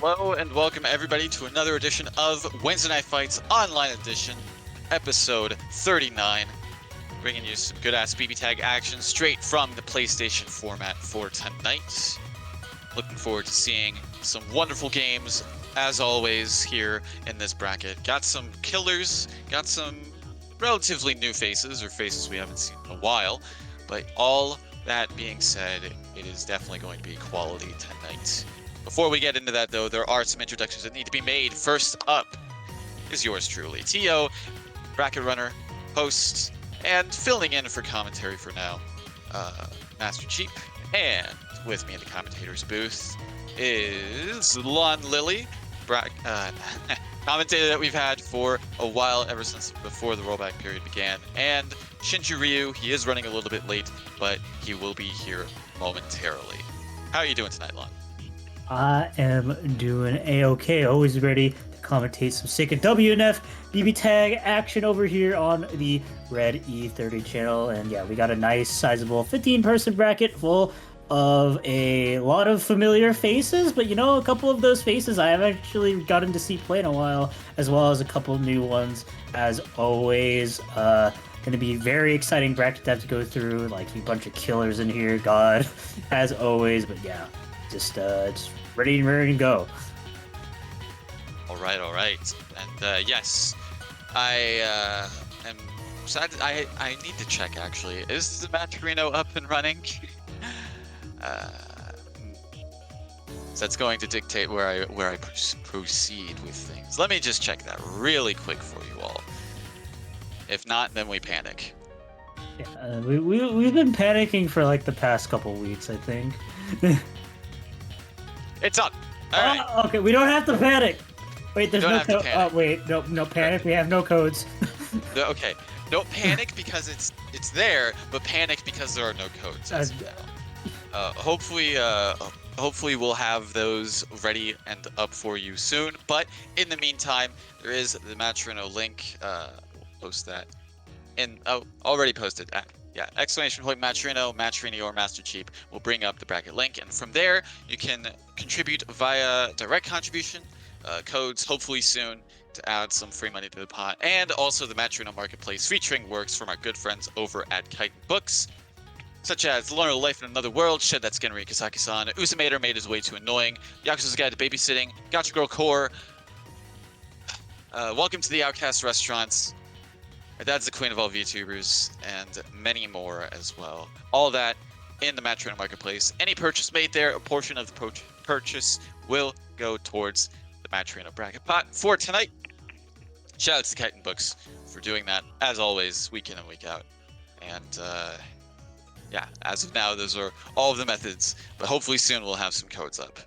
Hello and welcome everybody to another edition of Wednesday Night Fights Online Edition, episode 39. Bringing you some good-ass BBTAG action straight from the PlayStation format for tonight. Looking forward to seeing some wonderful games, as always, here in this bracket. Got some killers, got some relatively new faces, or faces we haven't seen in a while. But all that being said, it is definitely going to be quality tonight. Before we get into that, though, there are some introductions that need to be made. First up is yours truly, T.O., bracket runner, host, and filling in for commentary for now, Master Cheap. And with me in the commentator's booth is Lon Lily, commentator that we've had for a while, ever since before the rollback period began. And Shinju Ryu, he is running a little bit late, but he will be here momentarily. How are you doing tonight, Lon? I am doing A-OK, always ready to commentate some sick WNF BBTAG action over here on the Red E30 channel. And yeah, we got a nice sizable 15-person bracket full of a lot of familiar faces, but you know, a couple of those faces I have actually gotten to see play in a while, as well as a couple new ones, as always. Gonna be very exciting bracket to have to go through, like a bunch of killers in here, God, as always. But yeah, just ready to go. All right. And yes, I am sad. I need to check actually. Is the match Reno up and running? So that's going to dictate where I proceed with things. Let me just check that really quick for you all. If not, then we panic. Yeah, we've been panicking for like the past couple weeks, I think. It's up. All right. Okay, we don't have to panic. Wait, there's no code. Oh, wait, no panic. We have no codes. No, okay, don't panic because it's there, but panic because there are no codes. Hopefully we'll have those ready and up for you soon. But in the meantime, there is the Matrino link. We'll post that. Already posted. Yeah, exclamation point Matrino or Master Cheap will bring up the bracket link, and from there you can contribute via direct contribution, codes hopefully soon to add some free money to the pot, and also the Matrino marketplace featuring works from our good friends over at Kite Books, such as Learn a Life in Another World, Shed That Skin Rikasaki-san, Usamator Made His Way Too Annoying, Yakuza's Guide to Babysitting, Gotcha Girl Core, Welcome to the Outcast Restaurants, My Dad's the Queen of All VTubers, and many more as well. All that in the Matrino marketplace. Any purchase made there, a portion of the purchase will go towards the Matrino bracket pot for tonight. Shout out to Kite Books for doing that, as always, week in and week out. And yeah, as of now, those are all of the methods, but hopefully soon we'll have some codes up.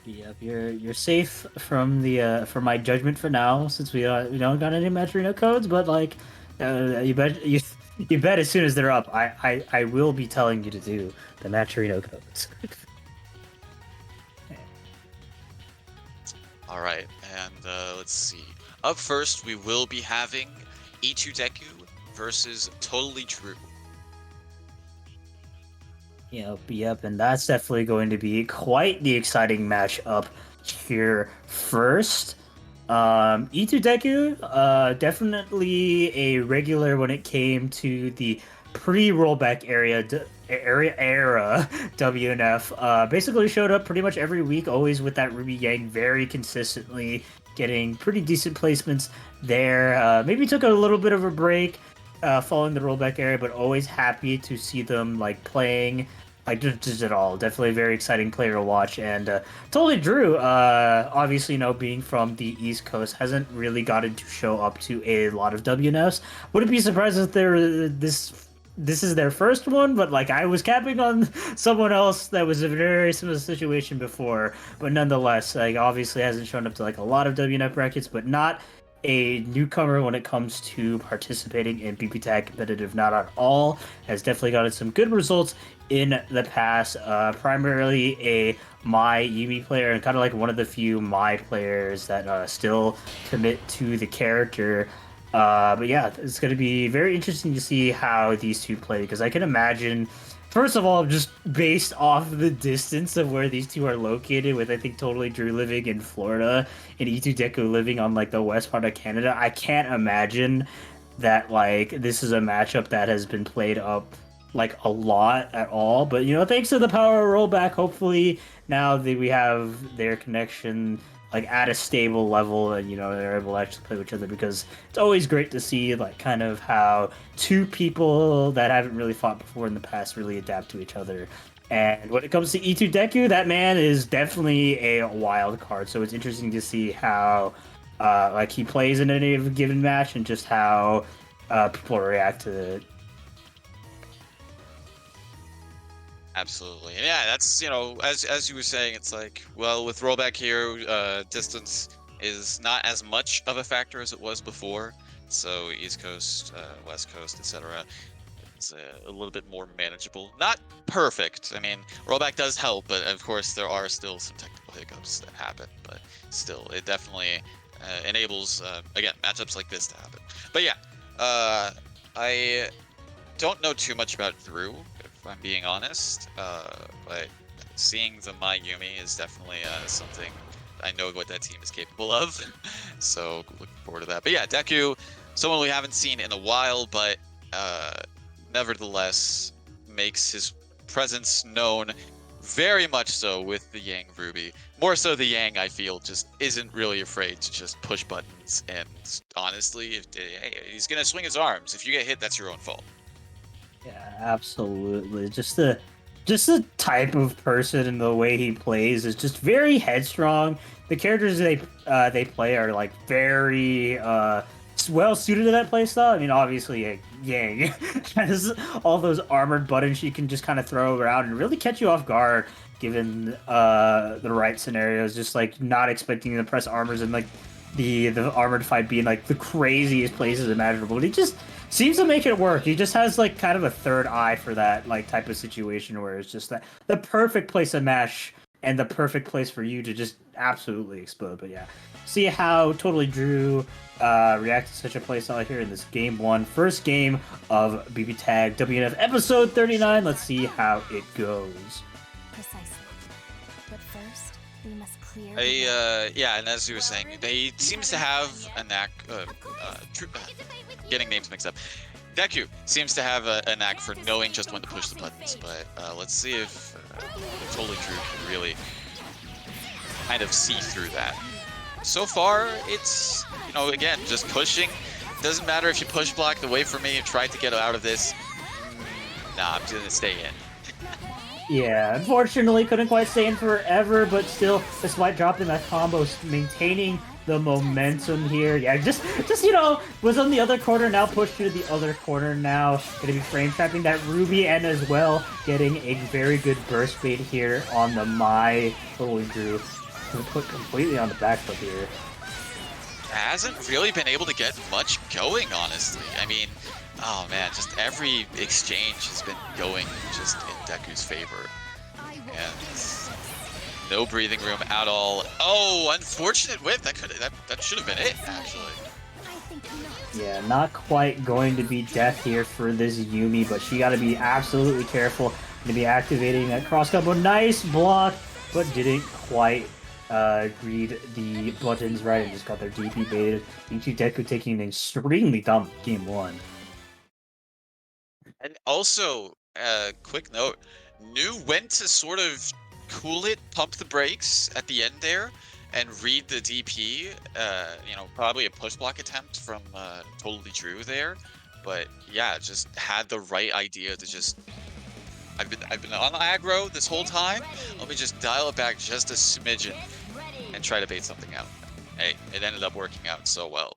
Yep, you're safe from the from my judgment for now, since we don't got any Matrino codes. But like, you bet as soon as they're up, I will be telling you to do the Matrino codes. All right, and let's see. Up first, we will be having E2 Deku versus Totally True. Yep, and that's definitely going to be quite the exciting matchup here first. E2 Deku, definitely a regular when it came to the pre-rollback era WNF. Basically showed up pretty much every week, always with that Ruby Gang very consistently, getting pretty decent placements there. Maybe took a little bit of a break following the rollback era, but always happy to see them like playing. Like, just at all. Definitely a very exciting player to watch. And Totally Drew, obviously, being from the East Coast, hasn't really gotten to show up to a lot of WNFs. Wouldn't be surprised if this is their first one, but like I was capping on someone else that was a very similar situation before. But nonetheless, like obviously hasn't shown up to like a lot of WNF brackets, but not a newcomer when it comes to participating in BBTAG competitive, not at all. Has definitely gotten some good results in the past, primarily a my Yumi player and kind of like one of the few my players that still commit to the character. But yeah, it's going to be very interesting to see how these two play, because I can imagine first of all, just based off the distance of where these two are located, with I think Totally Drew living in Florida and E2 Deku living on like the west part of Canada, I can't imagine that like this is a matchup that has been played up like a lot at all. But you know, thanks to the power of rollback, hopefully now that we have their connection like at a stable level, and you know they're able to actually play with each other, because it's always great to see like kind of how two people that haven't really fought before in the past really adapt to each other. And when it comes to E2 Deku, that man is definitely a wild card. So it's interesting to see how like he plays in any given match, and just how people react to it. Absolutely. Yeah, that's, you know, as you were saying, it's like, well, with rollback here, distance is not as much of a factor as it was before. So East Coast, West Coast, etc. It's a little bit more manageable. Not perfect. I mean, rollback does help, but of course there are still some technical hiccups that happen. But still, it definitely enables, again, matchups like this to happen. But yeah, I don't know too much about Drew, if I'm being honest, but seeing the Mayumi is definitely something I know what that team is capable of, so looking forward to that. But yeah, Deku, someone we haven't seen in a while, but nevertheless makes his presence known very much so with the Yang Ruby. More so the Yang, I feel, just isn't really afraid to just push buttons, and honestly, hey, he's gonna swing his arms. If you get hit, that's your own fault. Yeah, absolutely. Just the type of person and the way he plays is just very headstrong. The characters they play are like very well suited to that playstyle. I mean, obviously, Yang has all those armored buttons she can just kind of throw around and really catch you off guard, given the right scenarios. Just like not expecting to press armors and like the armored fight being like the craziest places imaginable. But he just seems to make it work. He just has like kind of a third eye for that like type of situation where it's just that the perfect place to mash and the perfect place for you to just absolutely explode. But yeah, see how Totally Drew react to such a playstyle here in this game one, first game of BBTAG WNF episode 39. Let's see how it goes. Precisely. But first, we must clear. Yeah, and as you were saying, they seems to have a knack. Getting names mixed up. Deku seems to have a knack for knowing just when to push the buttons, but let's see if Totally Drew can really kind of see through that. So far, it's, you know, again, just pushing. Doesn't matter if you push block the way for me and try to get out of this. Nah, I'm gonna stay in. Yeah, unfortunately couldn't quite stay in forever, but still, despite dropping that combo, maintaining the momentum here. Yeah, just you know, was on the other corner, now pushed to the other corner now. Gonna be frame trapping that Ruby, and as well getting a very good burst bait here on the Totally Drew. Put completely on the back foot here. Hasn't really been able to get much going, honestly. I mean, oh man, just every exchange has been going just in Deku's favor. And no breathing room at all. Oh, unfortunate whip. That should have been it, actually. Yeah, not quite going to be death here for this Yumi, but she got to be absolutely careful. Going to be activating that cross combo. Nice block, but didn't quite read the buttons right and just got their DP baited. E2 Deku taking an extremely dumb game one. And also, quick note, knew when to sort of cool it, pump the brakes at the end there, and read the DP. You know, probably a push block attempt from Totally Drew there, but yeah, just had the right idea to just. I've been on aggro this whole time. Let me just dial it back just a smidgen and try to bait something out. Hey, it ended up working out so well.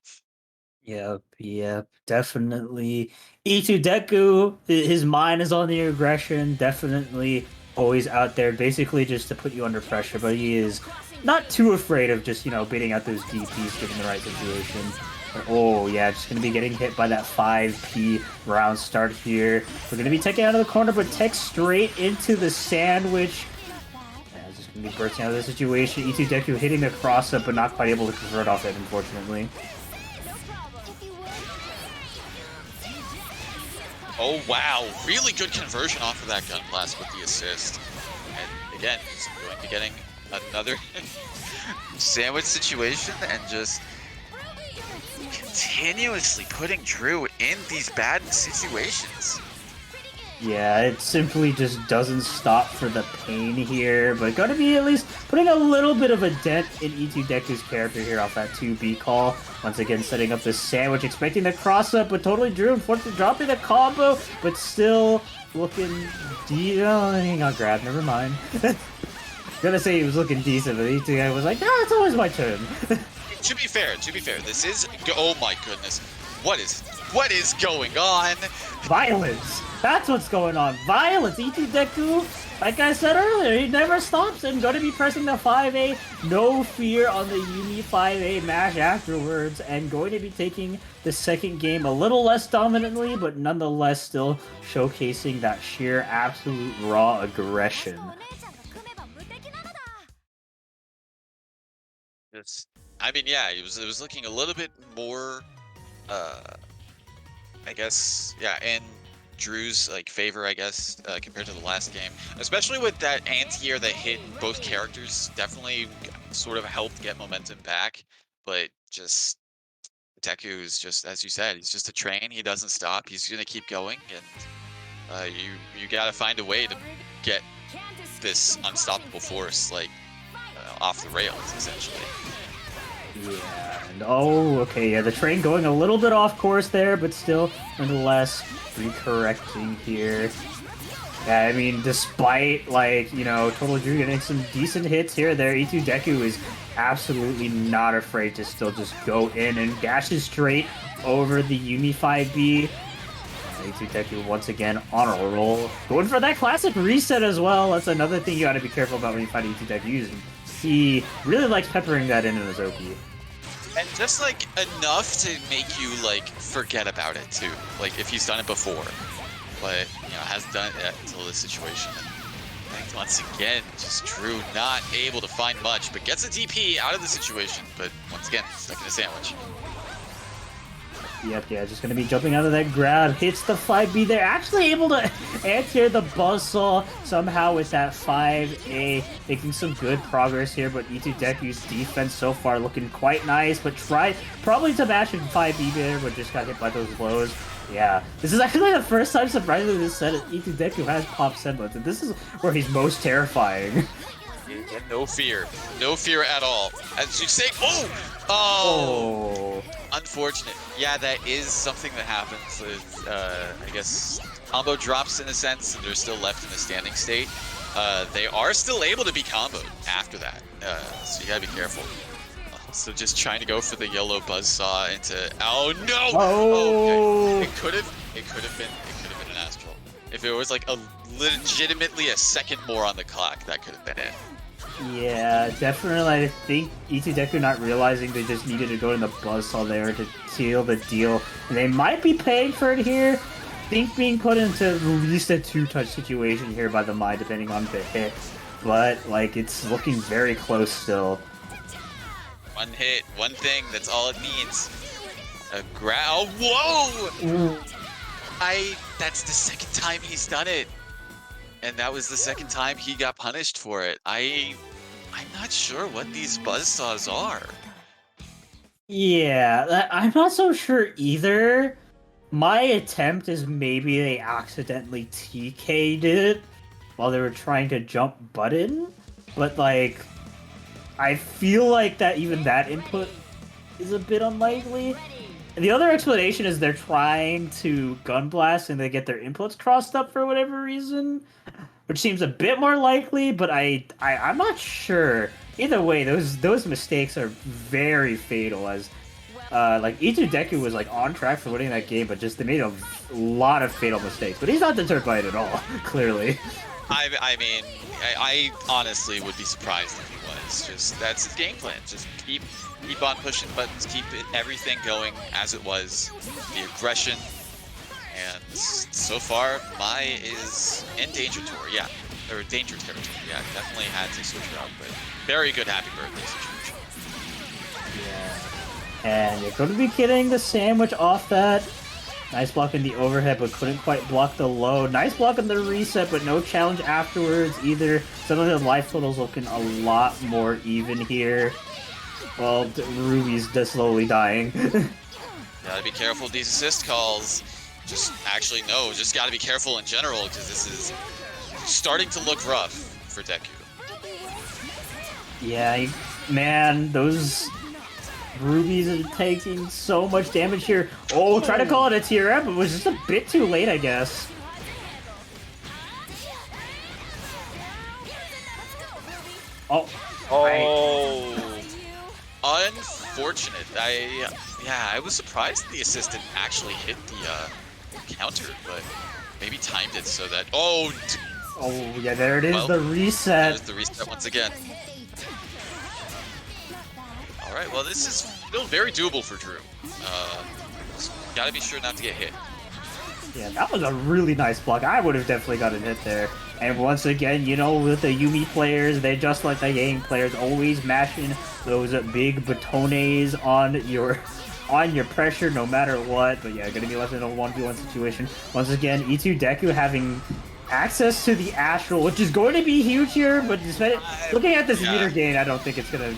Yep, definitely. E2 Deku, his mind is on the aggression, definitely always out there, basically just to put you under pressure, but he is not too afraid of just, you know, baiting out those DPs given the right situation. Oh yeah, just going to be getting hit by that 5P round start here. We're going to be taken out of the corner, but tech straight into the sandwich. Yeah, just going to be bursting out of the situation. E2 Deku hitting the cross-up, but not quite able to convert off it, unfortunately. Oh, wow. Really good conversion off of that gun blast with the assist. And again, he's going to getting another sandwich situation and just continuously putting Drew in these bad situations. Yeah, it simply just doesn't stop for the pain here, but gonna be at least putting a little bit of a dent in E2 Deku's character here off that 2B call. Once again, setting up the sandwich, expecting the cross-up, but totally Drew, unfortunately dropping the combo, but still looking he got grabbed, never mind. Gonna say he was looking decent, but E2 guy was like, no, it's always my turn. To be fair, this is, oh my goodness, what is going on? Violence! That's what's going on. Violence! E2 Deku, like I said earlier, he never stops and gonna be pressing the 5A, no fear on the Yumi 5A mash afterwards, and going to be taking the second game a little less dominantly, but nonetheless still showcasing that sheer absolute raw aggression. I mean, yeah, it was looking a little bit more, I guess, yeah, in Drew's like favor, I guess, compared to the last game, especially with that anti-air that hit both characters. Definitely sort of helped get momentum back, but just Deku is just, as you said, he's just a train. He doesn't stop. He's gonna keep going, and you gotta find a way to get this unstoppable force like off the rails, essentially. Yeah, and oh, okay, yeah, the train going a little bit off course there, but still, nonetheless, recorrecting here. Yeah, I mean, despite, like, you know, Total Drew getting some decent hits here or there, E2 Deku is absolutely not afraid to still just go in and dashes straight over the Yumi 5B. E2 Deku once again on a roll. Going for that classic reset as well. That's another thing you gotta be careful about when you fight E2 Deku. He really likes peppering that in his OP. And just like enough to make you like forget about it too. Like if he's done it before, but you know hasn't done it yet until this situation. And once again, just Drew not able to find much, but gets a DP out of the situation. But once again, stuck in a sandwich. Yep, yeah, just gonna be jumping out of that grab, hits the 5B there, actually able to answer the buzzsaw somehow with that 5A, making some good progress here, but E2 Deku's defense so far looking quite nice, but tried probably to bash in 5B there, but just got hit by those blows. Yeah, this is actually the first time, surprisingly, this set E2 Deku has pop semblance, and this is where he's most terrifying. No fear at all. As you say, oh! Unfortunate. Yeah, that is something that happens with, I guess, combo drops in a sense, and they're still left in a standing state. They are still able to be comboed after that, so you gotta be careful. So just trying to go for the yellow buzzsaw into, oh no! Oh! Okay. It could have been an astral. If it was like legitimately a second more on the clock, that could have been it. Yeah, definitely. I think E2 Deku not realizing they just needed to go in the buzzsaw there to seal the deal. And they might be paying for it here. I think being put into at least a 2-touch situation here by the Mai, depending on the hit. But, like, it's looking very close still. One hit, one thing, that's all it needs. A oh, whoa! Ooh. That's the second time he's done it. And that was the second time he got punished for it. I'm not sure what these buzzsaws are. Yeah, I'm not so sure either. My attempt is maybe they accidentally TK'd it while they were trying to jump button. But, like, I feel like that even that input is a bit unlikely. And the other explanation is they're trying to gun blast and they get their inputs crossed up for whatever reason, which seems a bit more likely, but I'm not sure. Either way, those mistakes are very fatal, as like E2 Deku was like on track for winning that game, but just they made a lot of fatal mistakes. But he's not deterred by it at all, clearly. I mean, I honestly would be surprised if he was. Just that's his game plan. Just keep on pushing buttons, keep everything going as it was. The aggression, and so far, Mai is in danger territory. Yeah, or danger territory. Yeah, definitely had to switch it up, but very good happy birthday situation. Yeah, and you're going to be getting the sandwich off that Nice block in the overhead, but couldn't quite block the low. Nice block in the reset, but no challenge afterwards either. Some of his life totals looking a lot more even here. Well, Ruby's just slowly dying. Gotta be careful with these assist calls. Just gotta be careful in general, because this is starting to look rough for Deku. Yeah, man, those Rubies are taking so much damage here. Oh, try to call it a tier up, but it was just a bit too late, I guess. Oh. Unfortunate. I was surprised the assist didn't actually hit the counter, but maybe timed it so that. Oh, yeah, there it is, the reset. There's the reset once again. All right, well, this is still very doable for Drew. Gotta be sure not to get hit. Yeah, that was a really nice block. I would have definitely gotten hit there. And once again, you know, with the Yumi players, they're just like the Yang players, always mashing those big batones on your pressure no matter what. But yeah, gonna be left in a 1v1 situation. Once again, E2 Deku having access to the Astral, which is going to be huge here, but looking at this meter gain, I don't think it's gonna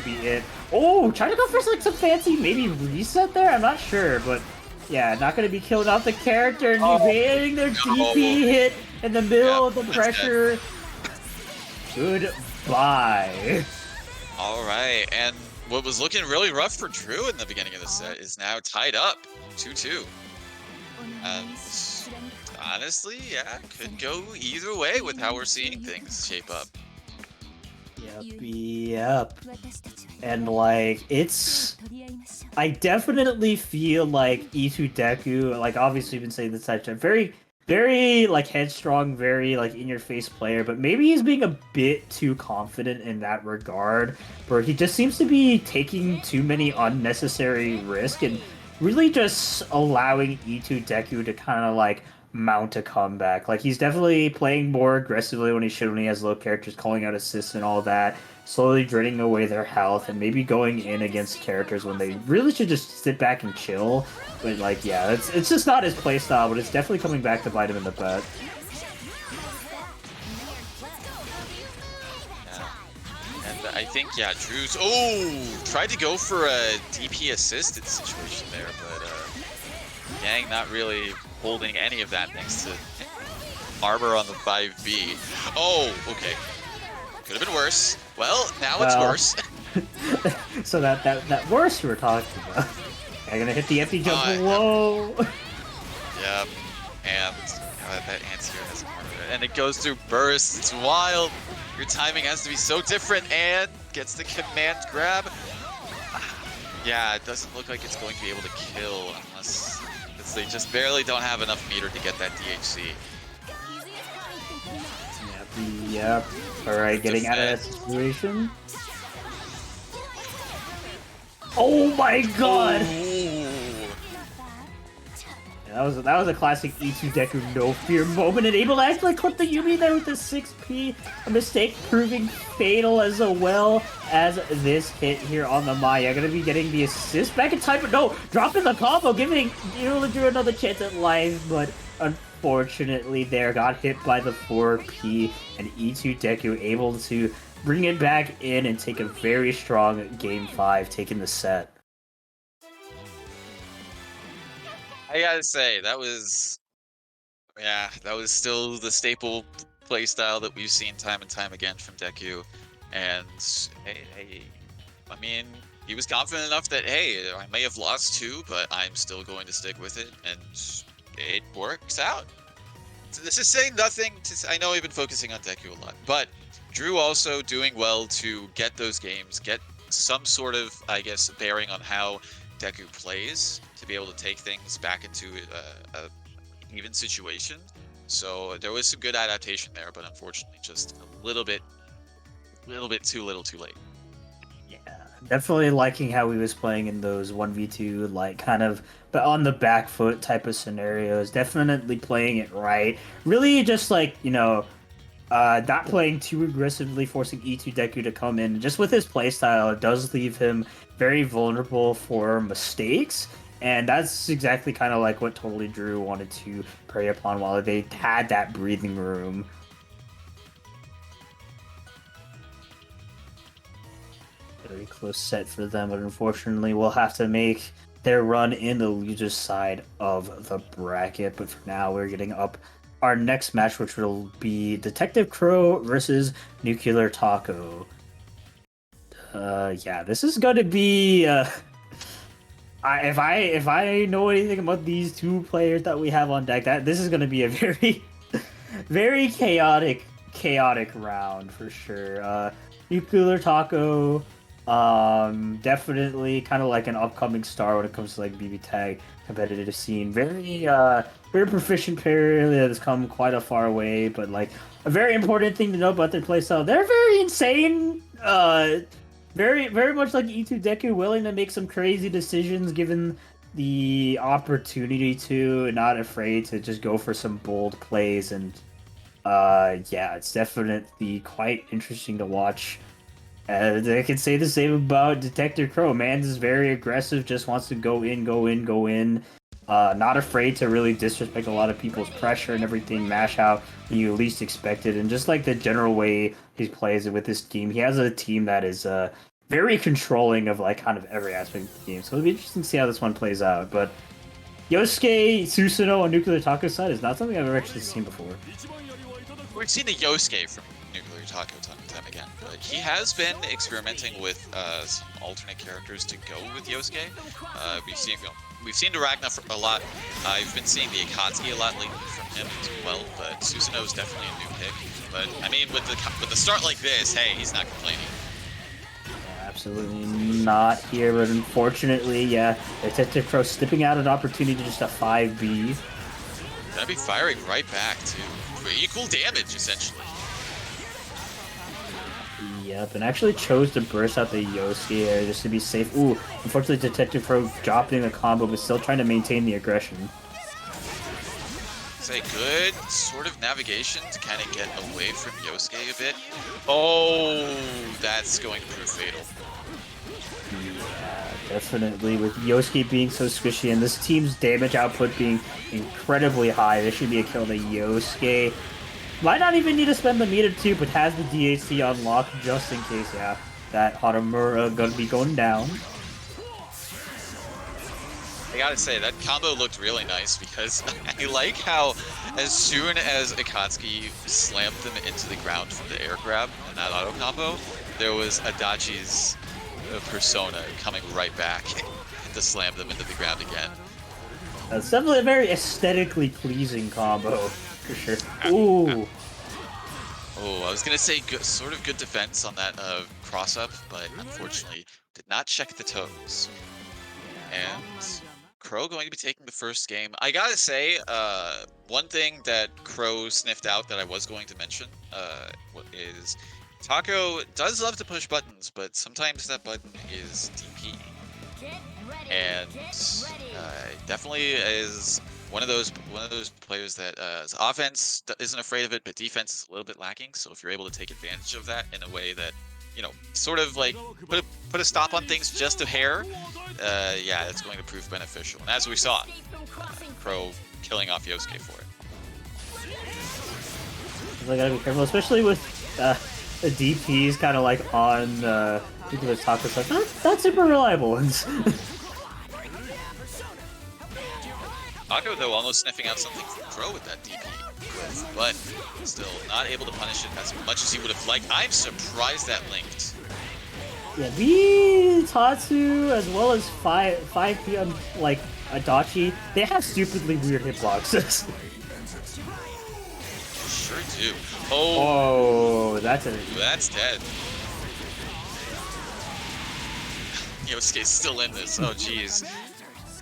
be it. Oh, trying to go for like some fancy maybe reset there? I'm not sure, but yeah, not gonna be killing off the character and evading their DP hit in the middle of the pressure. Goodbye. All right, and what was looking really rough for Drew in the beginning of the set is now tied up 2-2. And honestly, yeah, could go either way with how we're seeing things shape up. Yep. And like, I definitely feel like E2 Deku, like obviously you've been saying this type of very, very like headstrong, very like in your face player, but maybe he's being a bit too confident in that regard, where he just seems to be taking too many unnecessary risks and really just allowing E2 Deku to kind of like mount a comeback. Like he's definitely playing more aggressively when he has low characters, calling out assists and all that, slowly draining away their health, and maybe going in against characters when they really should just sit back and chill. But like, yeah, it's just not his playstyle, but it's definitely coming back to bite him in the butt. And I think, yeah, Drew's tried to go for a DP assisted situation there, but Yang not really holding any of that thanks to armor on the 5B. Oh, okay. Could have been worse. Well, now it's worse. So that worse you were talking about. I'm gonna hit the empty jump below. Yep. And that anti-air has armor. And it goes through burst. It's wild. Your timing has to be so different, and gets the command grab. Yeah, it doesn't look like it's going to be able to kill unless they just barely don't have enough meter to get that DHC. Yep. Alright, getting out of that situation. Oh my god! Yeah, that was a classic E2 Deku no fear moment, and able to actually clip the Yumi there with the 6P. A mistake proving fatal as well as this hit here on the Maya. Gonna be getting the assist back in time, but no, dropping the combo, giving Drew another chance at life, but unfortunately there got hit by the 4P, and E2 Deku able to bring it back in and take a very strong Game 5, taking the set. I gotta say, that was still the staple playstyle that we've seen time and time again from Deku. And I mean, he was confident enough that, hey, I may have lost 2, but I'm still going to stick with it, and it works out. So this is saying nothing. I know we've been focusing on Deku a lot, but Drew also doing well to get those games, get some sort of, I guess, bearing on how Deku plays, to be able to take things back into a even situation. So there was some good adaptation there, but unfortunately just a little bit too little too late. Yeah, definitely liking how he was playing in those 1v2, like kind of but on the back foot type of scenarios. Definitely playing it right. Really just like, not playing too aggressively, forcing E2 Deku to come in. Just with his playstyle, it does leave him very vulnerable for mistakes. And that's exactly kind of like what Totally Drew wanted to prey upon while they had that breathing room. Very close set for them, but unfortunately we'll have to make their run in the loser's side of the bracket. But for now, we're getting up our next match, which will be Detective Crow versus Nuclear Taco. Yeah, this is going to be... if I know anything about these two players that we have on deck, this is going to be a very, very chaotic round for sure. Nuclear Taco, definitely kind of like an upcoming star when it comes to like BBTAG competitive scene. Very proficient player that has come quite a far way, but like a very important thing to know about their playstyle, they're very insane. Very much like E2 Deku, willing to make some crazy decisions given the opportunity to, and not afraid to just go for some bold plays. And yeah, it's definitely quite interesting to watch. I can say the same about Detective Crow. Man is very aggressive, just wants to go in. Not afraid to really disrespect a lot of people's pressure and everything, mash out when you least expect it. And just like the general way he plays it with his team, he has a team that is very controlling of like kind of every aspect of the game. So it'll be interesting to see how this one plays out. But Yosuke Susanoo on Nuclear Taco side is not something I've ever actually seen before. We've seen the Yosuke from Nuclear Taco time and time again, but he has been experimenting with some alternate characters to go with Yosuke. We've seen Ragna a lot. I've been seeing the Akatsuki a lot lately from him as well, but Susanoo's definitely a new pick. But I mean, with the start like this, hey, he's not complaining. Yeah, absolutely not here, but unfortunately, yeah, Detective Crow snipping out an opportunity to just a 5B. Gonna be firing right back too. Equal damage, essentially. Yep, and actually chose to burst out the Yosuke area just to be safe. Ooh, unfortunately Detective Crow dropping a combo, but still trying to maintain the aggression. It's a good sort of navigation to kind of get away from Yosuke a bit. Oh, that's going to prove fatal. Yeah, definitely. With Yosuke being so squishy and this team's damage output being incredibly high, this should be a kill to Yosuke. Might not even need to spend the meter too, but has the DHC unlocked just in case, yeah. That Haramura gonna be going down. I gotta say, that combo looked really nice because I like how as soon as Akatsuki slammed them into the ground from the air grab and that auto combo, there was Adachi's persona coming right back to slam them into the ground again. It's definitely a very aesthetically pleasing combo, for sure. Ooh. Oh, I was gonna say sort of good defense on that cross-up, but unfortunately did not check the toes. And Crow going to be taking the first game. I gotta say, one thing that Crow sniffed out that I was going to mention is Taco does love to push buttons, but sometimes that button is DP. And definitely is one of those players that his offense isn't afraid of it, but defense is a little bit lacking. So if you're able to take advantage of that in a way that, you know, sort of like put a stop on things just a hair, yeah, it's going to prove beneficial. And as we saw, Crow killing off Yosuke for it. I gotta be careful, especially with the DPs kind of like on Nuclear Taco stuff. Not super reliable ones. Taco, though, almost sniffing out something from Crow with that DP, but still not able to punish it as much as he would have liked. I'm surprised that linked. Yeah, the Tatsu as well as 5 PM like Adachi, they have stupidly weird hitboxes. Sure do. Oh, that's dead. Yosuke's still in this. Oh, jeez.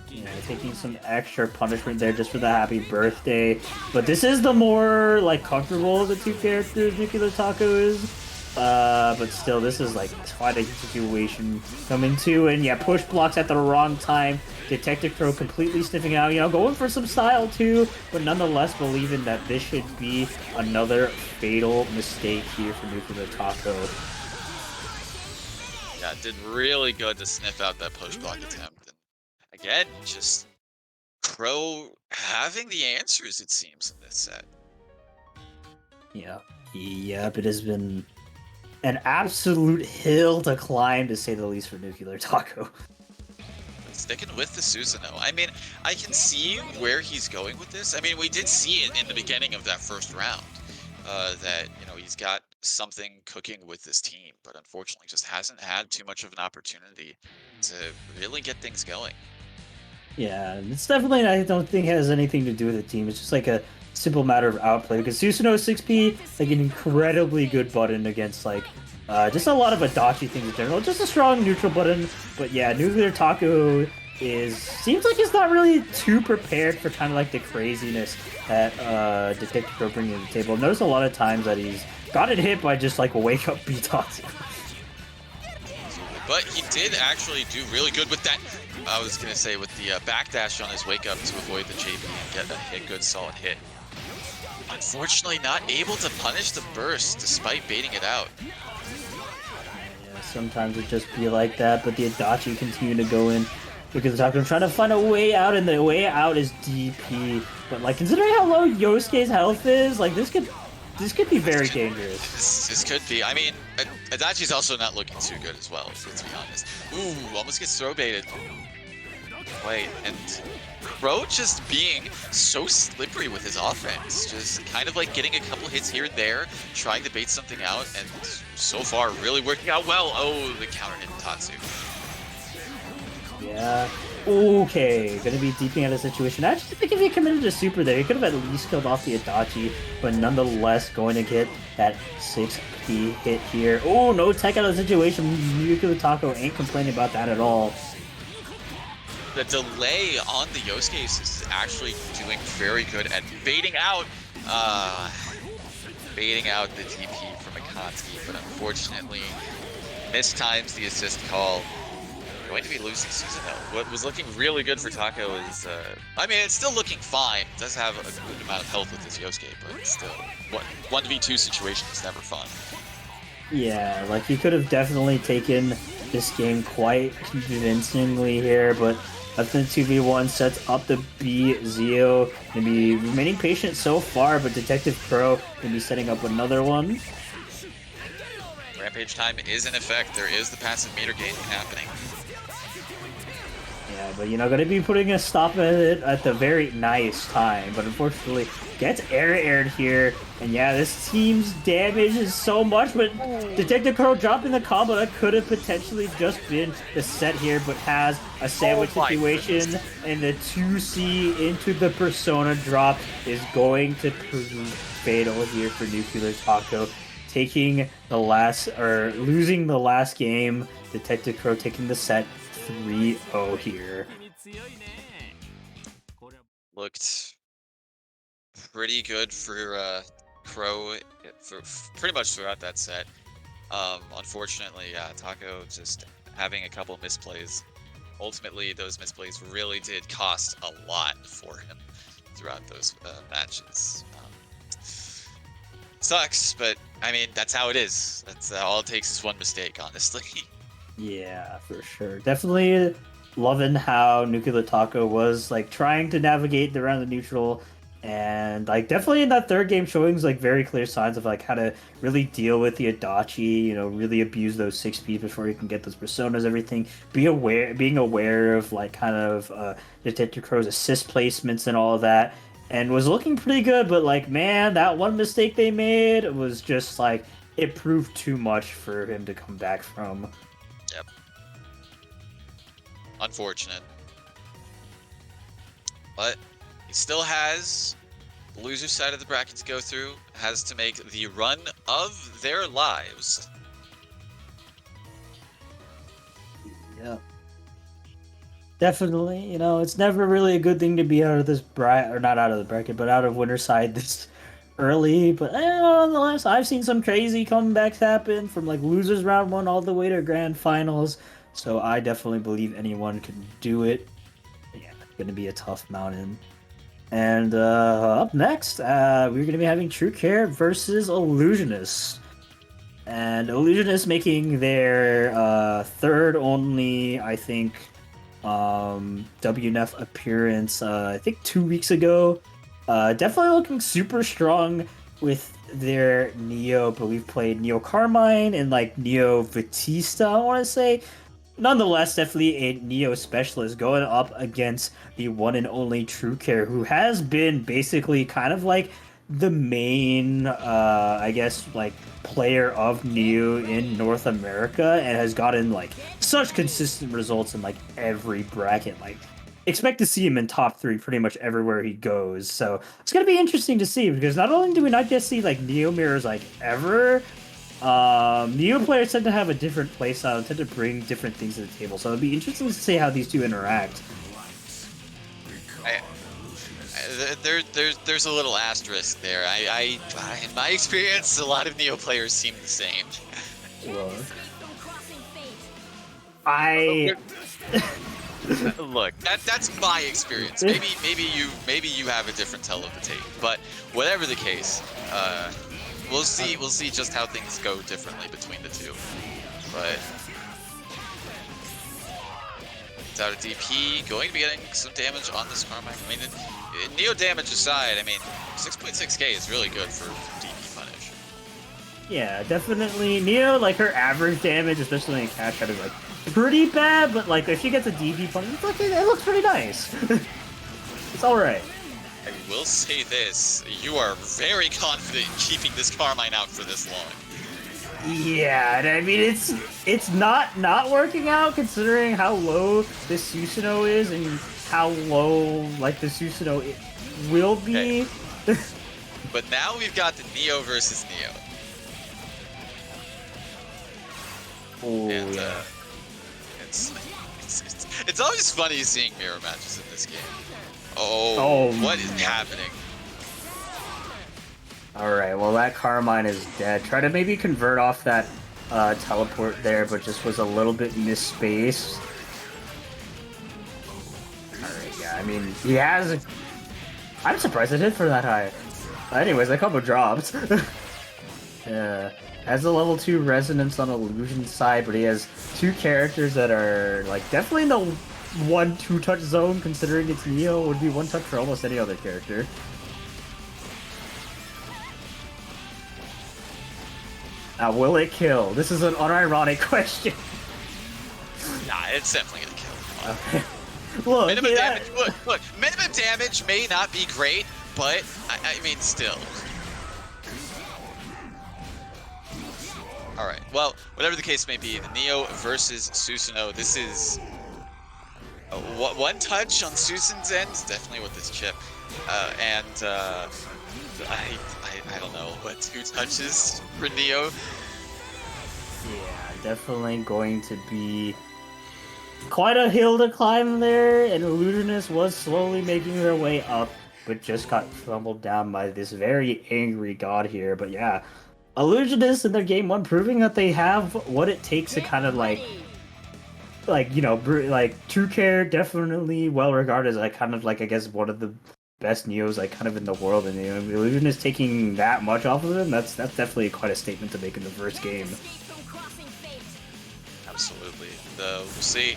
You know, taking some extra punishment there just for the happy birthday. But this is the more like comfortable of the two characters Nuclear Taco is. But still, this is like quite a situation coming to, and yeah, push blocks at the wrong time. Detective Crow completely sniffing out, you know, going for some style too, but nonetheless believing that this should be another fatal mistake here for Nuclear Taco. Yeah, did really good to sniff out that push block attempt. And again, just Crow having the answers, it seems, in this set. Yeah. Yep, it has been an absolute hill to climb, to say the least, for Nuclear Taco. Sticking with the Susanoo. I mean, I can see where he's going with this. I mean, we did see it in the beginning of that first round, that, you know, he's got something cooking with this team, but unfortunately just hasn't had too much of an opportunity to really get things going. Yeah, it's definitely, I don't think, has anything to do with the team. It's just like a simple matter of outplay, because Susanoo 6P, like an incredibly good button against like just a lot of Adachi things in general. Just a strong neutral button, but yeah, Nuclear Taco seems like he's not really too prepared for kind of like the craziness that Detective Pro bringing to the table. I've noticed a lot of times that he's gotten hit by just like wake up beat-offs. But he did actually do really good with that. I was going to say with the backdash on his wake up to avoid the JB and get a good solid hit. Unfortunately not able to punish the burst despite baiting it out. Yeah, sometimes it just be like that, but the Adachi continue to go in. Because I'm trying to find a way out, and the way out is DP. But like, considering how low Yosuke's health is, like this could be very dangerous. This could be. I mean, Adachi's also not looking too good as well, let's be honest. Ooh, almost gets throw baited. Wait, and Crow just being so slippery with his offense. Just kind of like getting a couple hits here and there, trying to bait something out, and so far really working out well. Oh, the counter hit Tatsu. Yeah. Okay, gonna be deeping out of the situation. I actually think if he committed a super there, he could have at least killed off the Adachi, but nonetheless going to get that 6P hit here. Oh, no tech out of the situation. Nuclear Taco ain't complaining about that at all. The delay on the Yosuke is actually doing very good at baiting out the DP from Akatsuki, but unfortunately mistimes the assist call. Going to be losing Susanoo. What was looking really good for Taco is, I mean, it's still looking fine. It does have a good amount of health with his Yosuke, but still, 1v2 situation is never fun. Yeah, like he could have definitely taken this game quite convincingly here, but after the 2v1 sets up the B Zeo. Gonna be remaining patient so far, but Detective Crow gonna be setting up another one. Rampage time is in effect. There is the passive meter gain happening. Yeah, but gonna be putting a stop at it at the very nice time, but unfortunately gets aired here. And yeah, this team's damage is so much, but Detective Crow dropping the combo that could have potentially just been the set here, but has a sandwich situation, and the 2C into the Persona drop is going to prove fatal here for Nuclear Taco. Taking the last, or losing the last game, Detective Crow taking the set 3-0 here. Looked pretty good for Crow for pretty much throughout that set. Unfortunately, Taco just having a couple misplays. Ultimately, those misplays really did cost a lot for him throughout those matches. Sucks, but I mean, that's how it is. That's all it takes is one mistake, honestly. Yeah, for sure. Definitely loving how Nuclear Taco was like trying to navigate around the neutral, and like definitely in that third game showing like very clear signs of like how to really deal with the Adachi, really abuse those 6Ps before you can get those personas, everything. Being aware of like kind of Detective Crow's assist placements and all of that, and was looking pretty good, but like, man, that one mistake they made was just like, it proved too much for him to come back from. Yep. Unfortunate. But he still has the loser side of the bracket to go through, has to make the run of their lives. Yeah. Definitely, it's never really a good thing to be out of this bracket, or not out of the bracket, but out of winner side this early. But nonetheless, I've seen some crazy comebacks happen from like losers round 1 all the way to grand finals. So I definitely believe anyone can do it. Yeah, it's gonna be a tough mountain. And up next, we're gonna be having True Care versus Illusionist. And Illusionist making their third only, I think, WNF appearance, I think 2 weeks ago. Definitely looking super strong with their Neo, but we've played Neo Carmine and like Neo Batista, I want to say. Nonetheless, definitely a Neo specialist going up against the one and only True Care, who has been basically kind of like the main, I guess, like player of Neo in North America and has gotten like such consistent results in like every bracket. Like, expect to see him in top 3 pretty much everywhere he goes. So it's gonna be interesting to see because not only do we not just see like Neo mirrors like ever, Neo players tend to have a different playstyle and tend to bring different things to the table. So it'd be interesting to see how these two interact. There's a little asterisk there. In my experience, a lot of Neo players seem the same. Well, Look, that's my experience. Maybe you have a different tell of the tape. But whatever the case, we'll see just how things go differently between the two. But without a DP, going to be getting some damage on this Carmine. I mean, Neo damage aside, I mean, 6.6k is really good for DP punish. Yeah, definitely. Neo, like her average damage, especially in cash out, is like pretty bad. But like if she gets a DP punish, it's like, it looks pretty nice. It's all right. I will say this: you are very confident in keeping this Carmine out for this long. Yeah, and I mean it's not working out considering how low this Susanoo is and how low like the Susanoo will be. Okay. But now we've got the Neo versus Neo. Oh And yeah. it's always funny seeing mirror matches in this game. Oh, Oh, what is happening? Alright, well that Carmine is dead. Try to maybe convert off that teleport there, but just was a little bit misspaced. Alright, yeah, I mean, he has... I'm surprised it hit for that high. Anyways, that combo dropped. Has a level 2 resonance on Illusion side, but he has 2 characters that are like definitely in the 1-2 touch zone, considering it's Neo. Would be 1 touch for almost any other character. Now, will it kill? This is an unironic question. Nah, it's definitely gonna kill. Okay. Look, Minimum damage. Look. Minimum damage may not be great, but I mean, still. All right. Well, whatever the case may be, the Neo versus Susanoo. This is one touch on Susan's end, definitely with this chip, and I don't know, but 2 touches for Neo. Yeah, definitely going to be quite a hill to climb there, and Illusionist was slowly making their way up, but just got fumbled down by this very angry god here. But yeah, Illusionist in their game 1 proving that they have what it takes to kind of like you know, like True Care definitely well regarded as like kind of like I guess one of the best Neos like kind of in the world, and you know, Illusionist taking that much off of him, that's definitely quite a statement to make in the first game. Absolutely. We'll see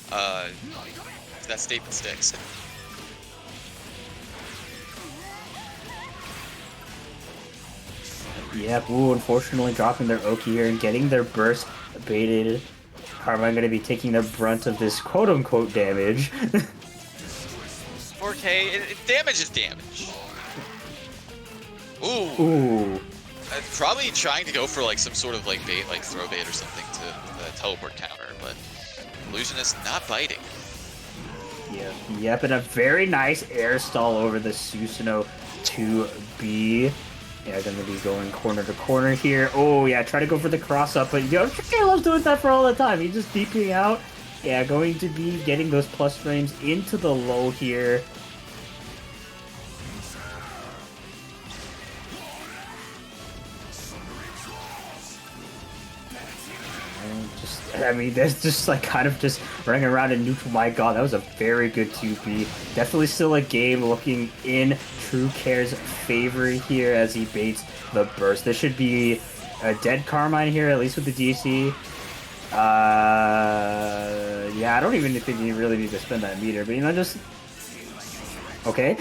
if that statement sticks. Yep, ooh, unfortunately dropping their Oki here and getting their burst baited. Carmine going to be taking the brunt of this quote-unquote damage. 4k, damage is damage. Ooh. Ooh. Probably trying to go for like some sort of like bait, like throw bait or something to the teleport counter, but Illusionist not biting. Yep, and a very nice air stall over the Susanoo 2B. Yeah, gonna be going corner to corner here. Oh yeah, try to go for the cross up, but you know, I loves doing that for all the time. He's just DPing out. Yeah, going to be getting those plus frames into the low here. I mean, that's just like kind of just running around in neutral. My god, that was a very good 2B. Definitely still a game looking in True Care's favor here as he baits the burst. This should be a dead Carmine here, at least with the DC. Yeah, I don't even think you really need to spend that meter, but just okay.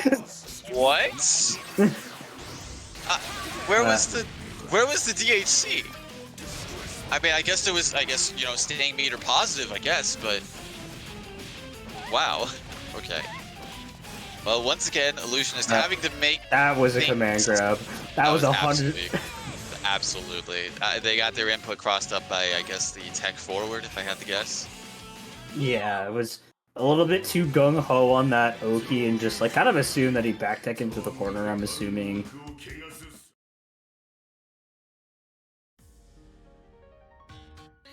What? Where was the DHC? I mean, I guess there was, staying meter positive, I guess, but wow. Okay. Well, once again, Illusionist having to make that was a command grab. That was 100. Absolutely. They got their input crossed up by, I guess, the tech forward, if I had to guess. Yeah, it was a little bit too gung-ho on that Oki and just, kind of assumed that he back-tech into the corner, I'm assuming.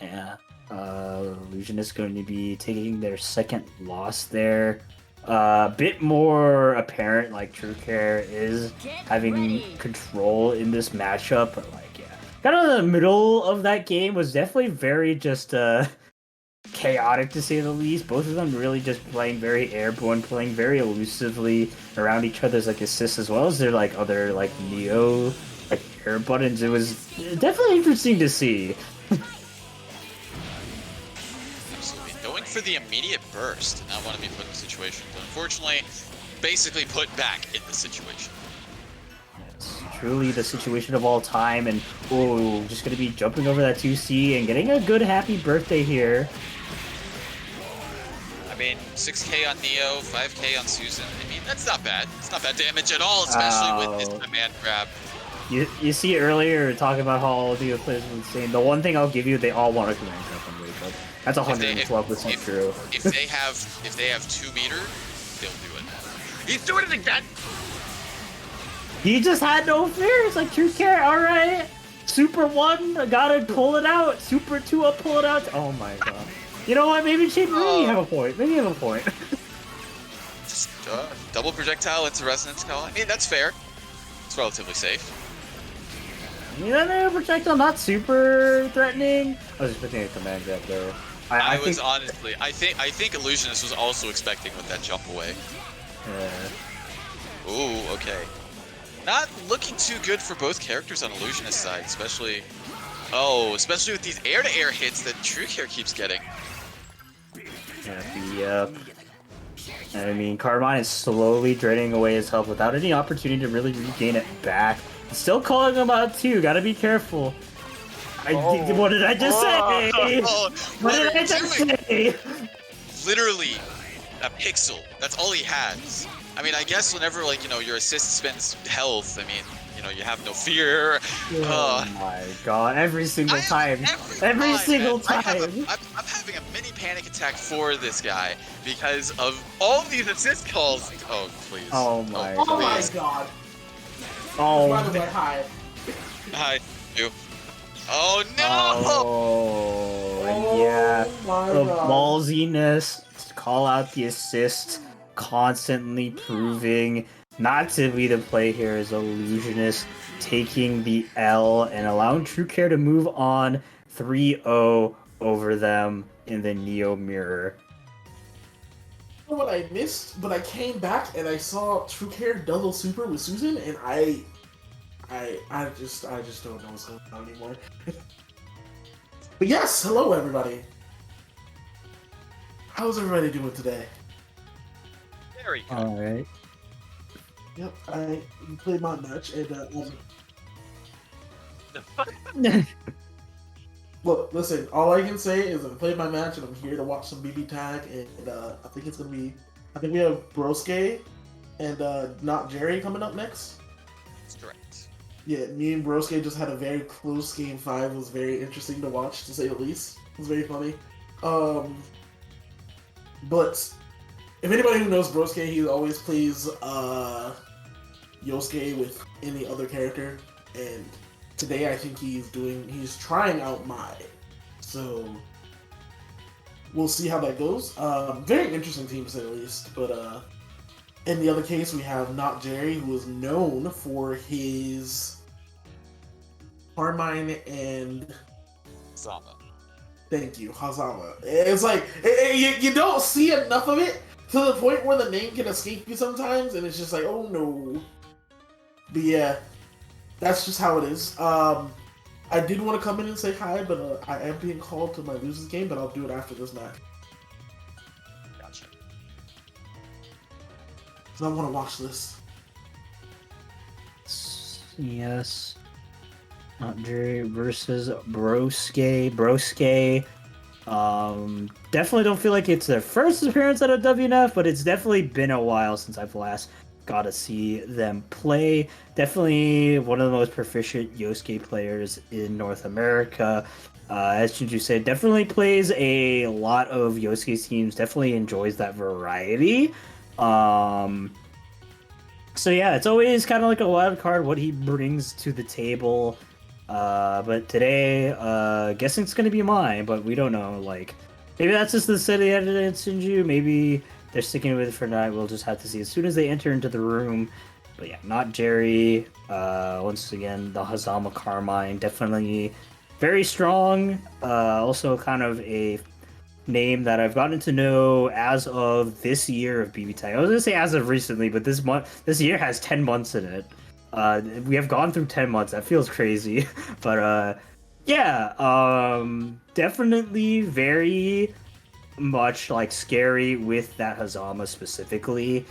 Yeah. Illusionist going to be taking their second loss there. Bit more apparent, True Care is having control in this matchup, but yeah. Kind of the middle of that game was definitely very just, chaotic to say the least. Both of them really just playing very airborne, playing very elusively around each other's, assists, as well as their, other, Neo, air buttons. It was definitely interesting to see. Going for the immediate burst and not want to be put in a situation, but unfortunately, basically put back in the situation. It's truly the situation of all time, and just gonna be jumping over that 2C and getting a good happy birthday here. I mean, 6k on Neo, 5k on Susan. I mean, that's not bad. It's not bad damage at all, especially with his command grab. You see earlier talking about how all the players were insane. The one thing I'll give you, they all want a command grab on wake up. That's 112% true. If they have 2 meter, they'll do it. He's doing it again. He just had no fear. It's True Care. All right, Super 1, I gotta pull it out. Super 2, I'll pull it out. Oh my god. You know what? Maybe Shade really have a point. Maybe you have a point. Just double projectile into resonance call. I mean, that's fair. It's relatively safe. I mean, that projectile not super threatening. I was expecting a command grab though. I think Illusionist was also expecting with that jump away. Yeah. Ooh, okay. Not looking too good for both characters on Illusionist side, especially with these air-to-air hits that True Care keeps getting. Yep. And I mean, Carmine is slowly draining away his health without any opportunity to really regain it back. Still calling him out too. Gotta be careful. What did I just say? What did I just say? Literally, a pixel. That's all he has. I mean, I guess whenever your assist spends health, I mean, you have no fear. Oh my god! Every single time. Every single time. I'm having a mini panic attack for this guy because of all these assist calls. Oh please. Oh my god. Oh my god. Oh. By the way, hi. Hi. You. Oh no! Oh yeah. The ballsiness to call out the assist, constantly proving not to be the play here is Illusionist taking the L and allowing True Care to move on 3-0 over them in the Neo mirror. You know what I missed, but I came back and I saw True Care double super with Susan, and I just don't know what's going on anymore. But yes, hello everybody. How's everybody doing today? Very good. All right. Yep, I played my match and look, listen. All I can say is I played my match and I'm here to watch some BBTAG, and I think it's gonna be. I think we have Broskay and not Jerry coming up next. That's correct. Yeah, me and Broskay just had a very close game 5. It was very interesting to watch, to say the least. It was very funny. But if anybody who knows Broskay, he always plays Yosuke with any other character, and today I think he's trying out Mai. So we'll see how that goes. Very interesting team to say the least. But in the other case, we have Not Jerry, who is known for his Carmine and Zama. Thank you, Hazama. It's you don't see enough of it to the point where the name can escape you sometimes, and it's just oh no. But yeah, that's just how it is. I did want to come in and say hi, but I am being called to my losers game, but I'll do it after this match. Gotcha. So I want to watch this. Yes. Andre versus Broskay. Definitely don't feel like it's their first appearance at a WNF, but it's definitely been a while since I've last got to see them play. Definitely one of the most proficient Yosuke players in North America. As Shinju said, definitely plays a lot of Yosuke's teams, definitely enjoys that variety. So yeah, it's always kind of like a wild card what he brings to the table. But today, guessing it's gonna be mine, but we don't know. Like, maybe that's just the city edited in Shinju. Maybe they're sticking with it for tonight. We'll just have to see as soon as they enter into the room. But yeah, not Jerry. Once again, the Hazama Carmine, definitely very strong. Also kind of a name that I've gotten to know as of this year of BBTAG. I was gonna say as of recently, but this year has 10 months in it. We have gone through 10 months. That feels crazy. But yeah, definitely very much like scary with that Hazama specifically.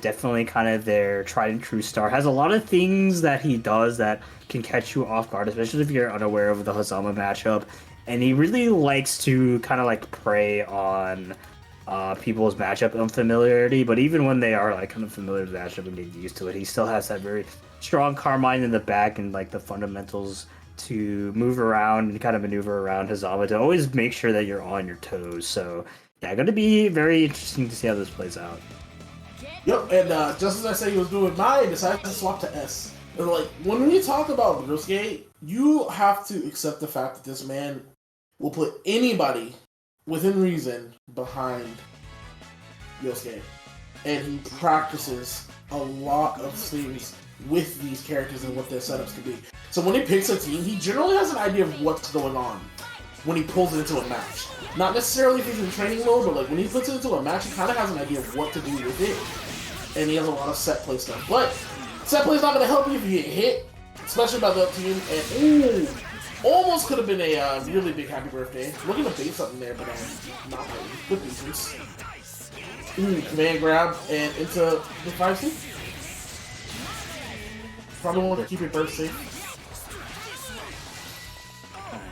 Definitely kind of their tried and true star. Has a lot of things that he does that can catch you off guard, especially if you're unaware of the Hazama matchup. And he really likes to kind of like prey on people's matchup unfamiliarity. But even when they are like kind of familiar with the matchup and get used to it, he still has that very strong Carmine in the back and like the fundamentals to move around and kind of maneuver around Hazama to always make sure that you're on your toes. So yeah, going to be very interesting to see how this plays out. Yep, and just as I said he was doing mine, I decided to swap to S. And like, when we talk about Broskay, you have to accept the fact that this man will put anybody within reason behind Yosuke. And he practices a lot of things with these characters and what their setups can be. So when he picks a team, he generally has an idea of what's going on when he pulls it into a match. Not necessarily if he's in training mode, but like when he puts it into a match, he kind of has an idea of what to do with it. And he has a lot of set play stuff. But set play is not going to help you if you get hit, especially by the team. And ooh, almost could have been a really big happy birthday. Looking to bait something there, but not really. Good defense. Ooh, command grab and into the 5C. Probably want to keep your burst safe.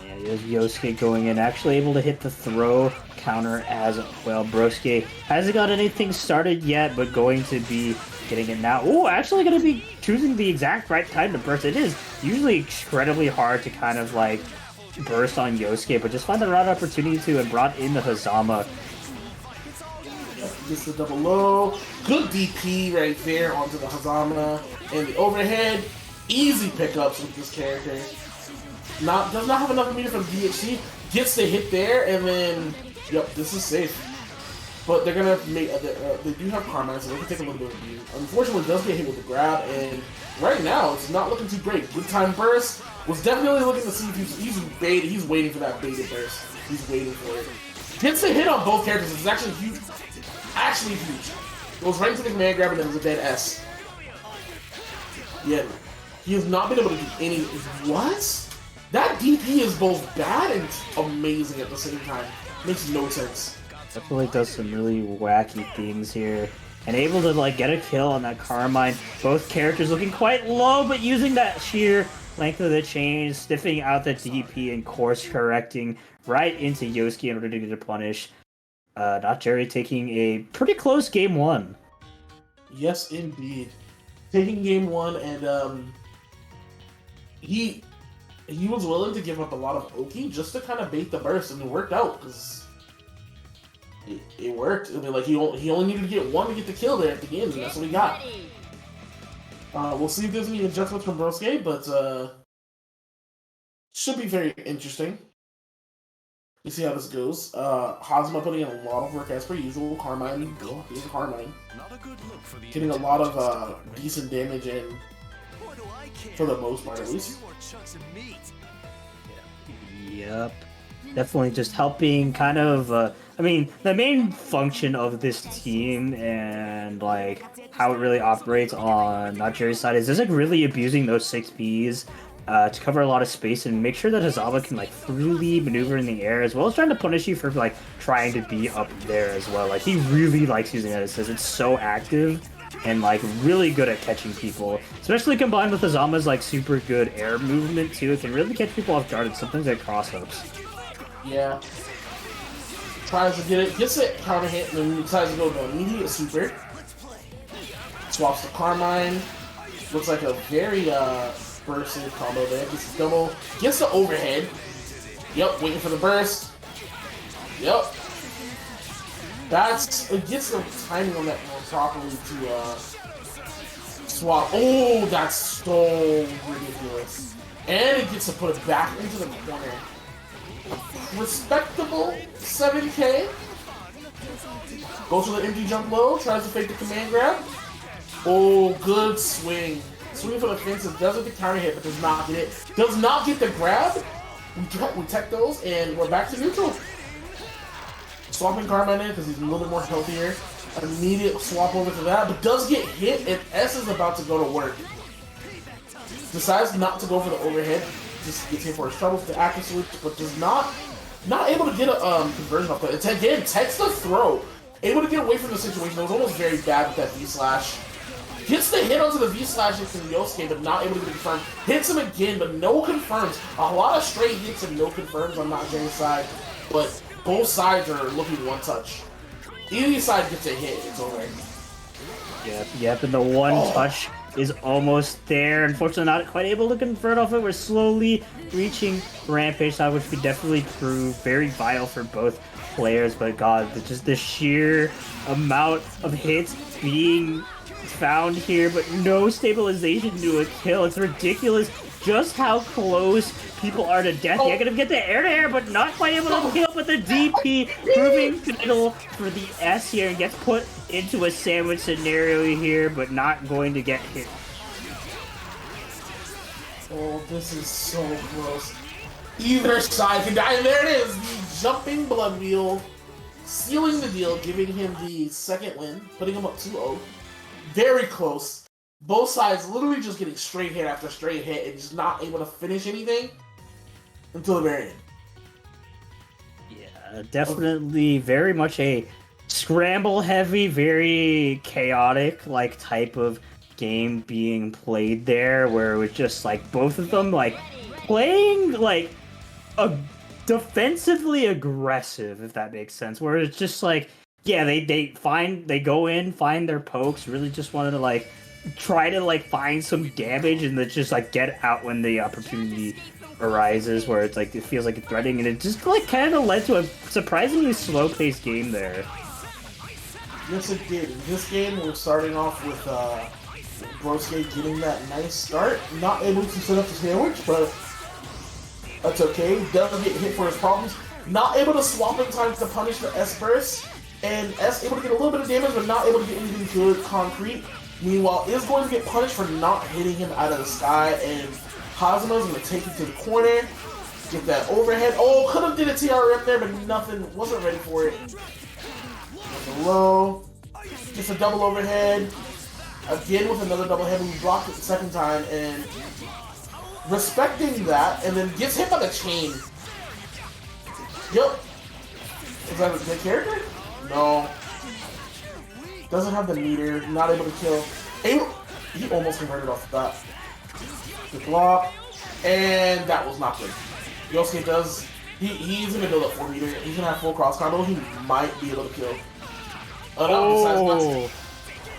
Yeah, Yosuke going in, actually able to hit the throw counter as well. Broskay hasn't got anything started yet, but going to be getting it now. Oh, actually going to be choosing the exact right time to burst. It is usually incredibly hard to kind of like burst on Yosuke, but just find the right opportunity to and brought in the Hazama. Gets the double low. Good DP right there onto the Hazama. And the overhead. Easy pickups with this character. Does not have enough meter from DHC. Gets the hit there, and then, yep, this is safe. But they're gonna make, they do have Carmine, so they can take a little bit of abuse. Unfortunately, it does get hit with the grab, and right now, it's not looking too great. Good time burst. Was definitely looking to see if he's waiting for that baited burst. He's waiting for it. Gets a hit on both characters. It's actually huge. Actually huge. Goes right into the command grab, and then there's a dead S. Yeah, he has not been able to do any. What? That DP is both bad and amazing at the same time. Makes no sense. Definitely does some really wacky things here. And able to like get a kill on that Carmine. Both characters looking quite low, but using that sheer length of the chain, stiffing out the DP and course correcting right into Yosuke in order to get a punish. Not Jerry taking a pretty close game one. Yes, indeed. Taking game one, and he was willing to give up a lot of Oki just to kind of bait the burst, and it worked out because it worked. I mean, like he only needed to get one to get the kill there at the end, and that's what he got. We'll see if there's any adjustments from Broskay, but should be very interesting. You see how this goes. Hazama putting in a lot of work as per usual. Carmine being Carmine. Getting a lot of decent damage in, for the most part at least. Yep. Definitely just helping kind of, I mean, the main function of this team and like how it really operates on not Jerry's side is just like really abusing those 6Bs to cover a lot of space and make sure that Hazama can like freely maneuver in the air, as well as trying to punish you for like trying to be up there as well. Like he really likes using that assist. It's so active and like really good at catching people, especially combined with Hazama's like super good air movement too. It can really catch people off guard and sometimes at cross-ups. Yeah. Tries to get it, gets it, counter hit, and then decides to go to immediate super. Swaps the Carmine. Looks like a very bursted combo there. Gets the double, gets the overhead. Yep, waiting for the burst. Yep. It gets the timing on that more properly to swap. Oh, that's so ridiculous. And it gets to put it back into the corner. Respectable 7K. Goes for the empty jump low, tries to fake the command grab. Oh, good swing. Swing for the fences, does it the counter hit, but does not get it. Does not get the grab. We tech those, and we're back to neutral. Swapping Carmine in because he's a little bit more healthier. Immediate swap over to that, but does get hit, and S is about to go to work. Decides not to go for the overhead. Just gets hit for his trouble with the active switch, but does not able to get a conversion off that. It's again, takes the throw. Able to get away from the situation. It was almost very bad with that V-slash. Gets the hit onto the V-slash into Yosuke, but not able to get confirmed. Hits him again, but no confirms. A lot of straight hits and no confirms on not Jenny's side, but both sides are looking one touch. Either side gets a hit, it's over. Yep, and the one touch is almost there. Unfortunately, not quite able to convert off it. We're slowly reaching Rampage side, which would definitely prove very vital for both players. But God, just the sheer amount of hits being found here, but no stabilization to a kill. It's ridiculous just how close people are to death. You're gonna get the air-to-air, but not quite able to kill with the DP, proving fiddle for the S here, and gets put into a sandwich scenario here, but not going to get hit. Oh, this is so close. Either side can die, and there it is! The jumping blood wheel, sealing the deal, giving him the second win, putting him up 2-0. Very close. Both sides literally just getting straight hit after straight hit and just not able to finish anything until the very end. Yeah, definitely very much a scramble heavy, very chaotic like type of game being played there, where it was just like both of them like playing like a defensively aggressive, if that makes sense, where it's just like, yeah, they go in, find their pokes, really just wanted to like try to like find some damage and then just like get out when the opportunity arises, where it's like it feels like it's threatening, and it just like kind of led to a surprisingly slow-paced game there. Yes, it did. In this game, we're starting off with Broskay getting that nice start, not able to set up the sandwich, but that's okay. Doesn't get hit for his problems. Not able to swap in time to punish the S burst. And S able to get a little bit of damage, but not able to get anything good concrete. Meanwhile, is going to get punished for not hitting him out of the sky, and Hazuma's going to take him to the corner, get that overhead. Oh, could have did a TRM there, but nothing, wasn't ready for it. Low, gets a double overhead, again with another double head. We blocked it the second time, and respecting that, and then gets hit by the chain. Yep. Is that a good character? No. Doesn't have the meter, not able to kill. He almost converted off the bat. Good block. And that was not good. Yosuke does. He's gonna build up 4 meter. He's gonna have full cross combo. He might be able to kill. Oh,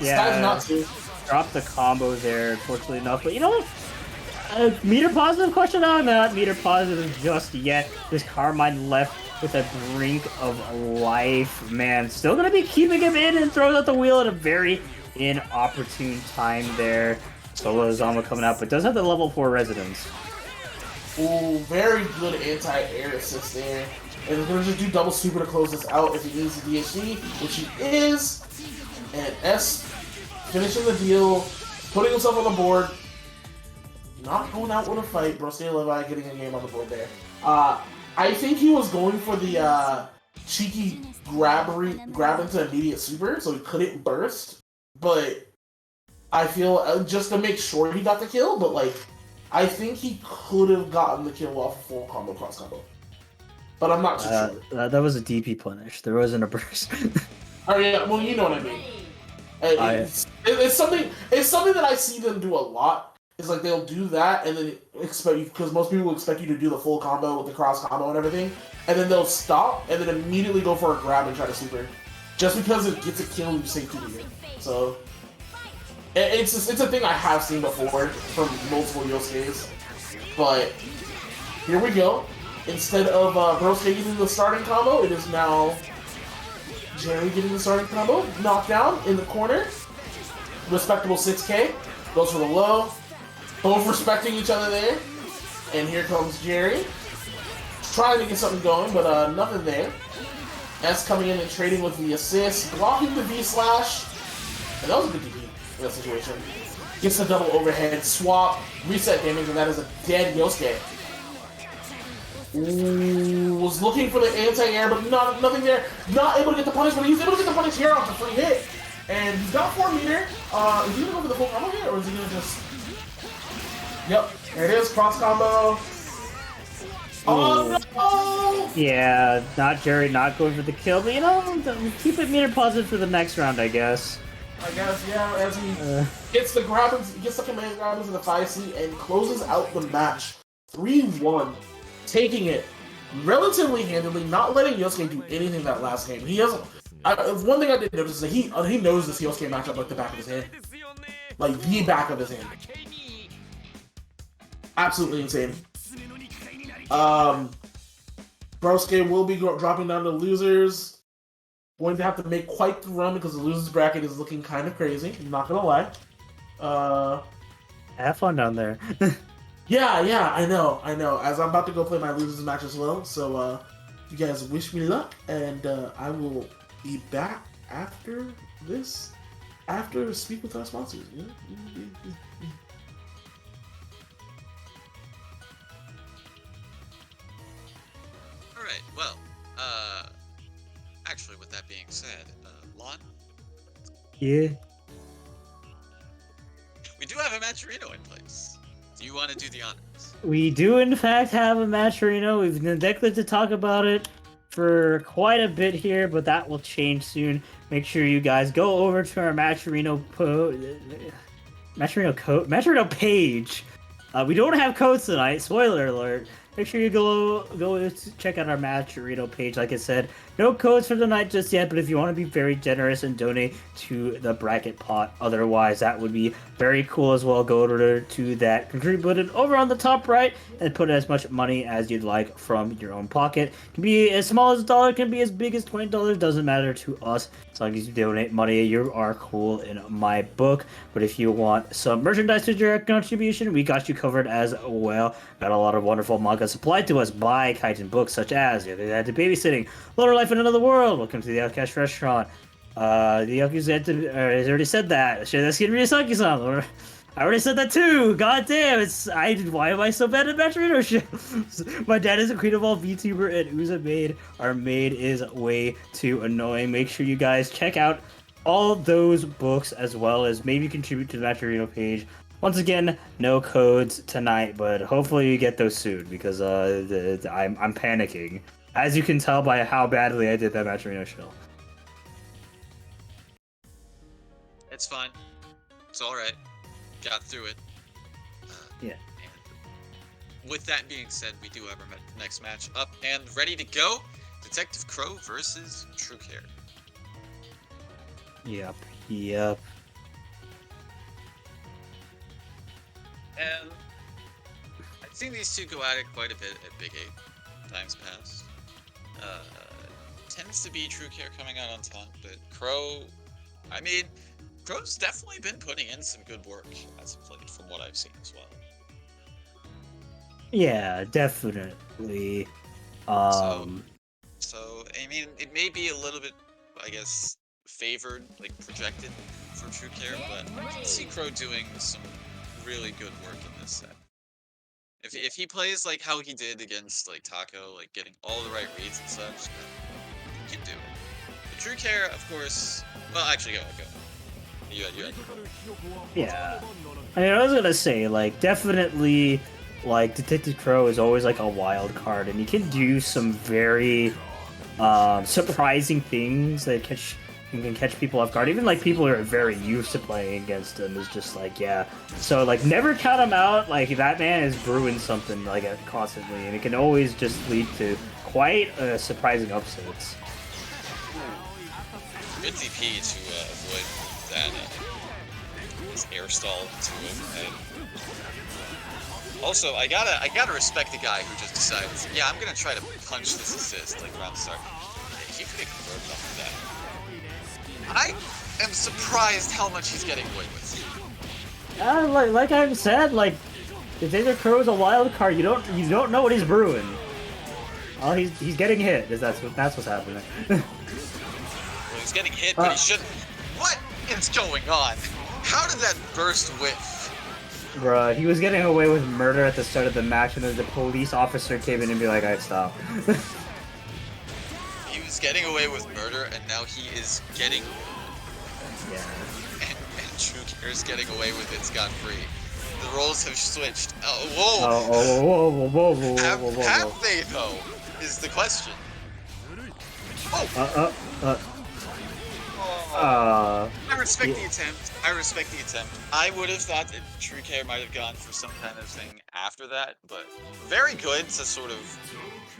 yeah. Not to. Dropped the combo there, unfortunately enough. But you know what? Meter positive question? No, not meter positive just yet. This Carmine left with a brink of life. Man, still going to be keeping him in, and throws out the wheel at a very inopportune time there. Solo Zama coming out, but does have the level 4 residence. Ooh, very good anti-air assist there. And he's going to just do double super to close this out if he needs the DHC, which he is. And S finishing the deal, putting himself on the board. Not going out with a fight. Broskay Levi getting a game on the board there. I think he was going for the cheeky grab into immediate super, so he couldn't burst. But I feel just to make sure he got the kill. But like, I think he could have gotten the kill off a full combo cross combo, but I'm not too sure. That was a DP punish. There wasn't a burst. Oh yeah, well you know what I mean. It's something. It's something that I see them do a lot. It's like they'll do that and then expect because most people expect you to do the full combo with the cross combo and everything, and then they'll stop and then immediately go for a grab and try to super, just because it gets a kill you say keeping it. So it's a thing I have seen before from multiple Yosuke's, but here we go. Instead of Broskay getting the starting combo, it is now Jerry getting the starting combo. Knockdown in the corner. Respectable 6K. Goes for the low. Both respecting each other there. And here comes Jerry. Trying to get something going, but nothing there. S coming in and trading with the assist. Blocking the V-slash. And that was a good DP in that situation. Gets the double overhead. Swap. Reset damage, and that is a dead Yosuke. Ooh, was looking for the anti-air, but nothing there. Not able to get the punish, but he's able to get the punish here off the free hit. And he's got 4 meter. Is he gonna go for the full combo here, or is he gonna just... Yep, there it is, cross combo. Oh no! Yeah, not Jerry, not going for the kill, but you know, keep it meter positive for the next round, I guess. I guess, yeah, as he gets the command grab into the 5C and closes out the match. 3-1. Taking it relatively handily, not letting Yosuke do anything that last game. He hasn't. One thing I did notice is that he knows this Yosuke matchup like the back of his hand, like the back of his hand. Absolutely insane. Broskay will be dropping down to losers. Going to have to make quite the run because the losers bracket is looking kind of crazy. I'm not gonna lie. Have fun down there. Yeah, I know. As I'm about to go play my losers match as well, so you guys wish me luck, and I will be back after this, after speak with our sponsors. Yeah? All right. Well, actually, with that being said, Lon, Yeah. we do have a Matcherino in place. Do you want to do the honors? We do, in fact, have a match, Reno. We've neglected to talk about it for quite a bit here, but that will change soon. Make sure you guys go over to our Matcherino page. We don't have codes tonight. Spoiler alert. Make sure you go check out our Matcherino page. Like I said, no codes for the night just yet, but if you want to be very generous and donate to the bracket pot, otherwise that would be very cool as well. Go over to that contribute button over on the top right and put as much money as you'd like from your own pocket. It can be as small as $1, can be as big as $20. Doesn't matter to us. As long as you donate money, you are cool in my book. But if you want some merchandise to direct contribution, we got you covered as well. Got a lot of wonderful manga supplied to us by Kaiten Books, such as The Babysitting, Lower Life in Another World, Welcome to the Outcast Restaurant, the Yakuza, I already said that, Shidaski and Ryusaki-san, I already said that too, god damn, why am I so bad at Matcherino shows? My dad is a Queen of All VTuber, and Uza Maid, our maid, is way too annoying. Make sure you guys check out all those books, as well as maybe contribute to the Matcherino page. Once again, no codes tonight, but hopefully you get those soon, because I'm panicking. As you can tell by how badly I did that Matcherino show. It's fine. It's alright. Got through it. Yeah. And with that being said, we do have our next match up and ready to go. Detective Crow versus True Care. Yep. And I've seen these two go at it quite a bit at Big 8 times past. Tends to be True Care coming out on top, but Crow, I mean, Crow's definitely been putting in some good work as of late from what I've seen as well. Yeah, definitely. So I mean, it may be a little bit, I guess, favored, like projected for True Care, but I can see Crow doing some really good work in this set. If he plays like how he did against like Taco, like getting all the right reads and such, then he can do it. But True Care, of course, well, actually, go. You. Yeah. I mean, I was gonna say, like, definitely, like, Detective Crow is always, like, a wild card, and he can do some very, surprising things that can catch people off guard. Even, like, people who are very used to playing against him is just, like, yeah. So, like, never count him out. Like, that man is brewing something, like, constantly, and it can always just lead to quite surprising upsets. Good DP to avoid that air stall to him. And also, I gotta respect the guy who just decides, yeah, I'm gonna try to punch this assist like around the start. He could have converted off of that. I am surprised how much he's getting away with. Like I've said, like, Detective Crow is a wild card. You don't know what he's brewing. Oh, he's getting hit. That's what's happening. Well, he's getting hit, but he shouldn't. What is going on? How did that burst whiff? Bruh, he was getting away with murder at the start of the match, and then the police officer came in and be like, "Alright, stop." He was getting away with murder, and now he is getting. Yeah. And True Care's getting away with it scot-free. The roles have switched. Oh, whoa! Whoa. Have they though? Is the question. Oh! I respect the attempt. I would have thought that True Care might have gone for some kind of thing after that, but very good to sort of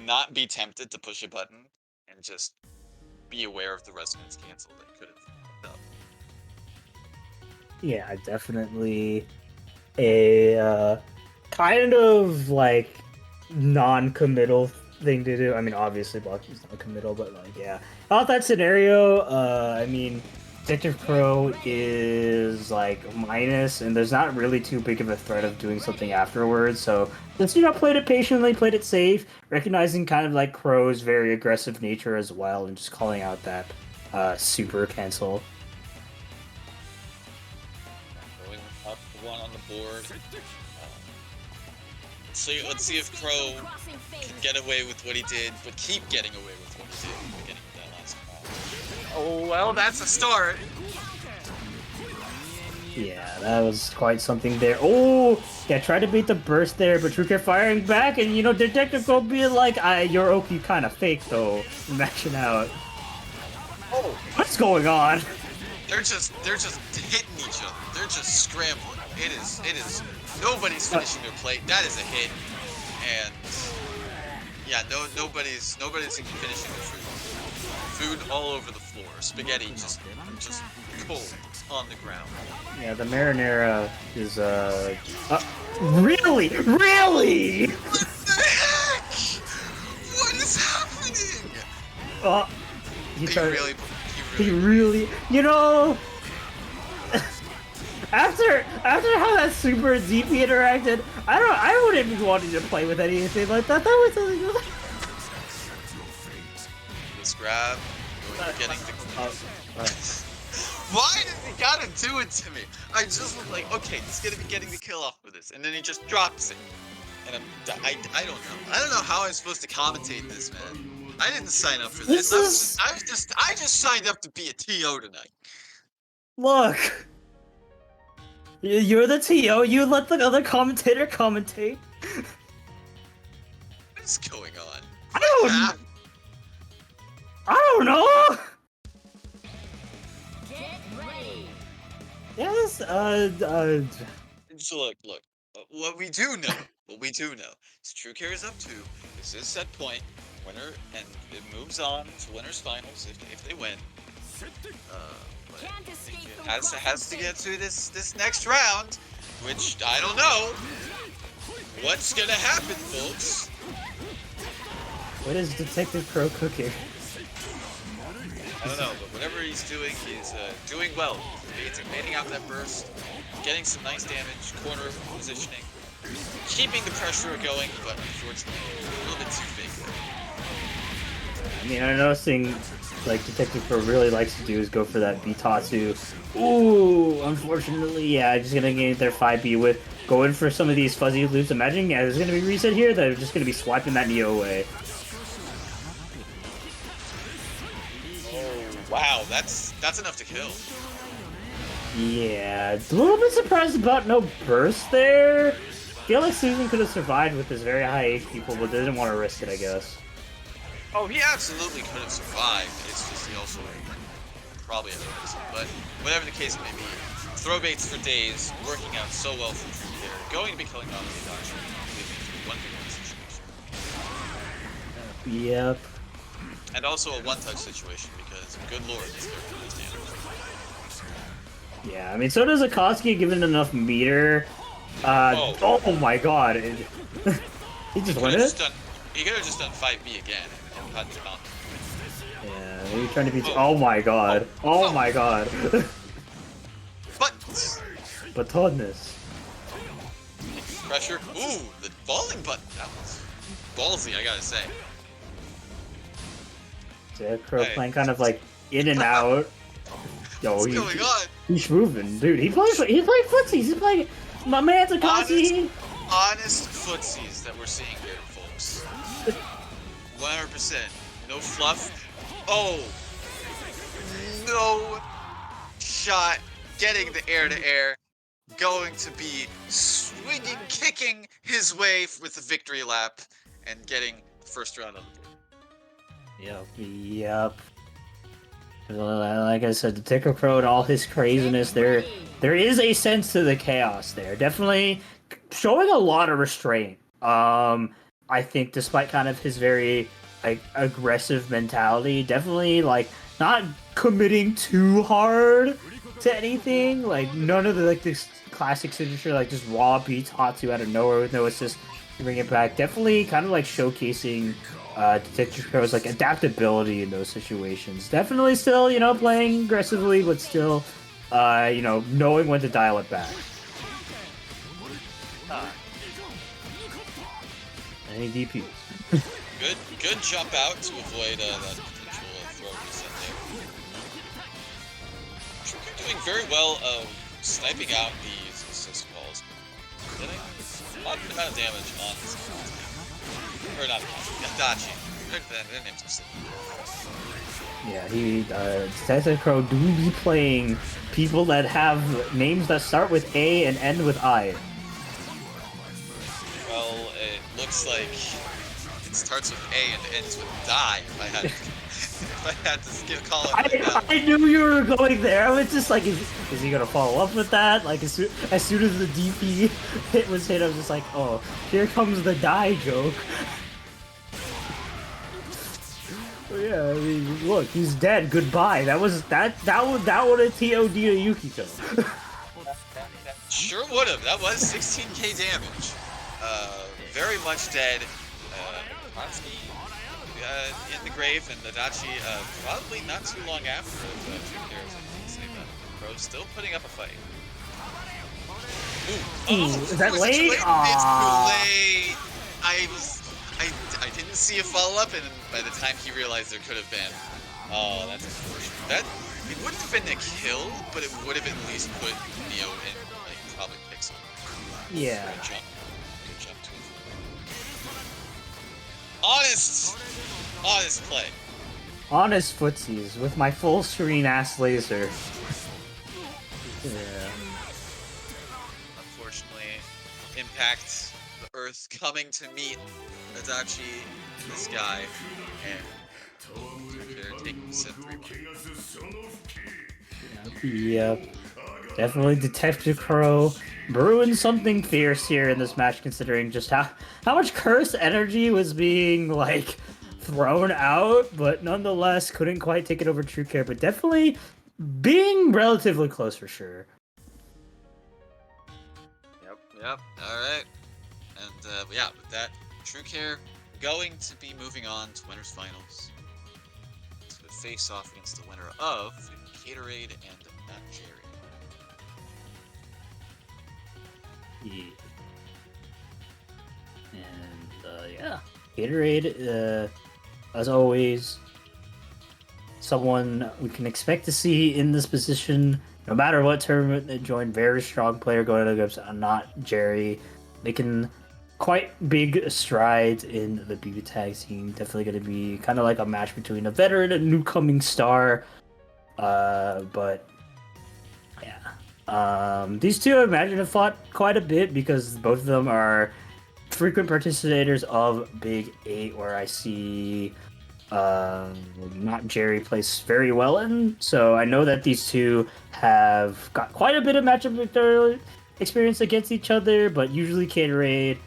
not be tempted to push a button and just be aware of the resonance cancel that could have done. Yeah, definitely a kind of like non-committal thing to do. I mean, obviously Blocky's not committal, but like, yeah. About that scenario, I mean, Detective Crow is like minus, and there's not really too big of a threat of doing something afterwards. So just, played it patiently, played it safe, recognizing kind of like Crow's very aggressive nature as well, and just calling out that super cancel. Going up one on the board. Let's see if Crow can get away with what he did, but keep getting away with what he did, getting that last call. Oh, well, that's a start. Yeah, that was quite something there. Oh, yeah, tried to beat the burst there, but True Care firing back, and Detective Crow being like, your Oki kind of fake though, matching out. Oh, what's going on? They're just hitting each other. They're just scrambling. It is. Nobody's finishing their plate. That is a hit, and yeah, nobody's even finishing their food. Food all over the floor. Spaghetti just cold on the ground. Yeah, the marinara is really. What the heck? What is happening? He really. After how that super DP interacted, I wouldn't be wanting to play with anything like that. That was something. This grab, getting the. Why does he gotta do it to me? I just was like, okay, he's gonna be getting the kill off for this, and then he just drops it, and I don't know. I don't know how I'm supposed to commentate this, man. I didn't sign up for this. I just signed up to be a TO tonight. Look. You're the TO, you let the other commentator commentate. What is going on? I don't know! Get ready. Yes, So look, what we do know is True Care is up 2. This is set point, winner, and it moves on to winners finals if they win. But it has to get to this next round, which I don't know what's gonna happen, folks. What is Detective Crow cooking? I don't know, but whatever he's doing well. He's evading out that burst, getting some nice damage, corner positioning, keeping the pressure going, but unfortunately a little bit too big. I mean, I'm noticing, like, Detective Crow really likes to do is go for that Bitatsu. Ooh, unfortunately, yeah, just gonna get their 5B with going for some of these fuzzy loops. Imagine, yeah, there's gonna be reset here, they're just gonna be swiping that Neo away. Oh, wow, that's enough to kill. Yeah, it's a little bit surprised about no burst there. Feel like Susan could have survived with his very high HP pool, but didn't want to risk it, I guess. Oh, he absolutely could have survived. It's just he also probably had a risk. But whatever the case may be, throw baits for days, working out so well for True Care, going to be killing off the Adachi, leaving to 1v1 situation. Yep. And also a one-touch situation because, good lord, this character does damage. Yeah, I mean, so does Akatsuki given enough meter. Oh my god. He just won it? He could have just done 5B again and cut him out. Yeah, maybe trying to be. Oh my god. Oh my god. Buttons! Batones. Pressure. Ooh, the falling button. That was ballsy, I gotta say. Deku playing kind of like in and out. Yo, What's going on? He's moving, dude. He's playing footsies. He's playing. My man's Akatsuki. Honest footsies that we're seeing here, folks. 100%. No fluff. Oh! No shot. Getting the air-to-air. Going to be swinging, kicking his way with the victory lap. And getting the first round on the board. Yep. Like I said, the Ticker Crow and all his craziness, there is a sense to the chaos there. Definitely showing a lot of restraint. I think despite kind of his very like aggressive mentality, definitely like not committing too hard to anything. Like none of the like this classic signature like just raw beats Hatsu out of nowhere with no assist to bring it back. Definitely kind of like showcasing Detective Crow's like adaptability in those situations. Definitely still, you know, playing aggressively, but still, you know, knowing when to dial it back. Any DP. Good jump out to avoid that potential throw reset there. True doing very well sniping out these assist balls. Getting a lot amount of damage on his or not Adachi. Their names are silly. Yeah, Detective Crow do be playing people that have names that start with A and end with I. Well, it looks like it starts with A and ends with die. If I had to call it right now. I knew you were going there. I was just like, is he gonna follow up with that? Like as soon as the DP hit was hit, I was just like, oh, here comes the die joke. Yeah, I mean, look, he's dead. Goodbye. That would have TOD to Yukito. Sure would have. That was 16k damage. Very much dead. Broskay in the grave, and Adachi probably not too long after. Crow still putting up a fight. Ooh, is that late? It's too late. I didn't see a follow-up, and by the time he realized there could have been, oh, that's unfortunate. It wouldn't have been a kill, but it would have at least put Neo in, like, probably Pixel. Yeah. Good jump to it. Honest play. Honest footsies with my full screen ass laser. Yeah. Unfortunately, Impact, the Earth coming to meet Adachi, this guy, and they're taking set 3-1. Yep. Definitely Detective Crow brewing something fierce here in this match, considering just how much curse energy was being like thrown out, but nonetheless couldn't quite take it over True Care, but definitely being relatively close for sure. Yep. All right. And yeah, with that, True Care going to be moving on to winners finals to face off against the winner of Gatorade and Not Jerry. Yeah. And yeah, Gatorade, as always, someone we can expect to see in this position no matter what tournament they join. Very strong player going against Not Jerry, making quite big strides in the BBTAG scene. Definitely going to be kind of like a match between a veteran and newcoming star. But yeah, These two, I imagine, have fought quite a bit because both of them are frequent participators of Big 8, where I see not Jerry plays very well in. So I know that these two have got quite a bit of matchup experience against each other, but usually Gatorade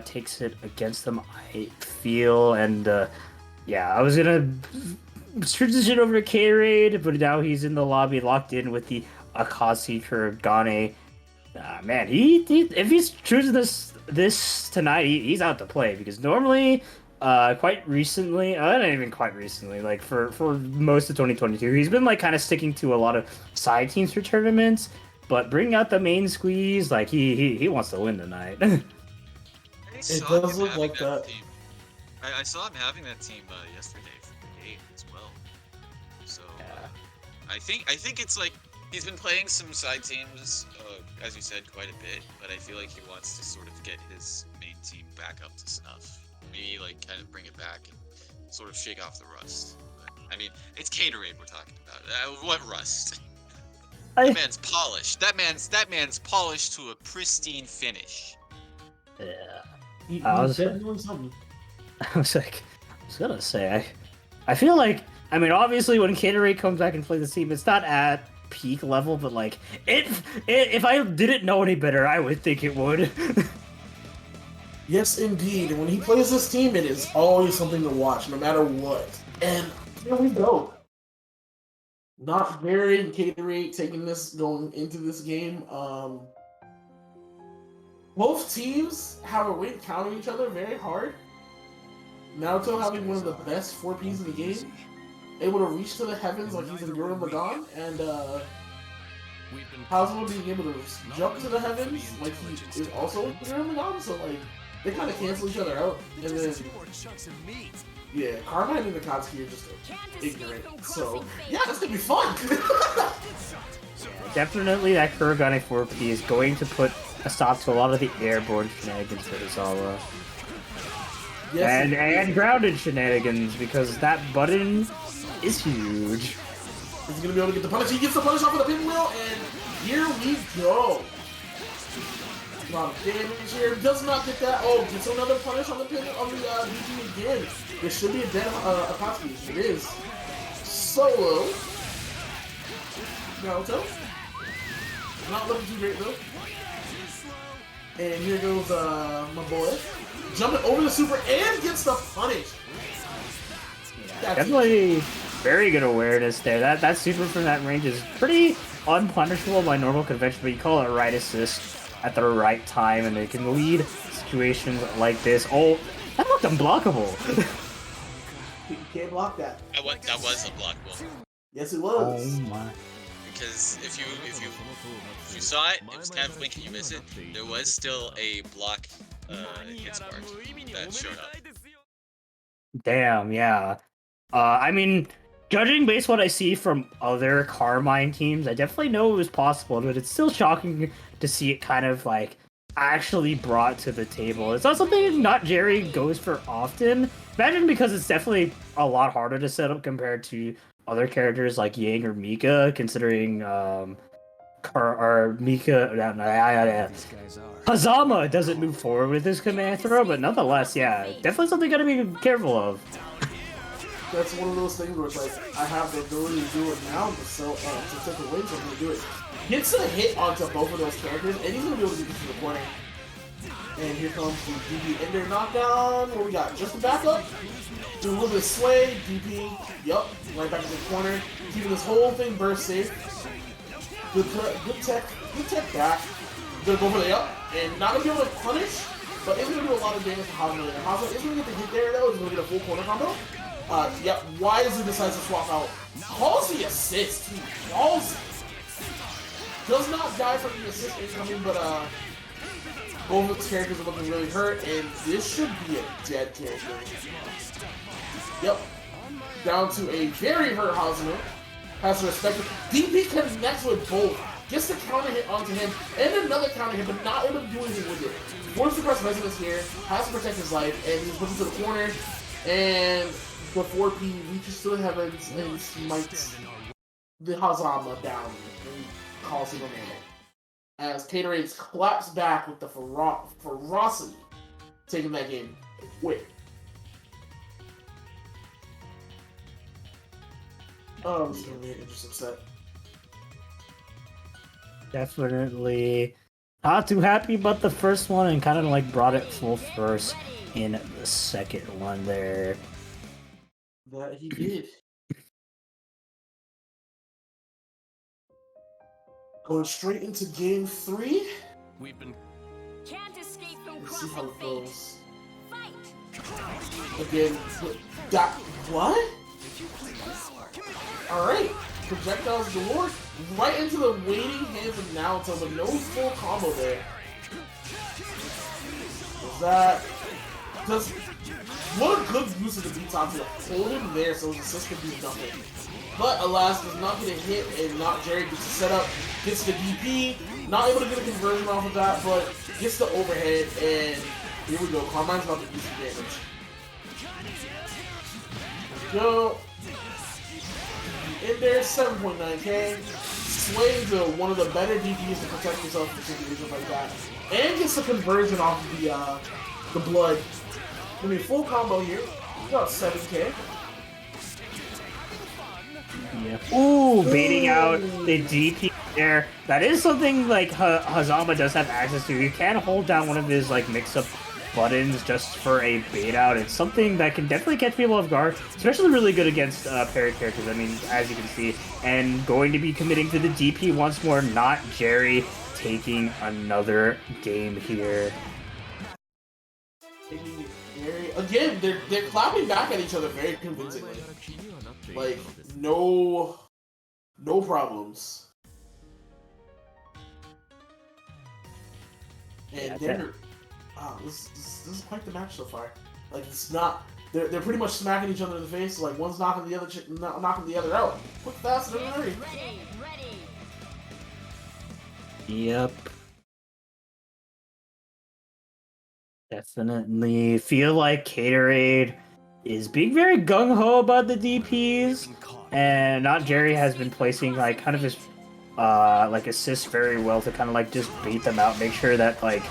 takes it against them, I feel. And yeah, I was gonna transition over to Gatorade, but now he's in the lobby locked in with the Akasi Kuragane. Man, he if he's choosing this tonight, he's out to play, because normally, quite recently, not even quite recently, like for most of 2022, he's been like kind of sticking to a lot of side teams for tournaments, but bringing out the main squeeze, like he wants to win tonight. It does look like that. Team. I saw him having that team yesterday for the game as well. So I think it's like he's been playing some side teams, as you said, quite a bit. But I feel like he wants to sort of get his main team back up to snuff. Maybe like kind of bring it back and sort of shake off the rust. But, I mean, it's Gatorade we're talking about. What rust? That man's polished. That man's polished to a pristine finish. Yeah. I was gonna say, I feel like, I mean, obviously when Gatorade comes back and plays the team, it's not at peak level, but like, if I didn't know any better, I would think it would. Yes, indeed. And when he plays this team, it is always something to watch, no matter what. And here we go. Not very Gatorade going into this game. Both teams have a way to counter each other very hard. Naruto having one of the best 4Ps in the game, able to reach to the heavens like he's in Gurren Lagann, and Hazuo being able to jump to the heavens like he is also in Gurren Lagann, so like they kind of cancel each other out. And then yeah, Carmine and Akatsuki are just ignorant. So yeah, that's gonna be fun. Definitely that Kuragane 4P is going to put a stop to a lot of the airborne shenanigans for Izawa. Yes, and grounded shenanigans, because that button is huge. He's gonna be able to get the punish. He gets the punish off of the pinwheel, and here we go. A lot of damage here. Does not get that. Oh, gets another punish on the pin on the DG again. This should be a dead Akatsuki. It is. Solo. Naruto. Not looking too great though. And here goes my boy. Jumping over the super and gets the punish. Yeah, definitely very good awareness there. That super from that range is pretty unpunishable by normal convention, but you call it right assist at the right time, and it can lead situations like this. Oh, that looked unblockable. You can't block that. That was unblockable. Yes, it was. Oh my. Because if you saw it, it was kind of blink and you miss it. There was still a block hit spark that showed up. Damn, yeah. I mean, judging based what I see from other Carmine teams, I definitely know it was possible, but it's still shocking to see it kind of like actually brought to the table. It's not something not Jerry goes for often. Imagine, because it's definitely a lot harder to set up compared to other characters like Yang or Mika, considering Hazama doesn't move forward with his command throw, but nonetheless, yeah, definitely something gotta be careful of. That's one of those things where it's like, I have the ability to do it now, to take away, so I'm gonna do it. Gets a hit onto both of those characters, and he's gonna be able to get to the corner. And here comes the DP Ender knockdown, where we got just the backup. Do a little bit of sway, DP, yup, right back in the corner. Keeping this whole thing burst safe. Good tech back. Gonna go for the up, and not gonna be able to punish, but it's gonna do a lot of damage to Hazuo. Hazuo is gonna get the hit there though, he's gonna get a full corner combo. Yep, wisely decides to swap out. Calls the assist, he calls it. Does not die from the assist incoming, but both of the characters are looking really hurt, and this should be a dead character. Yep. Down to a very hurt Hazuo. Has to respect it. DP connects with both. Gets the counter hit onto him, and another counter hit, but not able to do anything with it. Forces the press resonance here, has to protect his life, and he's put into the corner, and the 4P reaches to the heavens and smites the Hazama down. And Coliseum remaining. As Gatorade's collapsed back with the ferocity, taking that game quick. Oh, this is going to be an interesting set. Definitely not too happy about the first one and kind of like brought it full force in the second one there. That he did. Going straight into game 3. We've been Can't escape from Let's see how crossing it fate. goes. Fight! Again, that what? Alright, projectiles galore, right into the waiting hands of Naoto, but no full combo there. Is that... What a good use of the detox to hold him there so his assist could do nothing. But alas, does not get a hit, and not Jerry gets the setup, gets the DP, not able to get a conversion off of that, but gets the overhead, and here we go, Carmine's about to do some damage. Here we go. In there, 7.9k, swaying to one of the better DPs to protect yourself in situations like that, and gets the conversion off of the blood. I mean, full combo here, about 7k. Yeah. Ooh, baiting out the DP there. That is something like Hazama does have access to. You can hold down one of his like mix-up buttons just for a bait out. It's something that can definitely catch people off guard, especially really good against parry characters. I mean, as you can see, and going to be committing to the DP once more. Not Jerry taking another game here. Again, they're clapping back at each other very convincingly. Like, no problems. And this is quite the match so far. Like, it's not. They're pretty much smacking each other in the face. Like, one's knocking the other out. Quick, fast, and hurry. Ready. Yep. Definitely feel like Gatorade is being very gung-ho about the DPs, and not Jerry has been placing like kind of his like assists very well to kind of like just bait them out, make sure that like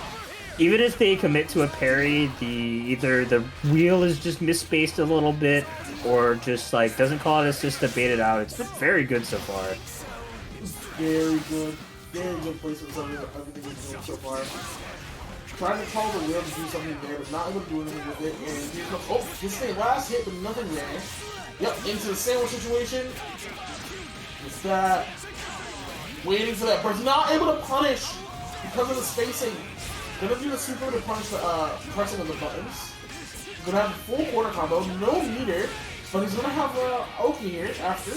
even if they commit to a parry, either the wheel is just misspaced a little bit or just like doesn't call it assist to bait it out. It's been very good so far. Very good placement of everything we've doing so far. Trying to call the wheel to do something there, but not able to do anything with it. And here comes, oh, this thing, last hit, but nothing there. Yep, into the sandwich situation. Just that. Waiting for that person. Not able to punish because of the spacing. Gonna do the super to punish the pressing of the buttons. Gonna have a full quarter combo, no meter, but he's gonna have Oki here after.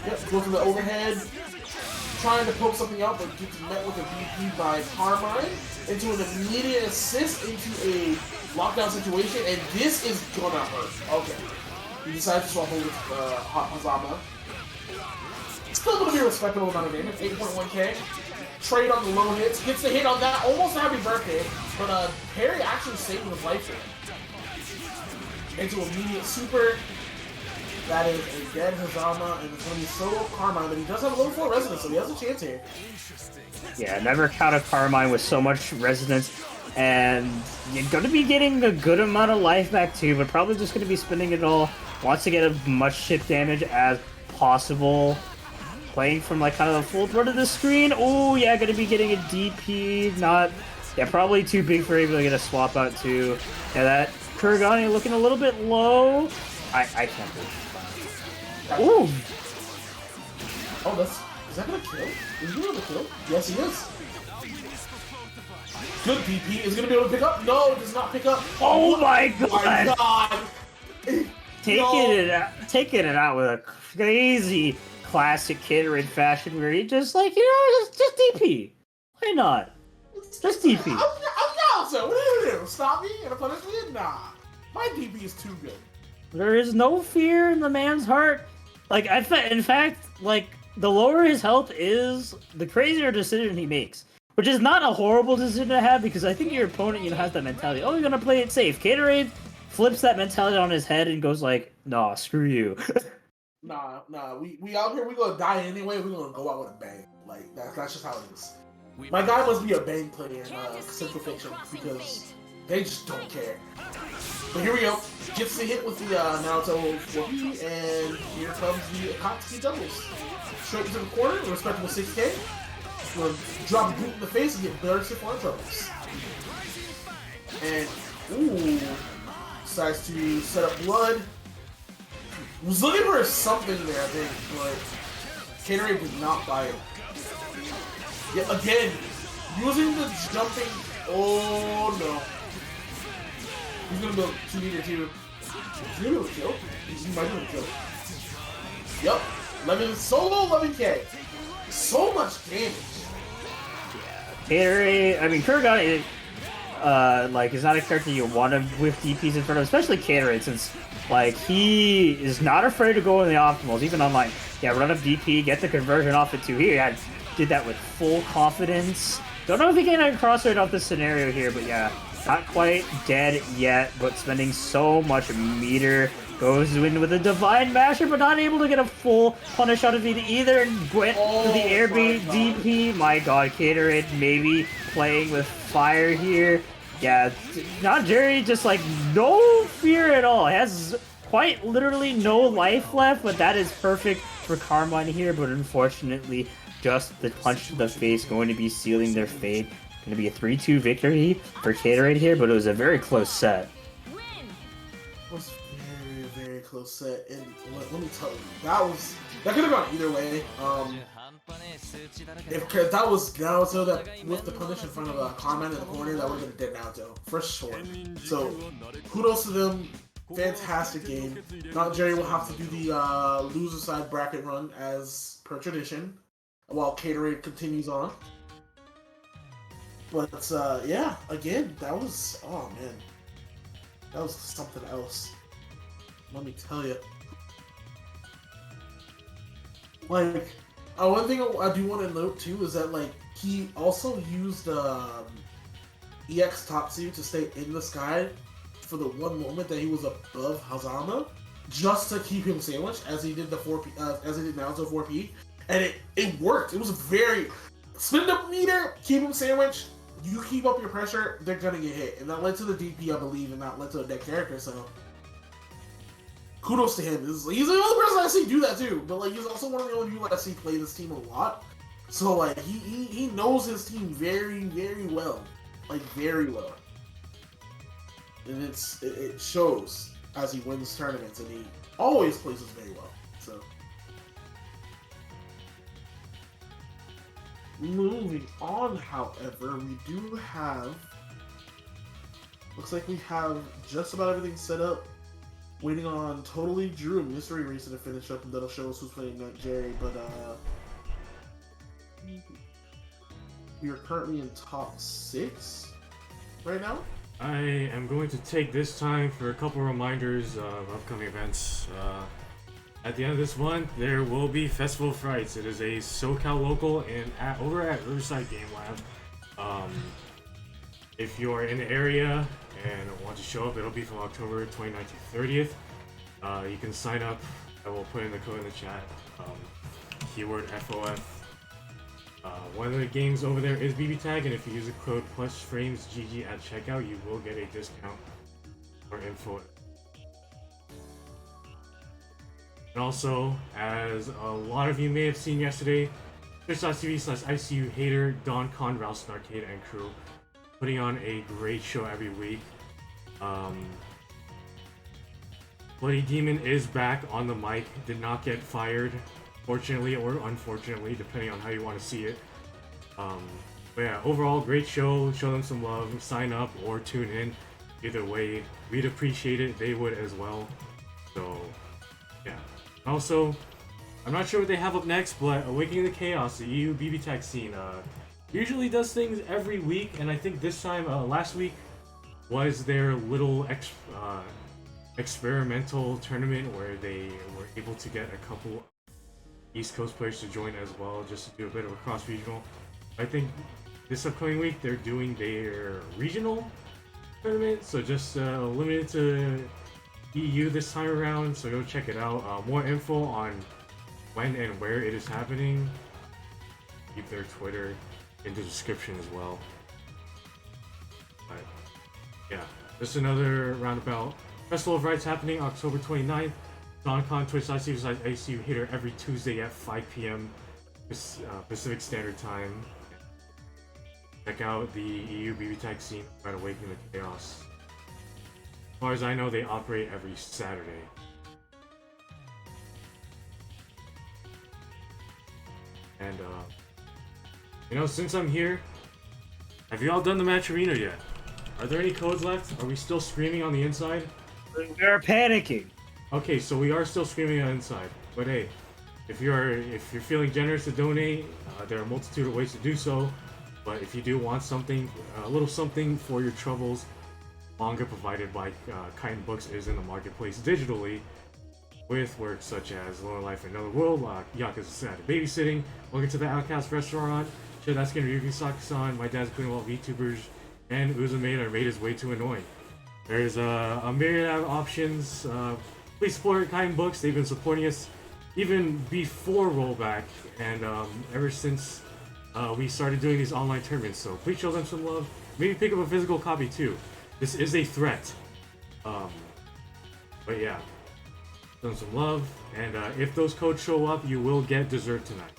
Yep, go for the overhead. Trying to poke something out, but gets met with a DP by Carmine into an immediate assist into a lockdown situation, and this is gonna hurt. Okay. He decides to swap over with Hazama. Still gonna be a respectable amount of damage, 8.1k. Trade on the low hits, gets the hit on that, almost a happy birthday, but Perry actually saving his life here. Into immediate super. That is a dead Hazama, and it's going to be solo Carmine, but he does have a level 4 resonance, so he has a chance here. Yeah, never count a Carmine with so much resonance, and you're going to be getting a good amount of life back too, but probably just going to be spending it all. Wants to get as much chip damage as possible. Playing from like kind of the full front of the screen. Oh yeah, going to be getting a DP. Not, yeah, probably too big for able to get a swap out too. Yeah, that Kuragani looking a little bit low. I can't believe it. Ooh! Oh, is that gonna kill? Is he gonna kill? Yes, he is. Good DP. Is he gonna be able to pick up? No, it does not pick up. Oh my god! Oh my god! Taking it out with a crazy classic Gatorade fashion where he just like, just DP. Why not? Just DP. I'm so what are you gonna do? Stop me and punish me? Nah. My DP is too good. There is no fear in the man's heart. Like, in fact, like, the lower his health is, the crazier decision he makes. Which is not a horrible decision to have, because I think your opponent, has that mentality. Oh, you're gonna play it safe. Gatorade flips that mentality on his head and goes like, nah, screw you. Nah. We out here. We gonna die anyway. We gonna go out with a bang. Like that's just how it is. My guy must be a bang player in Central Fiction because they just don't care. But here we go. Gets the hit with the Naruto 4P, and here comes the Akatsuki doubles. Straight into the corner, a respectable 6K. Gonna drop a boot in the face and get Barrett for troubles. And ooh, decides to set up blood. Was looking for something there, I think, but Gatorade did not buy it. Yet again, using the jumping. Oh no. He's gonna build 2 meter too. He's gonna do a kill. He might do a kill. Yup. 11 solo 11k. So much damage. Gatorade, I mean, Kurgan is, like, is not a character you want to whip DPs in front of, especially Gatorade, since, like, he is not afraid to go in the optimals, even online. Yeah, run up DP, get the conversion off it too. He did that with full confidence. Don't know if he can get a crossroad off this scenario here, but yeah, not quite dead yet, but spending so much meter. Goes in with a Divine Masher, but not able to get a full punish out of it either. And went for the air beat DP. My god, Gatorade maybe playing with fire here. Yeah, not Jerry, just like no fear at all. Has quite literally no life left, but that is perfect for Carmine here. But unfortunately, just the punch to the face going to be sealing their fate. Going to be a 3-2 victory for Gatorade here, but it was a very close set. Was very close set, and let me tell you, that could have gone either way. If that was Naruto that with the punish in front of Carmine in the corner, that would have been dead Naruto for sure. So kudos to them, fantastic game. Now Jerry will have to do the loser side bracket run as per tradition, while Gatorade continues on. But yeah, again, that was that was something else. Let me tell you. Like, one thing I do want to note too is that like he also used EX Tatsu to stay in the sky for the one moment that he was above Hazama, just to keep him sandwiched as he did the 4P, as he did Naruto 4P, and it worked. It was a very spin up meter, keep him sandwiched. You keep up your pressure, they're gonna get hit, and that led to the DP, I believe, and that led to a dead character. So kudos to him. He's the only person I see do that too, but like he's also one of the only people I see play this team a lot. So like he knows his team very, very well, like very well, and it shows as he wins tournaments, and he always plays this very well. So moving on, however, we do have. Looks like we have just about everything set up. Waiting on Totally Drew and Mystery Racer to finish up, and that'll show us who's playing Night Jerry. But we are currently in top 6 right now. I am going to take this time for a couple reminders of upcoming events. At the end of this month, there will be Festival Frights. It is a SoCal local and over at Riverside Game Lab. If you are in the area and want to show up, it'll be from October 29th to 30th. You can sign up. I will put in the code in the chat. Keyword FOF. One of the games over there is BBTAG, and if you use the code PlusFramesGG at checkout, you will get a discount or info. And also, as a lot of you may have seen yesterday, twitch.tv/ICUHater, Don Con, Ralston Arcade, and crew putting on a great show every week. Bloody Demon is back on the mic, did not get fired, fortunately or unfortunately, depending on how you want to see it. But yeah, overall, great show. Show them some love, sign up or tune in. Either way, we'd appreciate it. They would as well. So, yeah. Also, I'm not sure what they have up next, but Awakening the Chaos, the EU BBTAG scene, usually does things every week, and I think this time, last week, was their little experimental tournament where they were able to get a couple East Coast players to join as well, just to do a bit of a cross-regional. I think this upcoming week they're doing their regional tournament, so just limited to EU this time around, so go check it out. More info on when and where it is happening. Keep their Twitter in the description as well. But yeah, just another roundabout. Festival of Rights happening October 29th. DonCon Twitch.tv/ACU Hitter every Tuesday at 5 p.m. Pacific Standard Time. Check out the EU BBTAG scene at Awakening the Chaos. As far as I know, they operate every Saturday. And, you know, since I'm here, have you all done the match arena yet? Are there any codes left? Are we still screaming on the inside? We're panicking. Okay, so we are still screaming on the inside. But hey, if you're feeling generous to donate, there are a multitude of ways to do so. But if you do want something, a little something for your troubles, manga provided by Kite Books is in the marketplace digitally, with works such as Lone Life in Another World, Yakuza Sad Babysitting, Welcome to the Outcast Restaurant, Shit Asking Ryuki Saki-san, My Dad's Queen of All VTubers, and Uzumate Our Mate is Way Too Annoying. There's a myriad of options. Please support Kite Books. They've been supporting us even before rollback, and ever since we started doing these online tournaments. So please show them some love. Maybe pick up a physical copy too. This is a threat. But yeah, show them some love, and if those codes show up, you will get dessert tonight.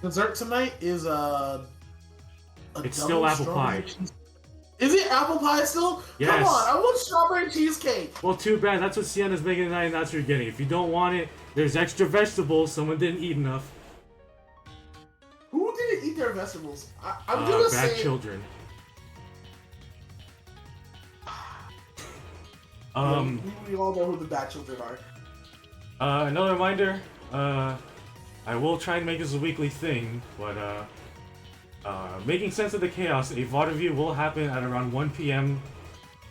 Dessert tonight is it's still apple pie. Is it apple pie still? Yes. Come on, I want strawberry cheesecake. Well, too bad. That's what Sienna's making tonight, and that's what you're getting. If you don't want it, there's extra vegetables. Someone didn't eat enough. Who didn't eat their vegetables? I'm gonna bad say children. We all know who the bad children are. Another reminder. I will try and make this a weekly thing, but Making Sense of the Chaos, a VOD review will happen at around 1 p.m.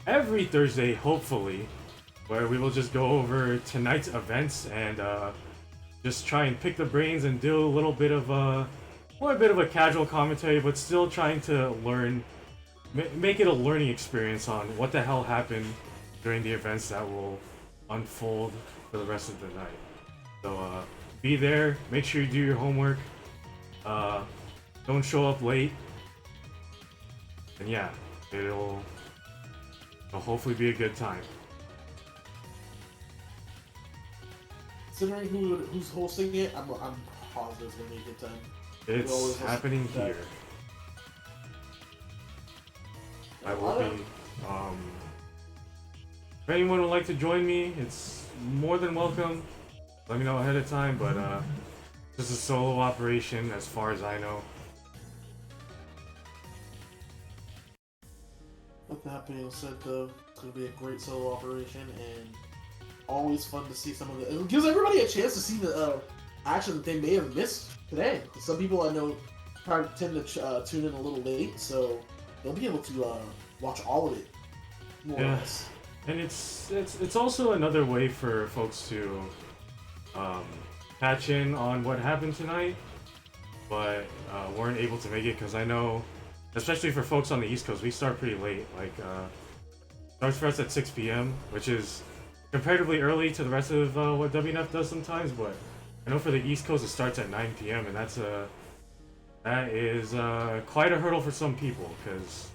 every Thursday, hopefully, where we will just go over tonight's events and just try and pick the brains and do a little bit of more a bit of a casual commentary, but still trying to learn, make it a learning experience on what the hell happened during the events that will unfold for the rest of the night. So be there, make sure you do your homework, don't show up late, and yeah, it'll hopefully be a good time. Considering who's hosting it, I'm positive it's gonna be a good time. It's happening here. I will be. If anyone would like to join me, it's more than welcome. Let me know ahead of time, but this is a solo operation as far as I know. With that being said, though, it's gonna be a great solo operation and always fun to see some of the. It gives everybody a chance to see the action that they may have missed today. Some people I know tend to tune in a little late, so they'll be able to watch all of it. More or less. And it's also another way for folks to catch in on what happened tonight, but weren't able to make it, because I know, especially for folks on the East Coast, we start pretty late. Like starts for us at 6 p.m., which is comparatively early to the rest of what WNF does sometimes, but I know for the East Coast it starts at 9 p.m. and that is quite a hurdle for some people, because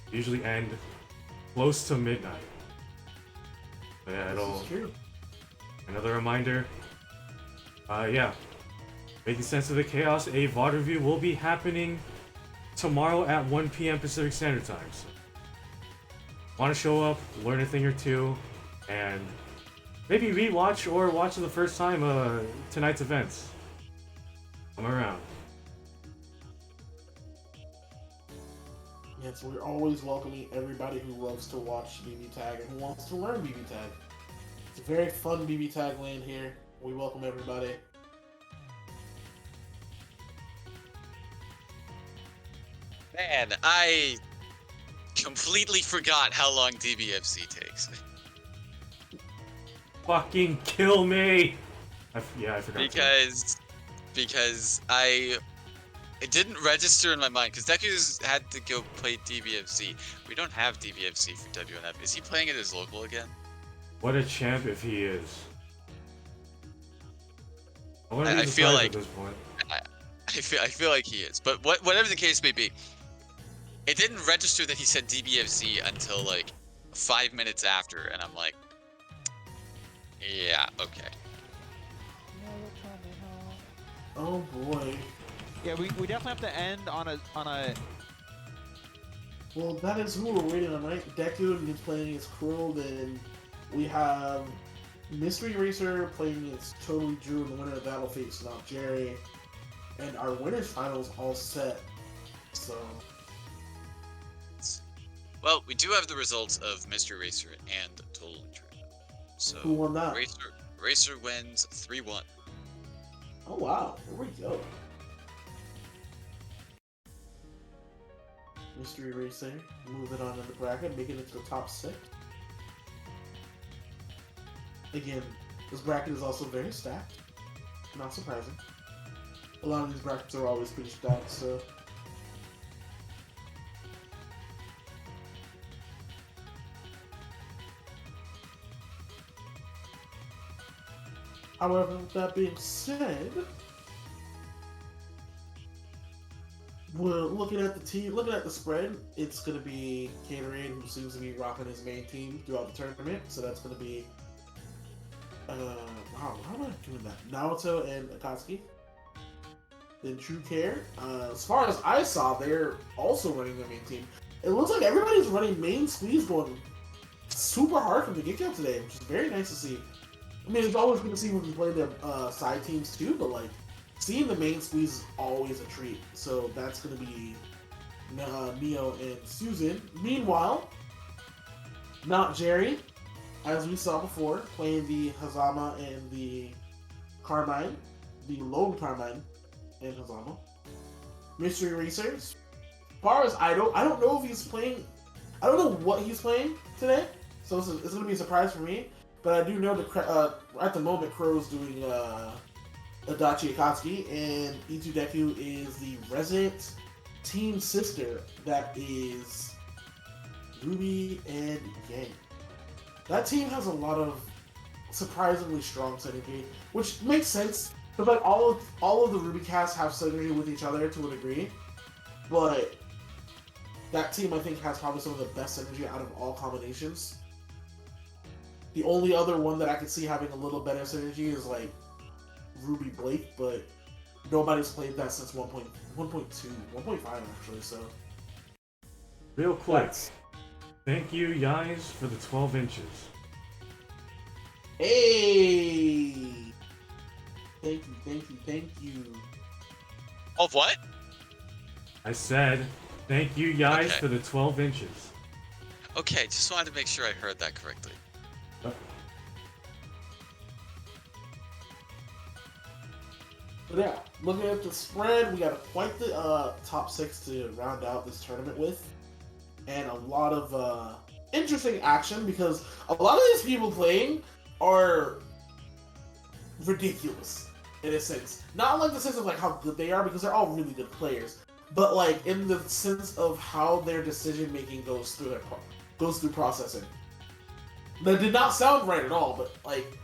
they usually end close to midnight. But yeah, another reminder. Yeah, Making Sense of the Chaos, a VOD review will be happening tomorrow at 1 p.m. Pacific Standard Time. So, want to show up, learn a thing or two, and maybe rewatch or watch for the first time tonight's events. Come around. Yes, we're always welcoming everybody who loves to watch BBTAG and who wants to learn BBTAG. It's a very fun BBTAG land here. We welcome everybody. Man, I completely forgot how long DBFC takes. Fucking kill me! I forgot. Because It didn't register in my mind because Deku's had to go play DBFZ. We don't have DBFZ for WNF. Is he playing at his local again? What a champ if he is. I wouldn't I be feel surprised like at this point. I feel like he is. But whatever the case may be, it didn't register that he said DBFZ until like 5 minutes after, and I'm like, yeah, okay. Oh boy. Yeah, we definitely have to end on a. Well, that is who we're waiting on, right? Deku is playing against Crow, then we have Mystery Racer playing against Totally Drew, and the winner of that will face out Jerry. And our winners finals all set. So Well, we do have the results of Mystery Racer and Totally True. So who won that? Racer wins 3-1. Oh wow, there we go. Mystery Racer moving on in the bracket, making it to the top 6. Again, this bracket is also very stacked. Not surprising. A lot of these brackets are always pretty stacked, so. However, with that being said, we're looking at the team, looking at the spread. It's going to be Gatorade, who seems to be rocking his main team throughout the tournament. So that's going to be, wow, how am I doing that? Naoto and Akatsuki. Then True Care. As far as I saw, they're also running their main team. It looks like everybody's running main squeeze going super hard from the get-go today, which is very nice to see. I mean, it's always good to see when you play the side teams too, but like, seeing the main squeeze is always a treat. So that's going to be Neo and Susan. Meanwhile, not Jerry, as we saw before, playing the Hazama and the Carmine, the lone Carmine and Hazama. Mystery Racers. As far as I don't know if he's playing. I don't know what he's playing today, so it's going to be a surprise for me. But I do know that at the moment Crow's doing Adachi Akatsuki, and Itu Deku is the resident team sister that is Ruby and Yang. That team has a lot of surprisingly strong synergy, which makes sense. But like all of the Ruby casts have synergy with each other to a degree, but that team I think has probably some of the best synergy out of all combinations. The only other one that I could see having a little better synergy is like Ruby Blake, but nobody's played that since 1.2, 1.5 actually, so. Real quick, thank you guys for the 12 inches. Hey! Thank you. Of what? I said, thank you guys Okay. for the 12 inches. Okay, just wanted to make sure I heard that correctly. But yeah, looking at the spread, we got quite the top 6 to round out this tournament with. And a lot of interesting action because a lot of these people playing are ridiculous in a sense. Not like the sense of like how good they are because they're all really good players, but like in the sense of how their decision making goes through processing. That did not sound right at all, but like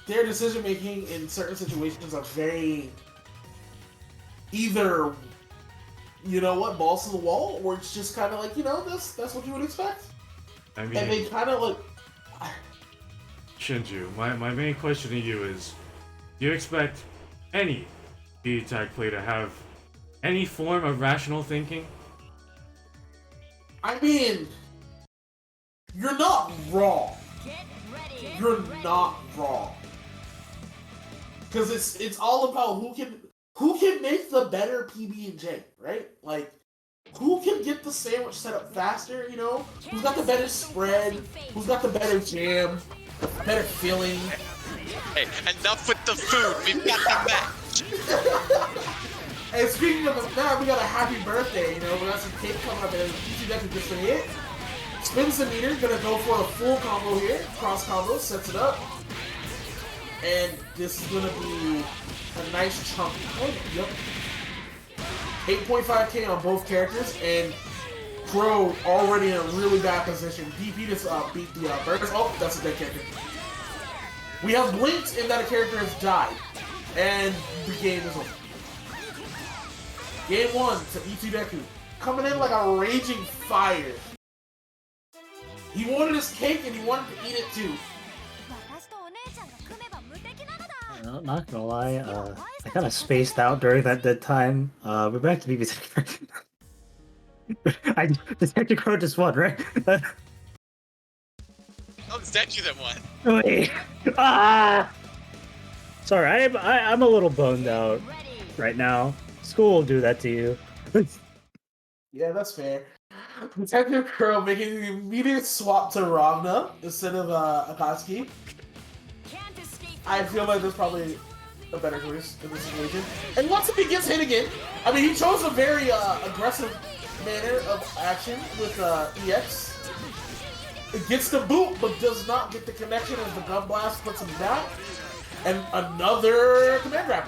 their decision making in certain situations are very either, you know what, balls to the wall, or it's just kind of like, you know, that's what you would expect. I mean, And they kind of like. Shinju, my main question to you is, do you expect any BBTAG play to have any form of rational thinking? I mean, you're not wrong. Get ready. You're not wrong. Because it's all about who can make the better PB&J, right? Like, who can get the sandwich set up faster, you know? Who's got the better spread? Who's got the better jam? Better filling? Hey, enough with the food. We've got the match. And speaking of that, we got a happy birthday, you know? We got some cake coming up, and easy Deku just for hit. Spins the meter, gonna go for a full combo here. Cross combo, sets it up. And this is gonna be a nice chunk. Oh, yep. 8.5k on both characters, and Crow already in a really bad position. DP just beat the Burgers. Oh, that's a dead character. We have blinked in that a character has died, and the game is over. Game 1 to E2 Deku, coming in like a raging fire. He wanted his cake and he wanted to eat it too. Not gonna lie, I kind of spaced out during that time. We're back to BBTAG. The Detective Crow just won, right? Oh, it's Deku that won. Wait. Sorry, I'm a little boned out right now. School will do that to you. Yeah, that's fair. Detective Crow making the immediate swap to Ravna instead of Akatsuki. I feel like there's probably a better choice in this situation. And once he gets hit again, I mean, he chose a very aggressive manner of action with EX. It gets the boot, but does not get the connection as the gun blast puts him down. And another command grab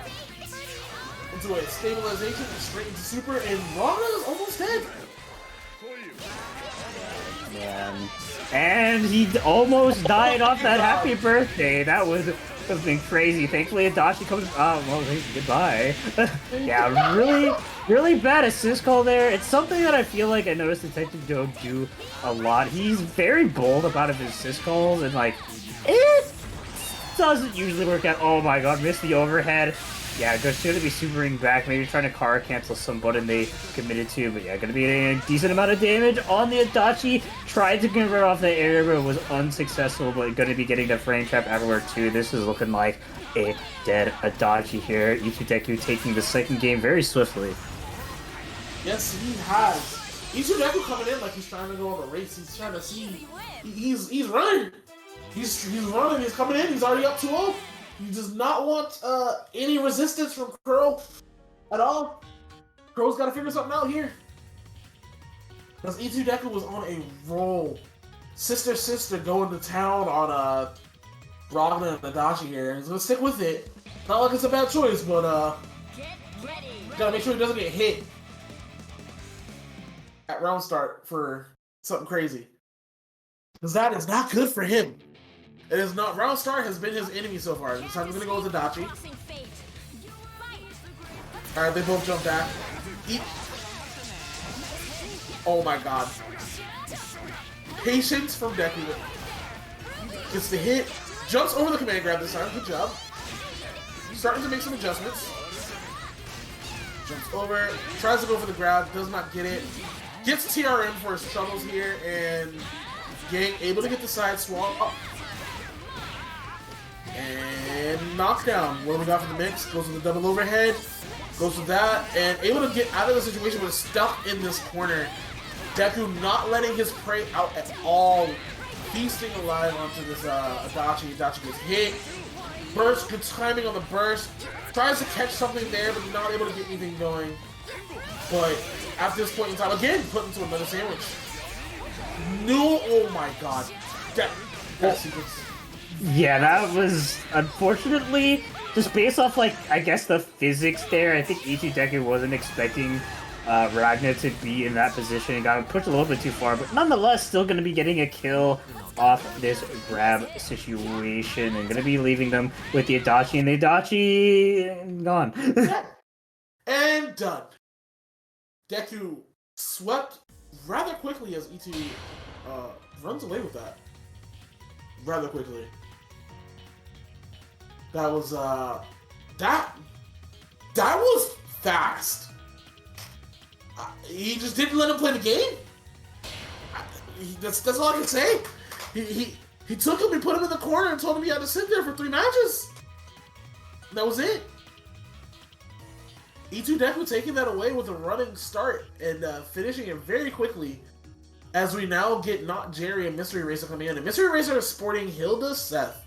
into a stabilization and straight into super, and Ravna is almost dead. Man. And he almost died off that happy birthday. That was something crazy. Thankfully, Adachi comes. Oh, well, goodbye. Yeah, really bad assist call there. It's something that I feel like I noticed Detective Joe do a lot. He's very bold about his assist calls, and like, it doesn't usually work out. Oh my god, missed the overhead. Yeah, should be supering back, maybe trying to car cancel some button they committed to, but yeah, gonna be getting a decent amount of damage on the Adachi. Tried to convert off the air, but was unsuccessful, but gonna be getting the frame trap everywhere too. This is looking like a dead Adachi here. E2 Deku taking the second game very swiftly. Yes, he has. E2 Deku coming in like he's trying to go on a race. He's trying to see. He's running. He's running. He's coming in. He's already up 2-0. He does not want any resistance from Crow at all. Crow's got to figure something out here. Because E2 Deku was on a roll. Sister going to town on Ravna and Adachi here. He's going to stick with it. Not like it's a bad choice, but gotta make sure he doesn't get hit at round start for something crazy. Because that is not good for him. It is not. Round start has been his enemy so far. This time he's gonna go with Adachi. Alright, they both jump back. Oh my god. Patience from Deku. Gets the hit. Jumps over the command grab this time. Good job. Starting to make some adjustments. Jumps over. Tries to go for the grab. Does not get it. Gets TRM for his troubles here. And Gang able to get the side swap. Oh. And knockdown. What do we got for the mix? Goes with the double overhead. Goes with that. And able to get out of the situation, but stuck in this corner. Deku not letting his prey out at all. Feasting alive onto this Adachi. Adachi gets hit. Burst. Good timing on the burst. Tries to catch something there, but not able to get anything going. But at this point in time, again, put into another sandwich. No. Oh my god. That sequence. Yeah, that was, unfortunately, just based off, like, I guess the physics there, I think E2 Deku wasn't expecting Ragnar to be in that position and got him pushed a little bit too far, but nonetheless, still going to be getting a kill off this grab situation and going to be leaving them with the Adachi, and the Adachi gone. And done. Deku swept rather quickly as E2 runs away with that. Rather quickly. That was that was fast. He just didn't let him play the game. That's all I can say. He took him and put him in the corner and told him he had to sit there for 3 matches. That was it. E2 Deku taking that away with a running start and finishing it very quickly. As we now get Not Jerry and Mystery Racer coming in. And Mystery Racer is sporting Hilda Seth.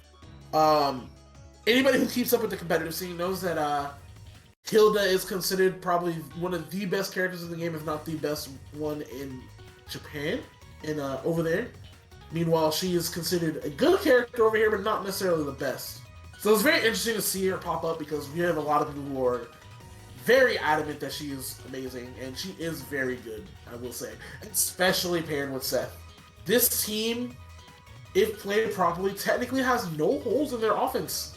Anybody who keeps up with the competitive scene knows that Hilda is considered probably one of the best characters in the game, if not the best one in Japan and over there. Meanwhile, she is considered a good character over here, but not necessarily the best. So it's very interesting to see her pop up because we have a lot of people who are very adamant that she is amazing, and she is very good, I will say. Especially paired with Seth. This team, if played properly, technically has no holes in their offense.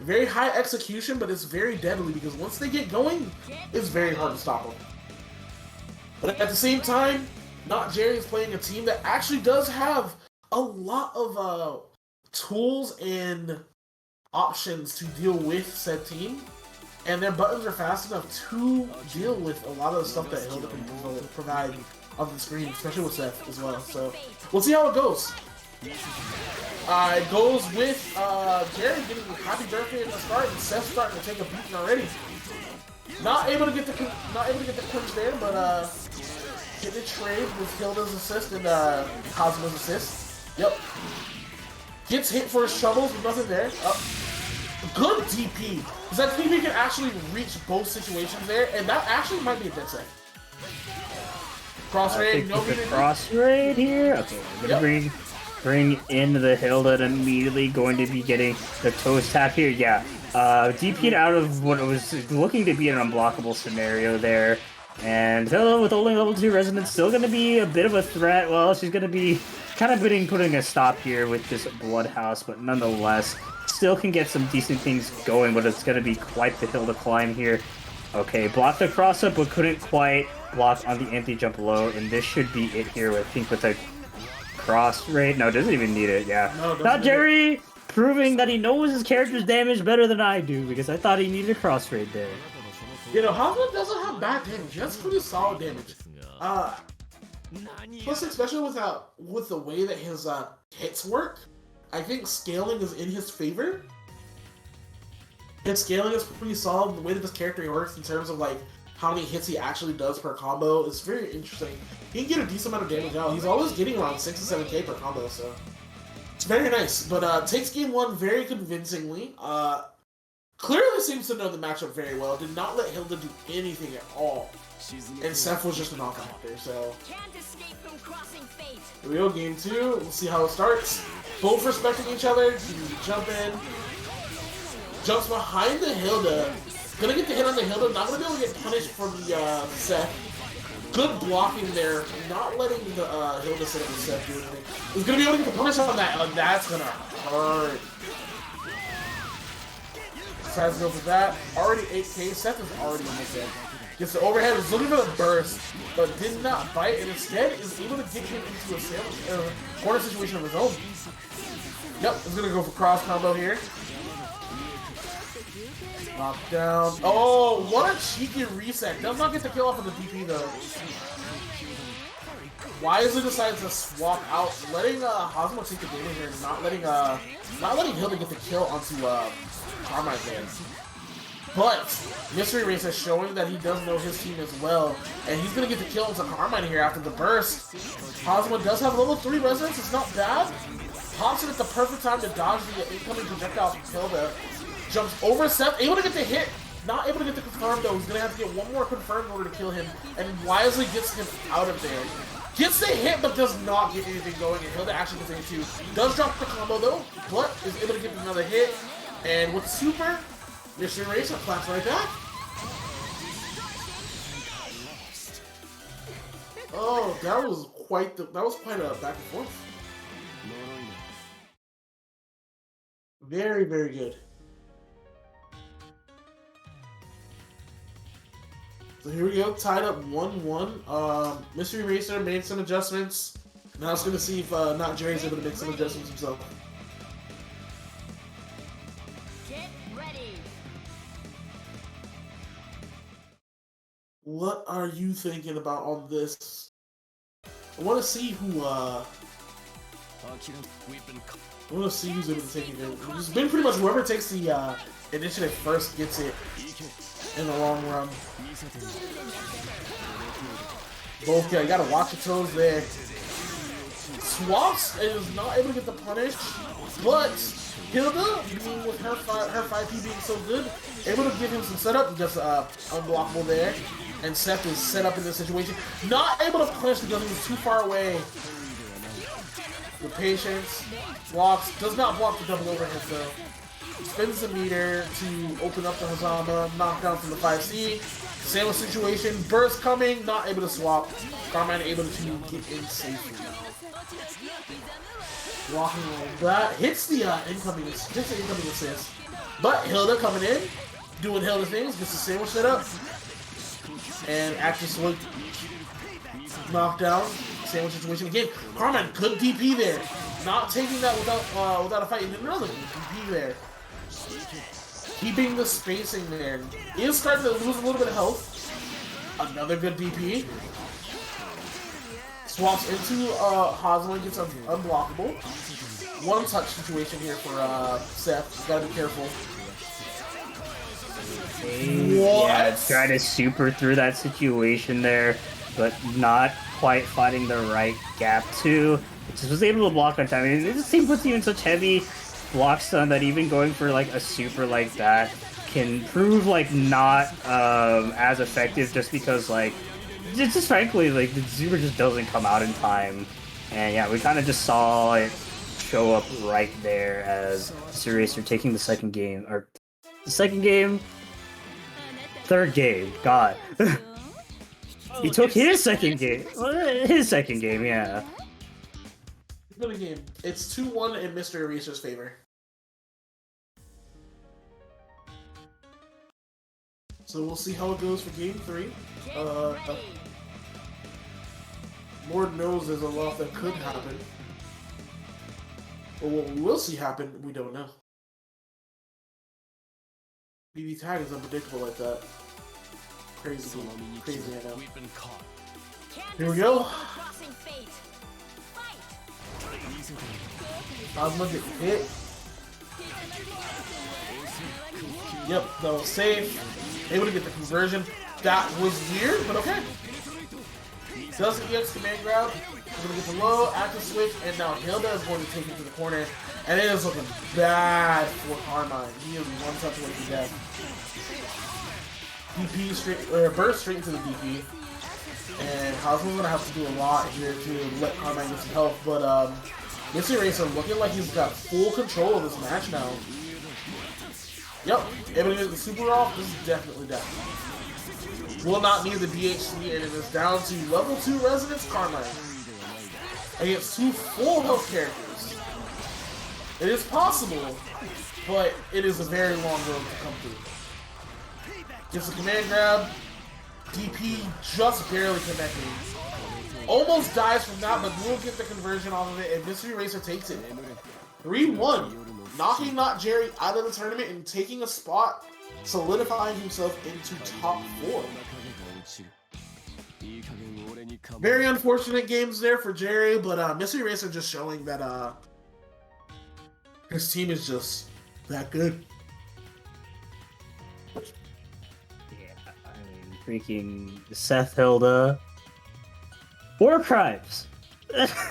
Very high execution, but it's very deadly because once they get going, it's very hard to stop them. But at the same time, Not Jerry is playing a team that actually does have a lot of tools and options to deal with said team, and their buttons are fast enough to deal with a lot of the stuff that Hilda can provide on the screen, especially with Seth as well. So we'll see how it goes. It goes with Jerry getting a happy birthday at the start, and Seth starting to take a beating already. Not able to get the clinch there, but getting a trade with Hilda's assist and Cosmo's assist. Yep. Gets hit for his shovels, but nothing there. Good DP. Because that DP can actually reach both situations there, and that actually might be a dead set. Cross raid, no meter. Cross raid here. Okay, we're gonna bring in the Hilda and immediately going to be getting the toast tap here. Yeah. DP'd out of what was looking to be an unblockable scenario there. And Hilda with only level 2 resonance still gonna be a bit of a threat. Well, she's gonna be kind of putting a stop here with this Bloodhouse, but nonetheless, still can get some decent things going, but it's going to be quite the hill to climb here. Okay, blocked the cross-up, but couldn't quite block on the anti-jump low, and this should be it here, I think, with a cross raid. No, doesn't even need it, yeah. No, not Jerry! Proving that he knows his character's damage better than I do, because I thought he needed a cross raid there. You know, Hazma doesn't have bad damage. That's pretty solid damage. Plus, especially with the way that his hits work, I think scaling is in his favor. And scaling is pretty solid. The way that this character works in terms of like how many hits he actually does per combo is very interesting. He can get a decent amount of damage out. He's always getting around 6 to 7k per combo, so it's very nice. But takes game 1 very convincingly. Clearly seems to know the matchup very well. Did not let Hilda do anything at all. And Seth was just a knockout there, so. Here we go, game 2. We'll see how it starts. Both respecting each other. Jump in. Jumps behind the Hilda. Gonna get the hit on the Hilda. Not gonna be able to get punished from the Seth. Good blocking there. Not letting the Hilda set up the Seth do anything. He's gonna be able to get the punish on that. That's gonna hurt. Tries to go for that. Already 8k. Seth is already almost dead. Gets the overhead, was looking for the burst, but did not bite, and instead is able to get him into a corner situation of his own. Yep, he's gonna go for cross combo here. Knock down. Oh, what a cheeky reset. Does not get the kill off of the DP though. Wisely decides to swap out, letting Hazma take the damage here, and not letting Hilda get the kill onto Carmine there. But Mystery Racer showing that he does know his team as well, and he's gonna get the kill into Carmine here after the burst. Hazma does have level 3 resonance, it's not bad. Pops it at the perfect time to dodge the incoming projectile from Hilda. Jumps over Seth, able to get the hit, not able to get the confirm though. He's gonna have to get one more confirm in order to kill him, and wisely gets him out of there. Gets the hit, but does not get anything going, and Hilda actually gets the hit too. Does drop the combo though, but is able to get another hit, and with super, Mystery Racer claps right back. Oh, that was quite a back and forth. Very, very good. So here we go, tied up 1-1. Mystery Racer made some adjustments. Now it's gonna see if Not Jerry's able to make some adjustments himself. What are you thinking about all this? I want to see who, I want to see who's able to take it. It's been pretty much whoever takes the initiative first gets it in the long run. Both guys, you gotta watch your toes there. Swaps is not able to get the punish, but Hilda, with her 5P being so good, able to give him some setup, just unblockable there. And Seth is set up in this situation. Not able to punish because he was too far away. With patience. Blocks. Does not block the double overhead though. spins the meter to open up the Hazama, knockdown from the 5C. Sandwich situation, burst coming, not able to swap. Carmine able to get in safely. Walking like that, hits the incoming assist. But Hilda coming in, doing Hilda things, gets the sandwich set up. And active swing, knockdown, sandwich situation again. Carmine, good DP there. Not taking that without a fight. And another DP there. Keeping the spacing there. Is starting to lose a little bit of health. Another good DP. Swaps into Hazama, gets unblockable. One touch situation here for Seth. Gotta be careful. Yeah, trying to super through that situation there, but not quite finding the right gap to. Just was able to block on time. I mean, this team puts you in such heavy block stun that even going for like a super like that can prove like not as effective, just because like it's just frankly like the super just doesn't come out in time. And yeah, we kind of just saw it show up right there as Sirius are taking the second game, or the second game. Third game, God. He took his second game. His second game, yeah. Good game. It's 2-1 in Mr. Eraser's favor. So we'll see how it goes for game 3. Lord knows there's a lot that could happen. But what we will see happen, we don't know. BBTAG is unpredictable like that. Crazy, crazy I know. Here we go. Hazama get hit. Yep, that was safe. Able to get the conversion. That was weird, but okay. Does the EX command grab. We're gonna get the low, active switch, and now Hilda is going to take it to the corner. And it is looking bad for Carmine. He is one touch away from death. DP straight, or burst straight into the DP. And Hazama's gonna have to do a lot here to let Carmine get some help. But Mr. Eraser looking like he's got full control of this match now. Yep, able to get the super off. This is definitely death. Will not need the DHC, and it is down to level 2 Resonance Carmine against 2 full health characters. It is possible, but it is a very long road to come through. Gets a command grab. DP just barely connecting. Almost dies from that, but will get the conversion off of it, and Mystery Eraser takes it. 3-1. Knocking Not Jerry out of the tournament and taking a spot, solidifying himself into top 4. Very unfortunate games there for Jerry, but Mystery Eraser just showing that his team is just that good. Yeah, I mean, freaking Seth Hilda. War crimes!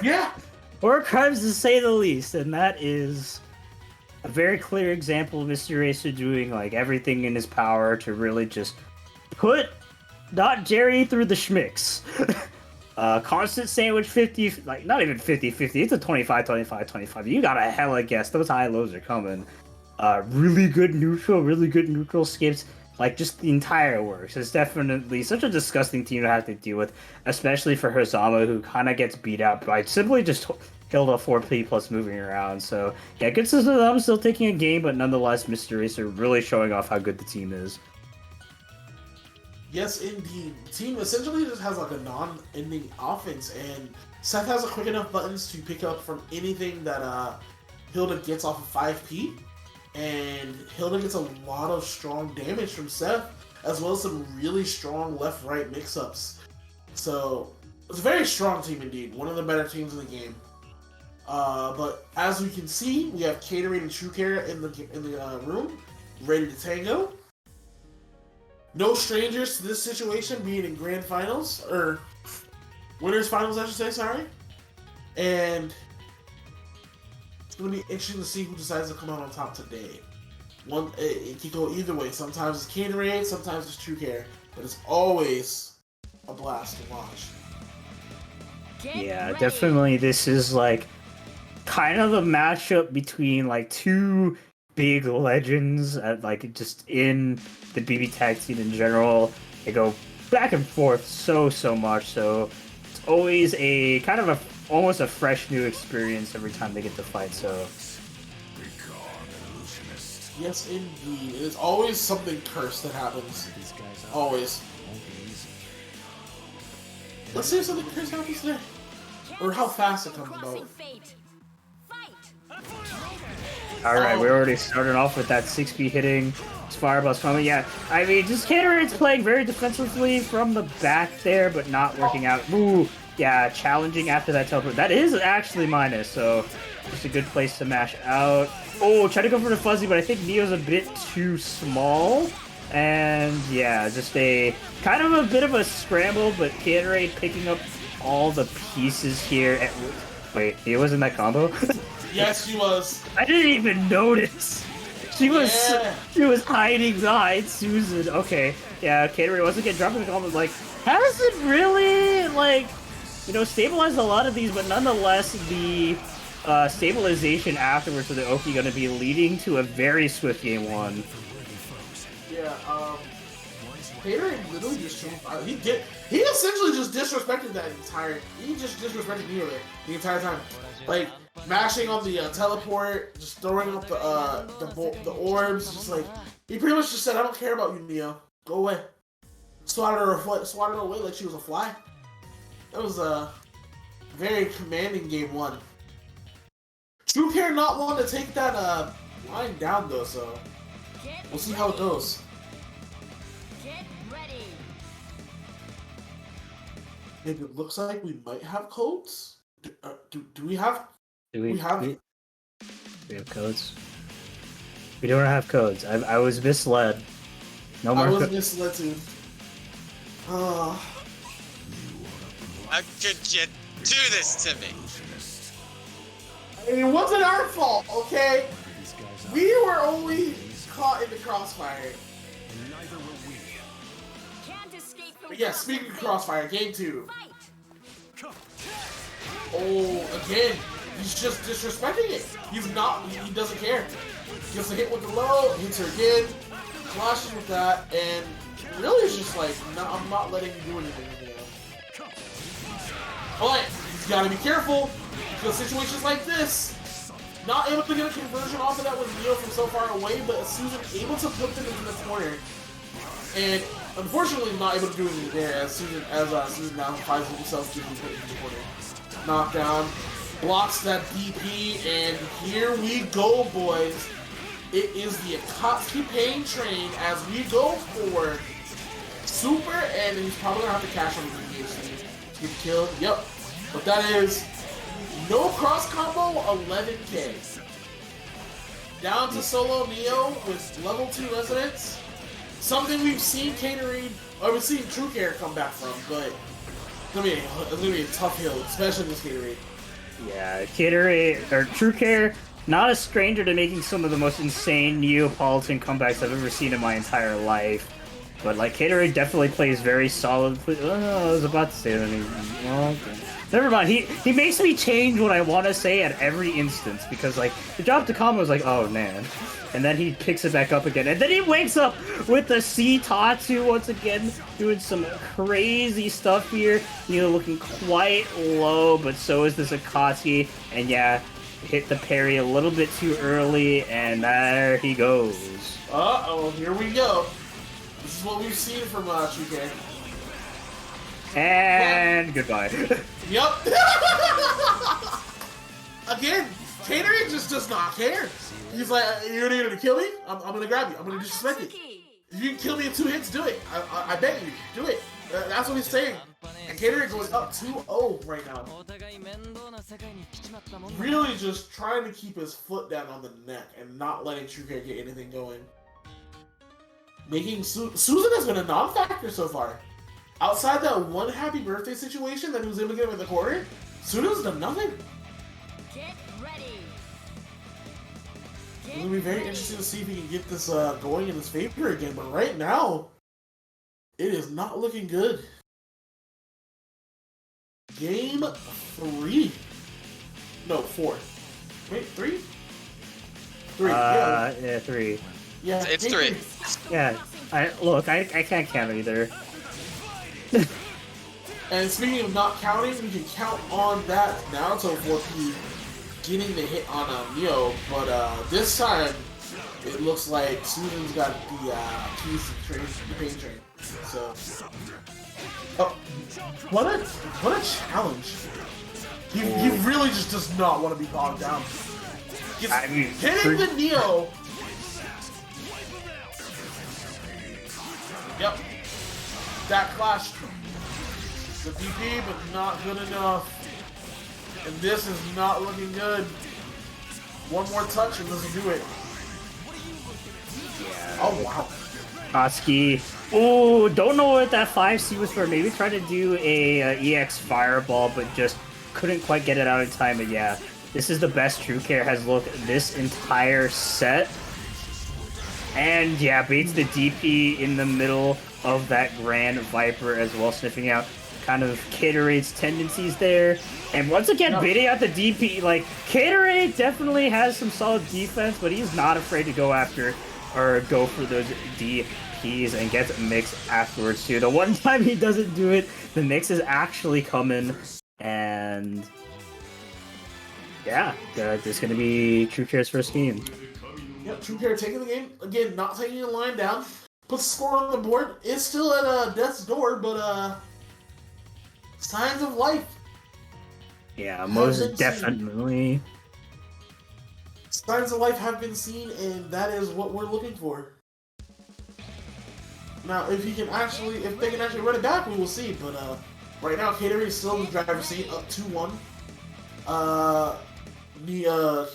Yeah! War crimes to say the least, and that is a very clear example of Mr. Eraser doing like everything in his power to really just put Not Jerry through the schmicks. Constant sandwich 50, like not even 50-50, it's a 25-25-25. You got a hella guess, those high lows are coming. Really good neutral skips, like just the entire works. It's definitely such a disgusting team to have to deal with, especially for Hazama, who kind of gets beat out by simply just Hilda 4P plus moving around. So yeah, good to them still taking a game, but nonetheless, Mr. Eraser really showing off how good the team is. Yes, indeed. The team essentially just has like a non-ending offense, and Seth has a quick enough buttons to pick up from anything that Hilda gets off of 5P, and Hilda gets a lot of strong damage from Seth, as well as some really strong left-right mix-ups. So it's a very strong team indeed, one of the better teams in the game. But as we can see, we have Gatorade and True Care in the room, ready to tango. No strangers to this situation, being in grand finals, or winners finals, I should say, sorry. And it's going to be interesting to see who decides to come out on top today. It can go either way. Sometimes it's Gatorade, sometimes it's True Care, but it's always a blast to watch. Yeah, definitely this is like kind of the matchup between like two big legends, like just in the BB tag scene in general. They go back and forth so much. So it's always a kind of almost a fresh new experience every time they get to fight. So Yes, indeed. There's always something cursed that happens. Always. Let's see if something cursed happens today. Or how fast it comes about. Crossing fate. Fight. all right, Oh. we're already starting off with that 6B hitting. Fireballs coming. Yeah, I mean, just Gatorade's playing very defensively from the back there, but not working out. Ooh, yeah, challenging after that teleport. That is actually minus, so just a good place to mash out. Oh, try to go for the fuzzy, but I think Neo's a bit too small. And yeah, just a kind of a bit of a scramble, but Gatorade picking up all the pieces here. Wait, he was in that combo? Yes, she was. I didn't even notice. She was hiding behind Susan. Okay, yeah, Gatorade wasn't getting dropped in the combo. Like, hasn't really stabilized a lot of these, but nonetheless, the stabilization afterwards for the Oki going to be leading to a very swift game one. Yeah, Gatorade literally just changed. He essentially just disrespected that entire. He just disrespected Neo there the entire time. Like mashing on the teleport, just throwing up the orbs, just like he pretty much just said, "I don't care about you, Neo. Go away." Swatted her away like she was a fly. That was a very commanding game one. True Care not want to take that line down though, so we'll see how it goes. Get ready. It looks like we might have codes. Do we have? We have codes? We don't have codes. I was misled. No more. I was misled too. How could you do this to me? I mean, it wasn't our fault, okay? We were only caught in the crossfire. Can't escape from But yeah, speaking of crossfire, game 2. Fight. Oh, again, he's just disrespecting it. He doesn't care. He gets a hit with the low, hits her again, clashes with that, and really is just like, no, I'm not letting you do anything. But he's gotta be careful, because situations like this, not able to get a conversion off of that with Neo from so far away, but Susan able to put them into the corner. And unfortunately not able to do anything there as Susan now finds himself getting put into the corner. Knockdown, blocks that DP, and here we go, boys. It is the Akatsuki Pain Train as we go for Super, and he's probably gonna have to cash on the engage. Get killed, yep. But that is no cross combo, 11k. Down to solo Neo with level 2 resonance. Something we've seen we've seen True Care come back from, but it's gonna be a tough hill, especially this Gatorade. Yeah, Gatorade or True Care, not a stranger to making some of the most insane Neapolitan comebacks I've ever seen in my entire life. But like Gatorade definitely plays very solid. Oh, I was about to say that. Okay. Never mind. He makes me change what I want to say at every instance because like the drop to combo was like, oh man, and then he picks it back up again, and then he wakes up with the C Tatsu once again, doing some crazy stuff here. Looking quite low, but so is this Akatsuki, and yeah, hit the parry a little bit too early, and there he goes. Uh-oh, here we go. This is what we've seen from True Care. And goodbye. Yep. Again, Gatorade just does not care. He's like, you're gonna kill me? I'm gonna grab you. I'm gonna disrespect you. If you can kill me in 2 hits, do it. I beg you, do it. That's what he's saying. And Gatorade goes up 2-0 right now. Really just trying to keep his foot down on the neck and not letting True Care get anything going. Making Susan has been a non-factor so far. Outside that one happy birthday situation that he was able to get him in the corner, Susan's done nothing. Get ready. It's gonna be very interesting to see if he can get this going in his favor again. But right now, it is not looking good. Game 3. No, 4. Wait, 3? 3. Yeah, 3. Yeah, It's Gatorade. 3. Yeah, I can't count either. And speaking of not counting, we can count on that now to 4P getting the hit on Neo, but this time it looks like Susan's got the keys to the pain train. So, what a challenge! He really just does not want to be bogged down. He's hitting the Neo. Yep, that clash. The DP, but not good enough. And this is not looking good. One more touch and doesn't do it. Oh, wow. Koski. Ooh, don't know what that 5C was for. Maybe trying to do a EX Fireball, but just couldn't quite get it out in time. But yeah, this is the best True Care has looked this entire set. And yeah, baits the DP in the middle of that Grand Viper as well, sniffing out kind of Gatorade's tendencies there. And once again, baiting out the DP. Like, Gatorade definitely has some solid defense, but he's not afraid to go after or go for those DPs and gets mixed afterwards too. The one time he doesn't do it, the mix is actually coming. And yeah, this is going to be True Care's first game. Yep, True Care taking the game. Again, not taking a line down. Puts the score on the board. It's still at death's door, but signs of life. Yeah, most definitely. Signs of life have been seen, and that is what we're looking for. Now, if they can actually run it back, we will see. But right now, Gatorade is still in the driver's seat, up 2-1.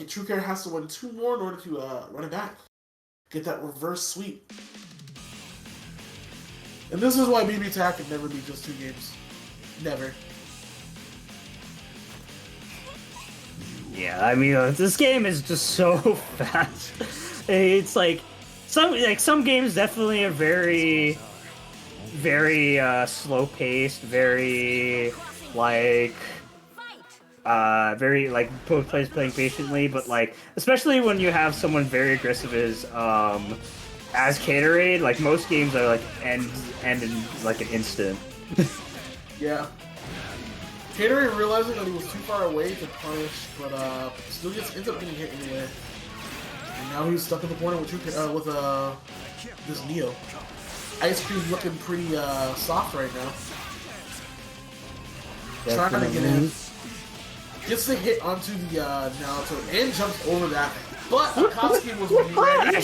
True Care has to win 2 more in order to run it back, get that reverse sweep. And this is why BBTAG can never be just 2 games. Never. Yeah, I mean, this game is just so fast. It's like some games definitely are very, very slow paced, very both players playing patiently, but like especially when you have someone very aggressive as Gatorade, like most games are like end in like an instant. Yeah. Gatorade realizing that he was too far away to punish, but still ends up getting hit anyway. And now he's stuck in the corner with this Neo. Ice Cream's looking pretty soft right now. Trying to get in. Gets the hit onto the Naruto and jumps over that. But Akatsuki was ready.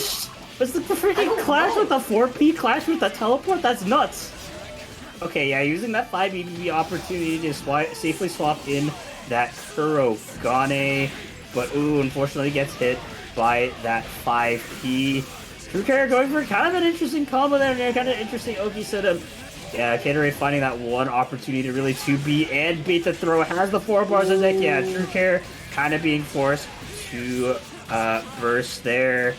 What's the freaking clash with the 4P clash with the teleport? That's nuts. Okay, yeah, using that 5 EDB opportunity to safely swap in that Kurogane, but unfortunately gets hit by that 5P. True Care going for kind of an interesting combo there, kind of interesting Oki setup. Yeah, Gatorade finding that one opportunity to really 2B and bait the throw, has the 4 bars of deck. Yeah, True Care kind of being forced to burst there.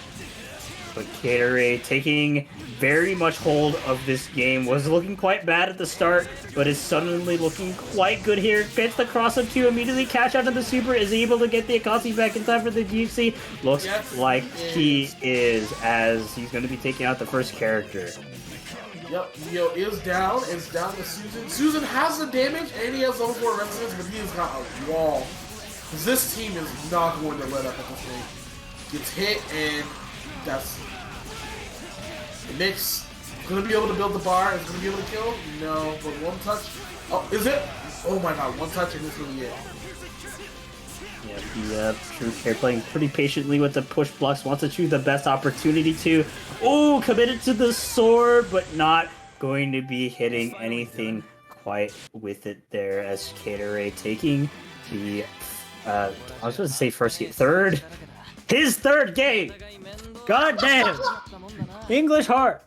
But Gatorade taking very much hold of this game. Was looking quite bad at the start, but is suddenly looking quite good here. Gets the cross up 2, immediately cash out of the super, is able to get the Akatsuki back in time for the GC. Looks like he is, as he's going to be taking out the first character. Yep, Neo is down. It's down to Susan. Susan has the damage, and he has level 4 resistance, but he has got a wall. Because this team is not going to let up at this rate. Gets hit, and that's... The Knicks going to be able to build the bar. Is going to be able to kill? No, but one touch. Oh, is it? Oh my god, one touch, and this will be it. Yeah, the True Care playing pretty patiently with the push blocks. Wants to choose the best opportunity to... Oh, committed to the sword, but not going to be hitting anything quite with it there, as Gatorade taking the... I was supposed to say first game. Third? His third game! God damn! English hard!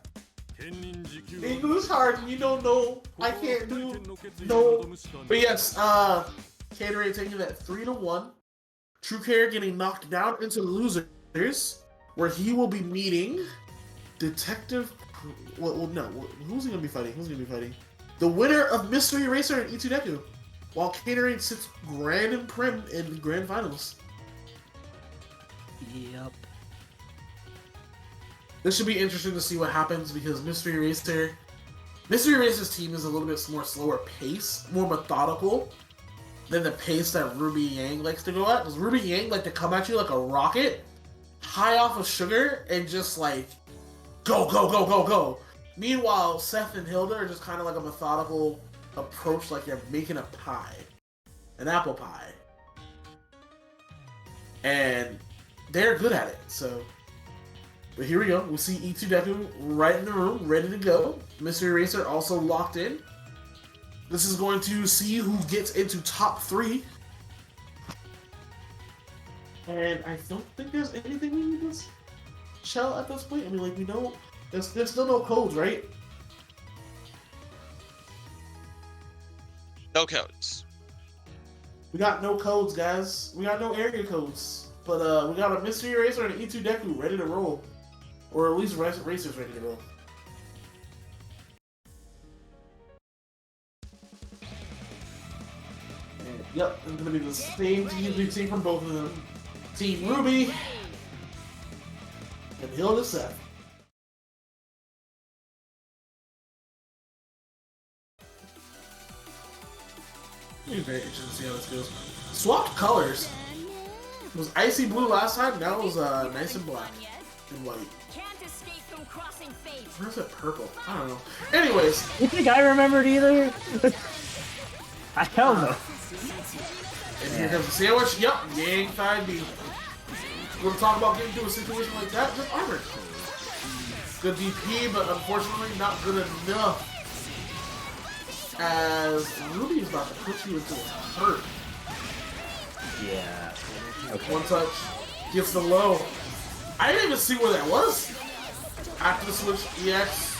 English hard, you don't know. I can't do no. But yes, Gatorade taking that 3-1. True Care getting knocked down into losers, where he will be meeting Detective. Well, no. Who's he gonna be fighting? Who's he gonna be fighting? The winner of Mystery Racer and E2 Deku, while Gatorade sits grand and prim in the grand finals. Yep. This should be interesting to see what happens because Mystery Racer's team is a little bit more slower pace, more methodical than the pace that Ruby Yang likes to go at. Because Ruby Yang like to come at you like a rocket, high off of sugar, and just like go, go, go, go, go. Meanwhile, Seth and Hilda are just kind of like a methodical approach, like you're making a pie, an apple pie. And they're good at it, so. But here we go. We see E2 Deku right in the room, ready to go. Mystery Racer also locked in. This is going to see who gets into top 3. And I don't think there's anything we need to shell at this point. I mean, like, we know there's still no codes, right? No codes. We got no codes, guys. We got no area codes. But we got a Mystery Racer and an E2 Deku ready to roll. Or at least Racer's ready to roll. And, yep, it's going to be the same teams we've seen from both of them. Team Ruby and Hilda Seth. It'll be very interesting to see how this goes. Swapped colors. It was icy blue last time, now it was nice and black and white. Can't escape from crossing fate. Where's that purple? I don't know. Anyways, You think I remembered either? I don't know. and here comes the sandwich. Yep, Yang 5B. We're talking about getting into a situation like that, just armored. Good DP, but unfortunately not good enough. As Ruby is about to put you into a hurt. Yeah. Okay. One touch, gets the low. I didn't even see where that was. After the switch, EX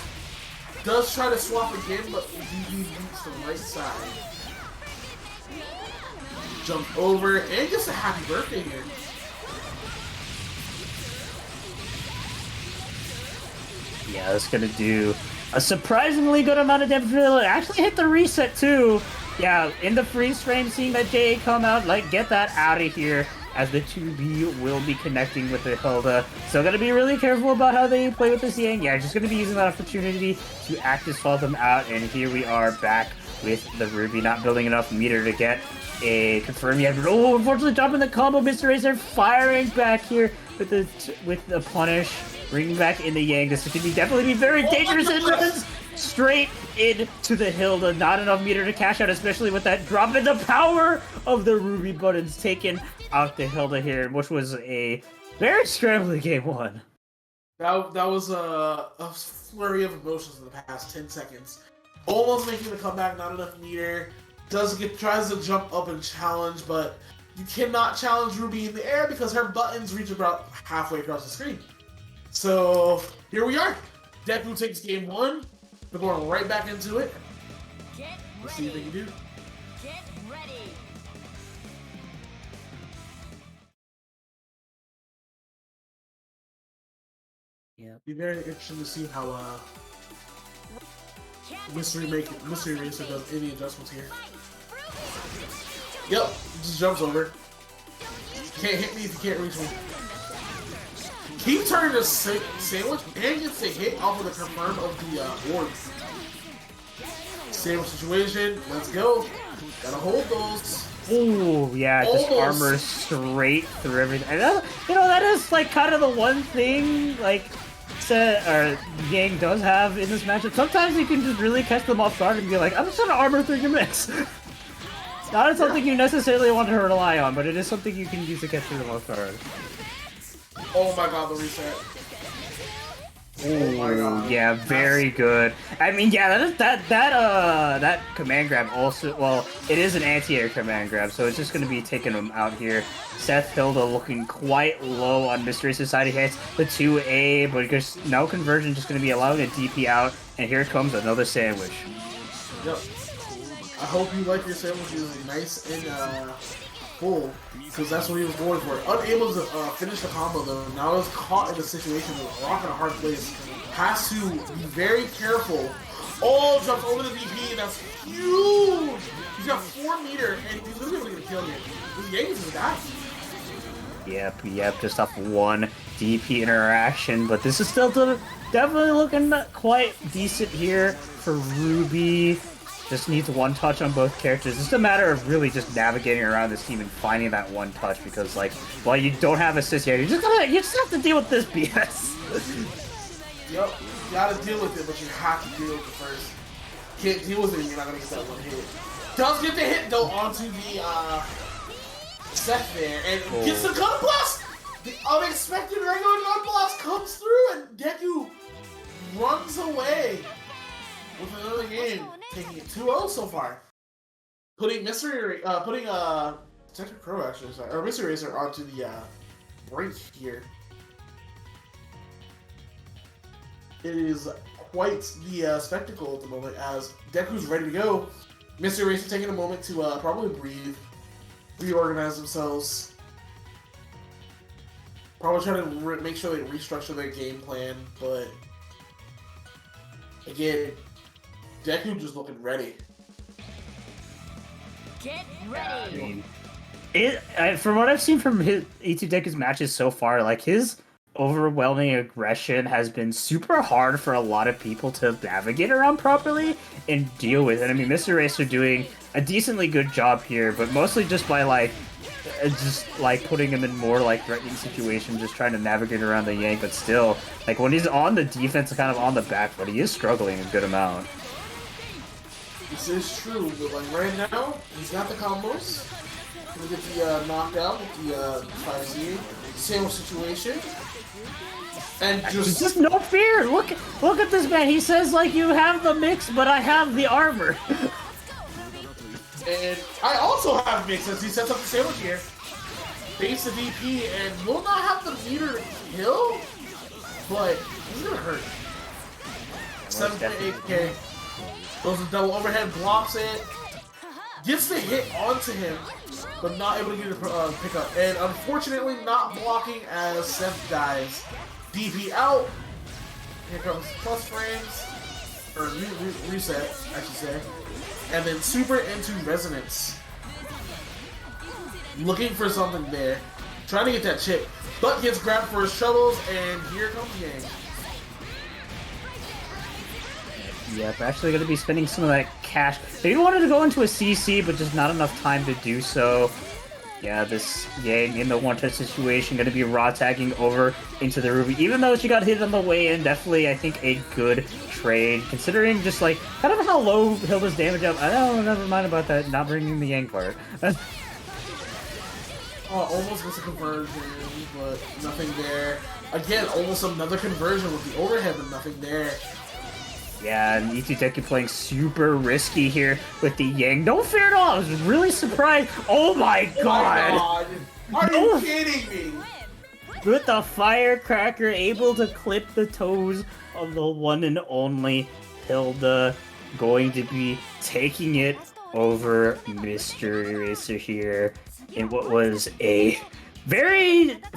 does try to swap again, but DB beats the right side. Jump over and gets a happy birthday here. Yeah, that's gonna do a surprisingly good amount of damage. It actually hit the reset too. Yeah, in the freeze frame, seeing that JA come out, like, get that out of here, as the 2B will be connecting with the Hilda. So gotta be really careful about how they play with this Yang. Yeah, just gonna be using that opportunity to active swell them out, and here we are back with the Ruby not building enough meter to get a confirm yet. But oh, unfortunately dropping the combo. Mr. Racer firing back here with the punish, bringing back in the Yang. This is gonna definitely be very dangerous. It runs straight into the Hilda. Not enough meter to cash out, especially with that drop in the power of the Ruby buttons taken out the Hilda here, which was a very scrambly game one. That was a flurry of emotions in the past 10 seconds. Almost making the comeback, not enough meter. Tries to jump up and challenge, but you cannot challenge Ruby in the air because her buttons reach about halfway across the screen. So here we are. Deku takes game 1. We're going right back into it. Get Let's see if they ready. can do. Get ready. Yeah. Be very interesting to see how Can't Mystery escape from Racer crossing does fate. any adjustments here. Fight. Yep, just jumps over. Can't hit me if you can't reach me. Keep turning the sandwich and gets a hit off of the confirm of the board. Sandwich situation, let's go. Gotta hold those. Ooh, yeah, just Almost. armor straight through everything. And that, that is like kind of the one thing like Yang does have in this matchup. Sometimes you can just really catch them off guard and be like, I'm just gonna armor through your mix. Not something you necessarily want to rely on, but it is something you can use to catch them off guard. Oh my god, the reset. Oh my God. yeah, very good. I mean, yeah, that command grab also. Well, it is an anti-air command grab, so it's just going to be taking him out here. Seth Hilda looking quite low on Mystery Society hits the 2A, but just no conversion, just going to be allowing a DP out, and here comes another sandwich. Yep. I hope you like your sandwiches nice and full, because that's what he was going for. Unable to finish the combo though. Now he's caught in a situation with a rock in a hard place. Has to be very careful. Oh, jumps over the DP. That's huge. He's got 4 meter, and he's gonna be able to get a kill here. This Yang is gonna die. Yep, just off one DP interaction, but this is still definitely looking quite decent here for Ruby. Just needs one touch on both characters. It's just a matter of really just navigating around this team and finding that one touch, because like, while you don't have assist yet, you just have to deal with this BS. Yep, you gotta deal with it, but you have to deal with it first. Can't deal with it, you're not gonna get that one hit. Does get the hit though onto the Seth there, and gets the gun blast! The unexpected regular gun blast comes through, and Deku runs away with another game, taking it 2-0 so far. Putting Mystery Detective Crow actually, sorry, or Mystery Racer onto the brink here. It is quite the spectacle at the moment as Deku's ready to go. Mystery Racer taking a moment to probably breathe, reorganize themselves, probably try to make sure they restructure their game plan, but again, Deku just looking ready. Get ready. From what I've seen from his E2 Deku's matches so far, like his overwhelming aggression has been super hard for a lot of people to navigate around properly and deal with. And I mean, Mr. Racer doing a decently good job here, but mostly just by putting him in more like threatening situations, just trying to navigate around the yank. But still, like when he's on the defense, kind of on the back foot, he is struggling a good amount. This is true, but like right now, he's got the combos. He'll get the knockdown with the 5Z. Same situation. And just no fear. Look at this man. He says like, you have the mix, but I have the armor. And I also have mix as he sets up the sandwich here. Base the DP and will not have the meter to kill, but it's gonna hurt. 7.8k. Goes a double overhead, blocks it, gets the hit onto him, but not able to get a pickup. And unfortunately, not blocking as Seth dies. DP out. Here comes plus frames, or reset, I should say. And then super into resonance. Looking for something there. Trying to get that chip. But gets grabbed for his shovels, and here comes Yang. Yep, actually going to be spending some of that cash. They wanted to go into a CC, but just not enough time to do so. Yeah, this Yang in the one-touch situation, going to be raw tagging over into the Ruby. Even though she got hit on the way in, definitely, I think, a good trade. Considering just, like, kind of how low Hilda's damage up. I don't, never mind about that, not bringing the Yang part. Almost was a conversion, but nothing there. Again, almost another conversion with the overhead, but nothing there. Yeah, and E2 Deku playing super risky here with the Yang. No fear at all. I was really surprised. Oh my god! Are you kidding me? With the firecracker, able to clip the toes of the one and only Hilda, going to be taking it over Mystery Racer here in what was a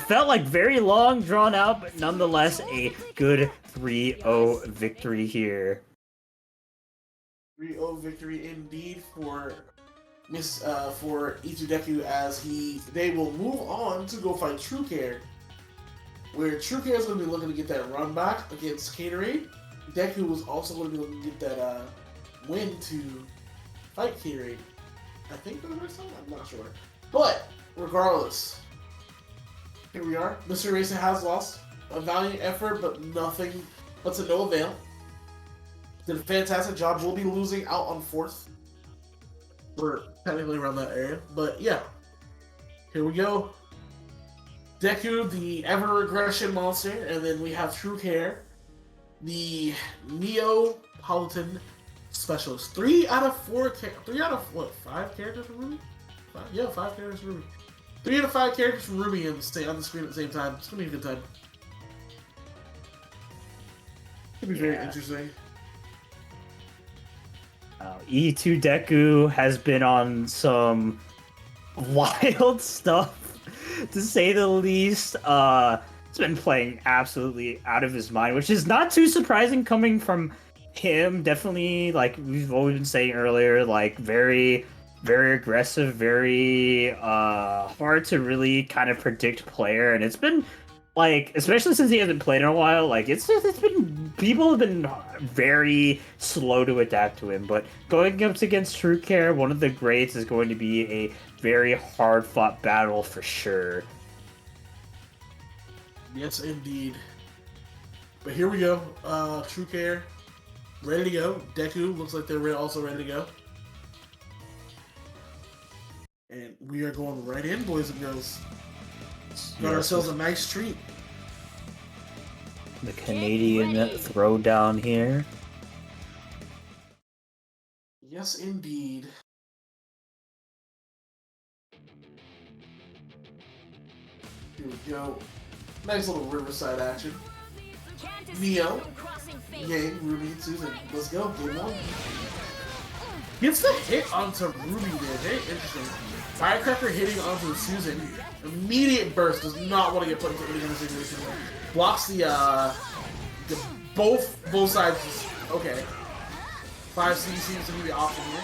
felt like very long, drawn out, but nonetheless a good 3-0 victory here. 3-0 victory indeed for E2 Deku as they will move on to go fight True Care, where True Care is going to be looking to get that run back against Gatorade. Deku was also going to be looking to get that win to fight Gatorade. I think for the first time? I'm not sure. But regardless, here we are. Mr. Racer has lost. A valiant effort, but to no avail. Did a fantastic job. We'll be losing out on 4th. We're technically around that area. But yeah. Here we go. Deku, the ever-regression monster. And then we have True Care, the Neapolitan specialist. 3 out of 5 characters from Ruby? 5 characters from Ruby. 3 out of 5 characters from Ruby on the screen at the same time. It's gonna be a good time. It'll be very interesting. E2 Deku has been on some wild stuff, to say the least. He's been playing absolutely out of his mind, which is not too surprising coming from him. Definitely, like we've always been saying earlier, like very very aggressive, very hard to really kind of predict player, and it's been like, especially since he hasn't played in a while, like it's been people have been very slow to adapt to him. But going up against True Care, one of the greats, is going to be a very hard fought battle for sure. Yes, indeed. But here we go. True Care, ready to go. Deku looks like they're also ready to go. And we are going right in, boys and girls. Got ourselves a nice treat. The Canadian throwdown here. Yes, indeed. Here we go. Nice little Riverside action. Neo, Yang, Ruby, and Susan. Let's go. Game one. Gets the hit onto Ruby there. Very interesting. Firecracker hitting onto Susan. Immediate burst. Does not want to get put into any kind of situation. Blocks the both sides. Okay. 5C seems to be the option here.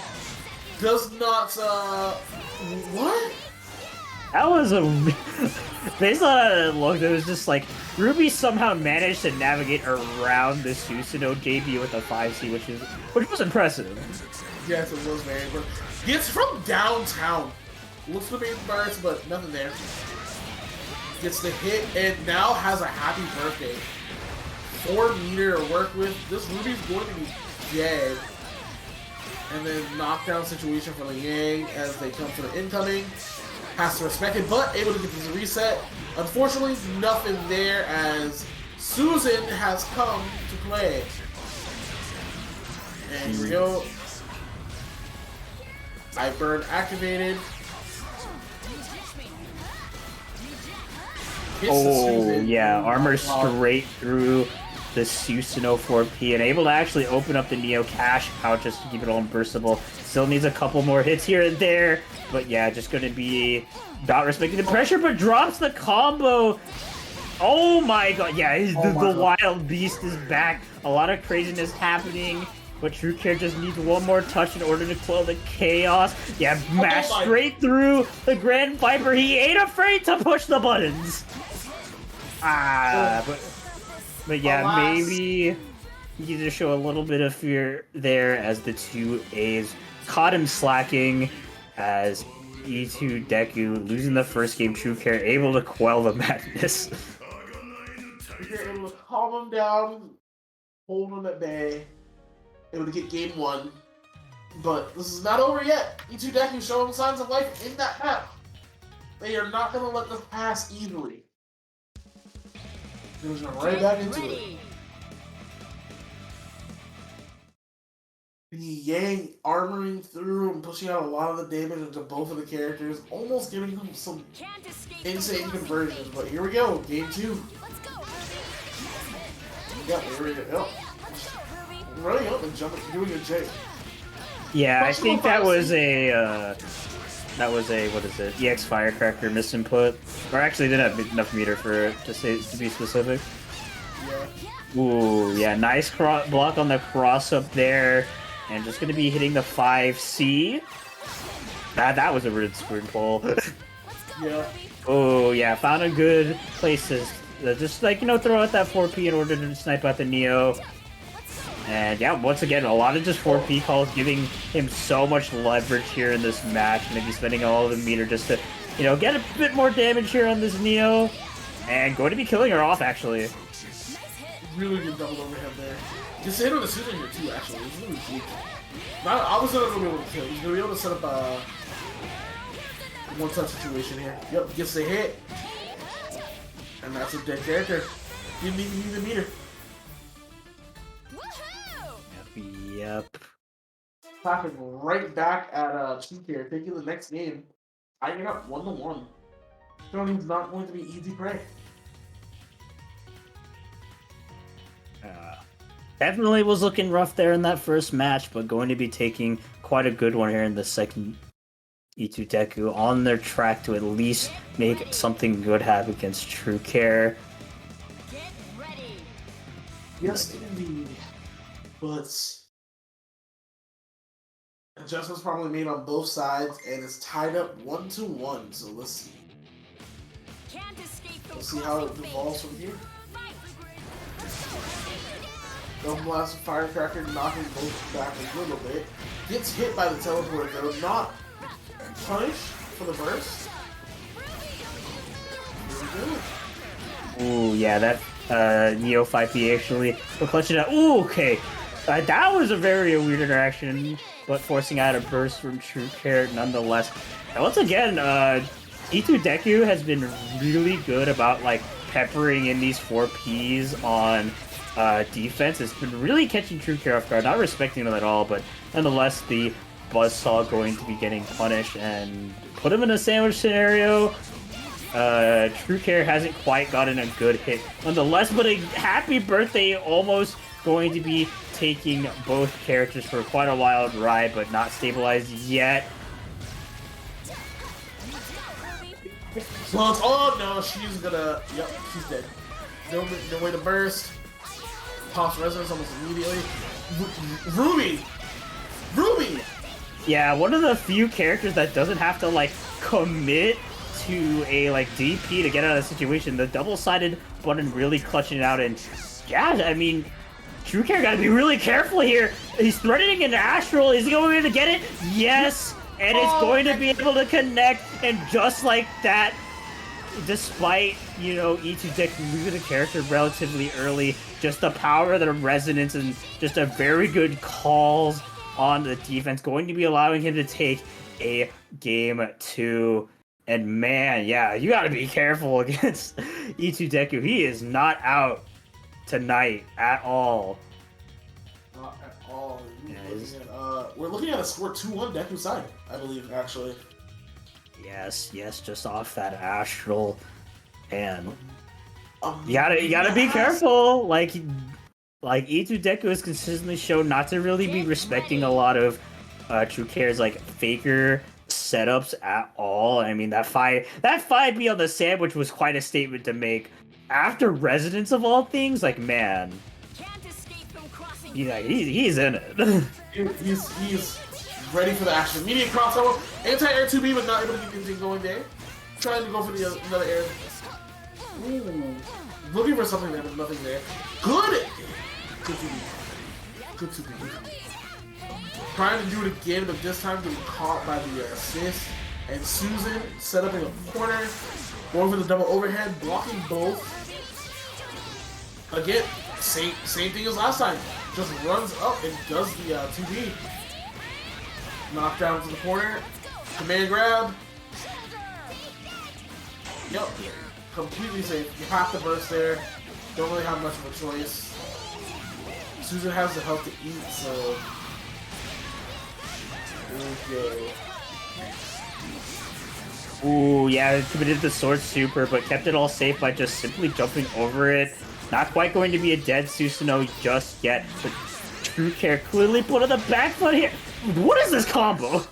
Does not what? That was a based on how it looked, it was just like Ruby somehow managed to navigate around the Susanoo JB with a 5C, which was impressive. Yes, it was very good. Gets from downtown. Looks for the main burst, but nothing there. Gets the hit and now has a happy birthday. 4 meter to work with. This Ruby's going to be dead. And then knockdown situation for the Yang as they come for the incoming. Has to respect it, but able to get this reset. Unfortunately, nothing there as Susan has come to play. And here we go. Burn activated. Oh, yeah, armor straight through the Susanoo 4P and able to actually open up the Neo cash out just to keep it all unburstable. Still needs a couple more hits here and there, but yeah, just going to be not respecting the pressure, but drops the combo. Oh my god, yeah, the wild beast is back. A lot of craziness happening, but True Care just needs one more touch in order to quell the chaos. Yeah, mash straight through the Grand Viper. He ain't afraid to push the buttons. But yeah, maybe he can just show a little bit of fear there as the two A's caught him slacking as E2 Deku losing the first game. True Care able to quell the madness. You're able to calm him down, hold him at bay, able to get game one. But this is not over yet. E2 Deku showing signs of life in that map. They are not going to let this pass easily. They're going right back into it. The Yang armoring through and pushing out a lot of the damage into both of the characters, almost giving them some insane conversions. But here we go, game 2. Yeah, here we go. Running up and jumping, doing a J. Yeah, I think that was a what is it? EX Firecracker misinput, or actually didn't have enough meter for it to be specific. Yeah. Ooh, yeah, nice block on the cross up there, and just gonna be hitting the 5C. That was a rude screen pull. Yeah. Oh yeah, found a good place to just like throw out that 4P in order to snipe out the Neo. And yeah, once again, a lot of just 4P calls, giving him so much leverage here in this match. Maybe spending all of the meter just to, get a bit more damage here on this Neo. And going to be killing her off, actually. Really good double overhead there. Just hit on the Susan here, too, actually. It's really cool. I was going to be able to kill. He's going to be able to set up a one-touch situation here. Yep, gets the hit. And that's a dead character. Didn't even need the meter. Yep. Clapping right back at True Care, taking the next game. I get up 1-1. Tony's not going to be easy prey. Definitely was looking rough there in that first match, but going to be taking quite a good one here in the second. E2 Deku on their track to at least make something good happen against True Care. Get ready. Yes, indeed. But adjustments probably made on both sides, and it's tied up 1-1. So let's see. Let's see how it evolves from here. Double blast of firecracker, knocking both back a little bit. Gets hit by the teleporter though, not punished for the burst. Here we go. Ooh, yeah, that Neo 5P actually will clutch it out. Ooh, okay. That was a very weird interaction, but forcing out a burst from True Care nonetheless. And once again, E2 Deku has been really good about like peppering in these 4Ps on defense. It's been really catching True Care off guard, not respecting them at all, but nonetheless the Buzzsaw going to be getting punished and put him in a sandwich scenario. True Care hasn't quite gotten a good hit nonetheless, but a happy birthday almost going to be taking both characters for quite a wild ride, but not stabilized yet. Well, oh no, she's gonna. Yep, she's dead. No way to burst. Pops resonance almost immediately. Ruby! Yeah, one of the few characters that doesn't have to like commit to a like DP to get out of the situation. The double-sided button really clutching it out, and yeah, I mean, True Care gotta be really careful here. He's threatening an Astral. Is he going to be able to get it? Yes, and it's going to be able to connect, and just like that, despite, you know, E2 Deck losing the character relatively early, just the power of the resonance and just a very good calls on the defense going to be allowing him to take a game 2. And man, yeah, you gotta be careful against E2 Deku. He is not out tonight at all. Not at all. Yeah, We're looking at a score 2-1 Deku side, I believe, actually. Yes, just off that Astral. And you gotta be careful. Like E2 Deku has consistently shown not to really be respecting a lot of True Care's like faker setups at all. I mean, that 5B on the sandwich was quite a statement to make. After Resonance of all things, like, man, he's in it. He's ready for the action. Immediate crossover, anti-air 2B, but not able to get anything going there. Trying to go for the another air. Ooh, looking for something there, but nothing there. Good 2B. Trying to do it again, but this time getting caught by the assist. And Susan set up in a corner, going for the double overhead, blocking both. Again, same thing as last time. Just runs up and does the 2B. Knockdown to the corner. Command grab. Yep. Completely safe. You have to burst there. Don't really have much of a choice. Susan has the health to eat, so... Okay. Ooh, yeah, committed the sword super, but kept it all safe by just simply jumping over it. Not quite going to be a dead Susanoo just yet, but True Care clearly put on the back foot here. What is this combo?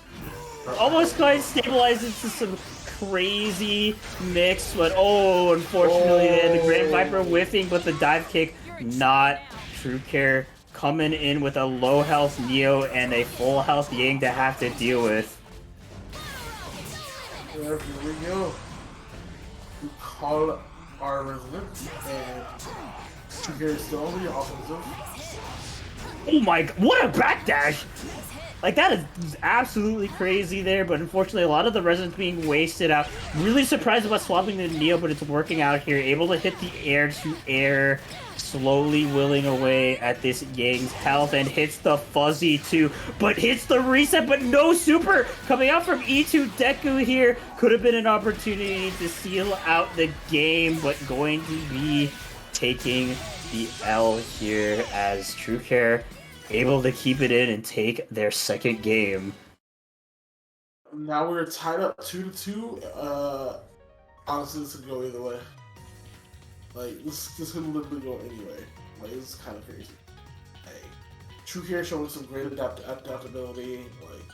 Almost quite stabilized into some crazy mix, but oh, unfortunately, the Grand Viper whiffing, but the dive kick, not True Care coming in with a low health Neo and a full health Yang to have to deal with. Here we go. We call our resonance, and True Care is still on the offensive. Oh my, what a backdash! Like, that is absolutely crazy there, but unfortunately a lot of the resonance being wasted out. Really surprised about swapping the Neo, but it's working out here. Able to hit the air to air, slowly willing away at this Yang's health, and hits the fuzzy too, but hits the reset, but no super coming out from E2 Deku here. Could have been an opportunity to seal out the game, but going to be taking the L here as True Care able to keep it in and take their second game. Now we're tied up 2-2. Honestly, this could go either way. Like, this could literally go anyway. Like, this is kind of crazy. Hey, True Care showing some great adaptability. Like,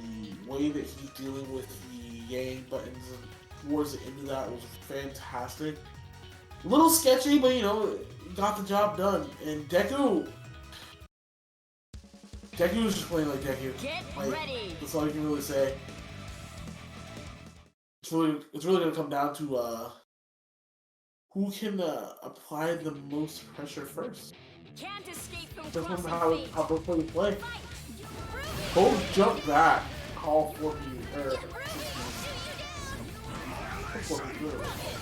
the way that he's dealing with the Yang buttons towards the end of that was fantastic. A little sketchy, but you know, got the job done. And Deku, Deku was just playing like Deku. Get Like, ready. that's all you can really say. It's really gonna come down to who can apply the most pressure first. Can't escape from That's crossing fate. how both players play. Fight. Both jump back, call 4P or 6P.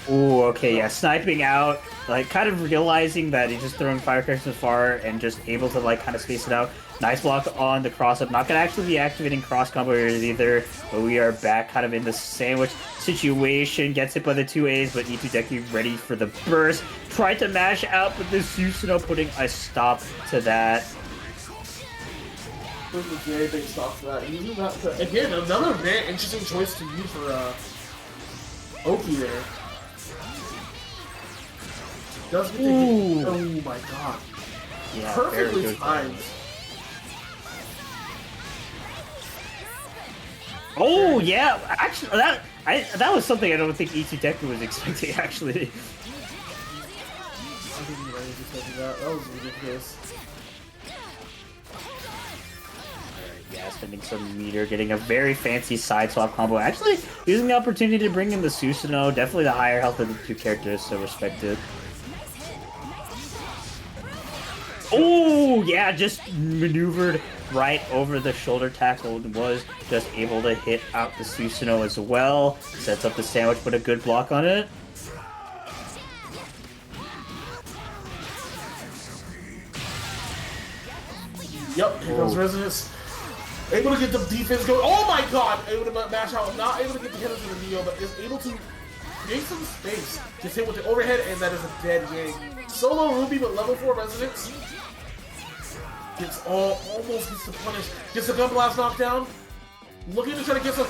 Ooh, okay, yeah, sniping out, like, kind of realizing that he's just throwing firecrackers too far and just able to, like, kind of space it out. Nice block on the cross-up. Not gonna actually be activating cross-combo here either, but we are back kind of in the sandwich situation. Gets hit by the 2As, but E2 Deku ready for the burst. Tried to mash out, but this Susanoo putting a stop to that. This is a very big stop for that. Using that to, again, another very interesting choice to use for Oki there. Does get the hit. Oh my god. Yeah, Perfectly very good. timed. Oh, yeah, actually, that was something I don't think E2 Deku was expecting, actually. I didn't even expect that. That was ridiculous. Yeah, spending some meter, getting a very fancy side swap combo. Actually, using the opportunity to bring in the Susanoo. Definitely the higher health of the two characters, so respected. Oh, yeah, just maneuvered right over the shoulder tackle and was just able to hit out the Susanoo as well. Sets up the sandwich, put a good block on it. Yep, here comes Resonance. Able to get the defense going. Oh my god! Able to mash out. Not able to get the hit into the Neo, but is able to create some space. Just hit with the overhead, and that is a dead game. Solo Ruby, but level 4 Resonance. Gets almost gets the punish. Gets the gun blast knockdown. Looking to try to get some.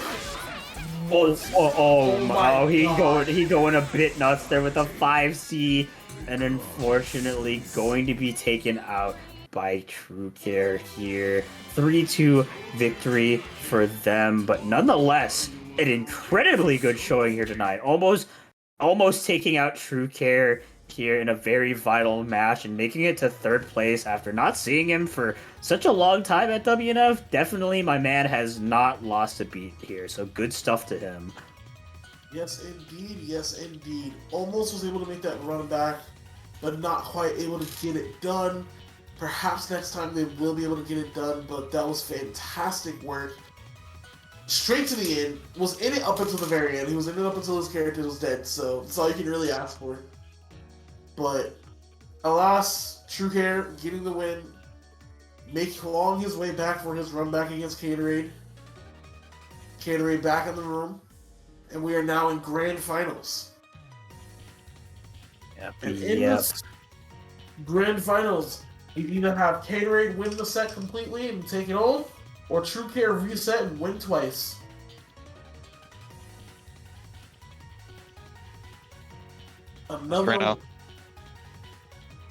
He going a bit nuts there with a 5C, and unfortunately going to be taken out by True Care here. 3-2 victory for them, but nonetheless, an incredibly good showing here tonight. Almost taking out True Care here in a very vital match and making it to third place after not seeing him for such a long time at WNF. Definitely my man has not lost a beat here, so good stuff to him. Yes, indeed. Yes, indeed. Almost was able to make that run back, but not quite able to get it done. Perhaps next time they will be able to get it done, but that was fantastic work. Straight to the end. Was in it up until the very end. He was in it up until his character was dead, so that's all you can really ask for. But alas, True Care getting the win, clawing his way back for his run back against Gatorade. Gatorade back in the room, and we are now in grand finals. And in this grand finals, you either have Gatorade win the set completely and take it home, or True Care reset and win twice. Another one.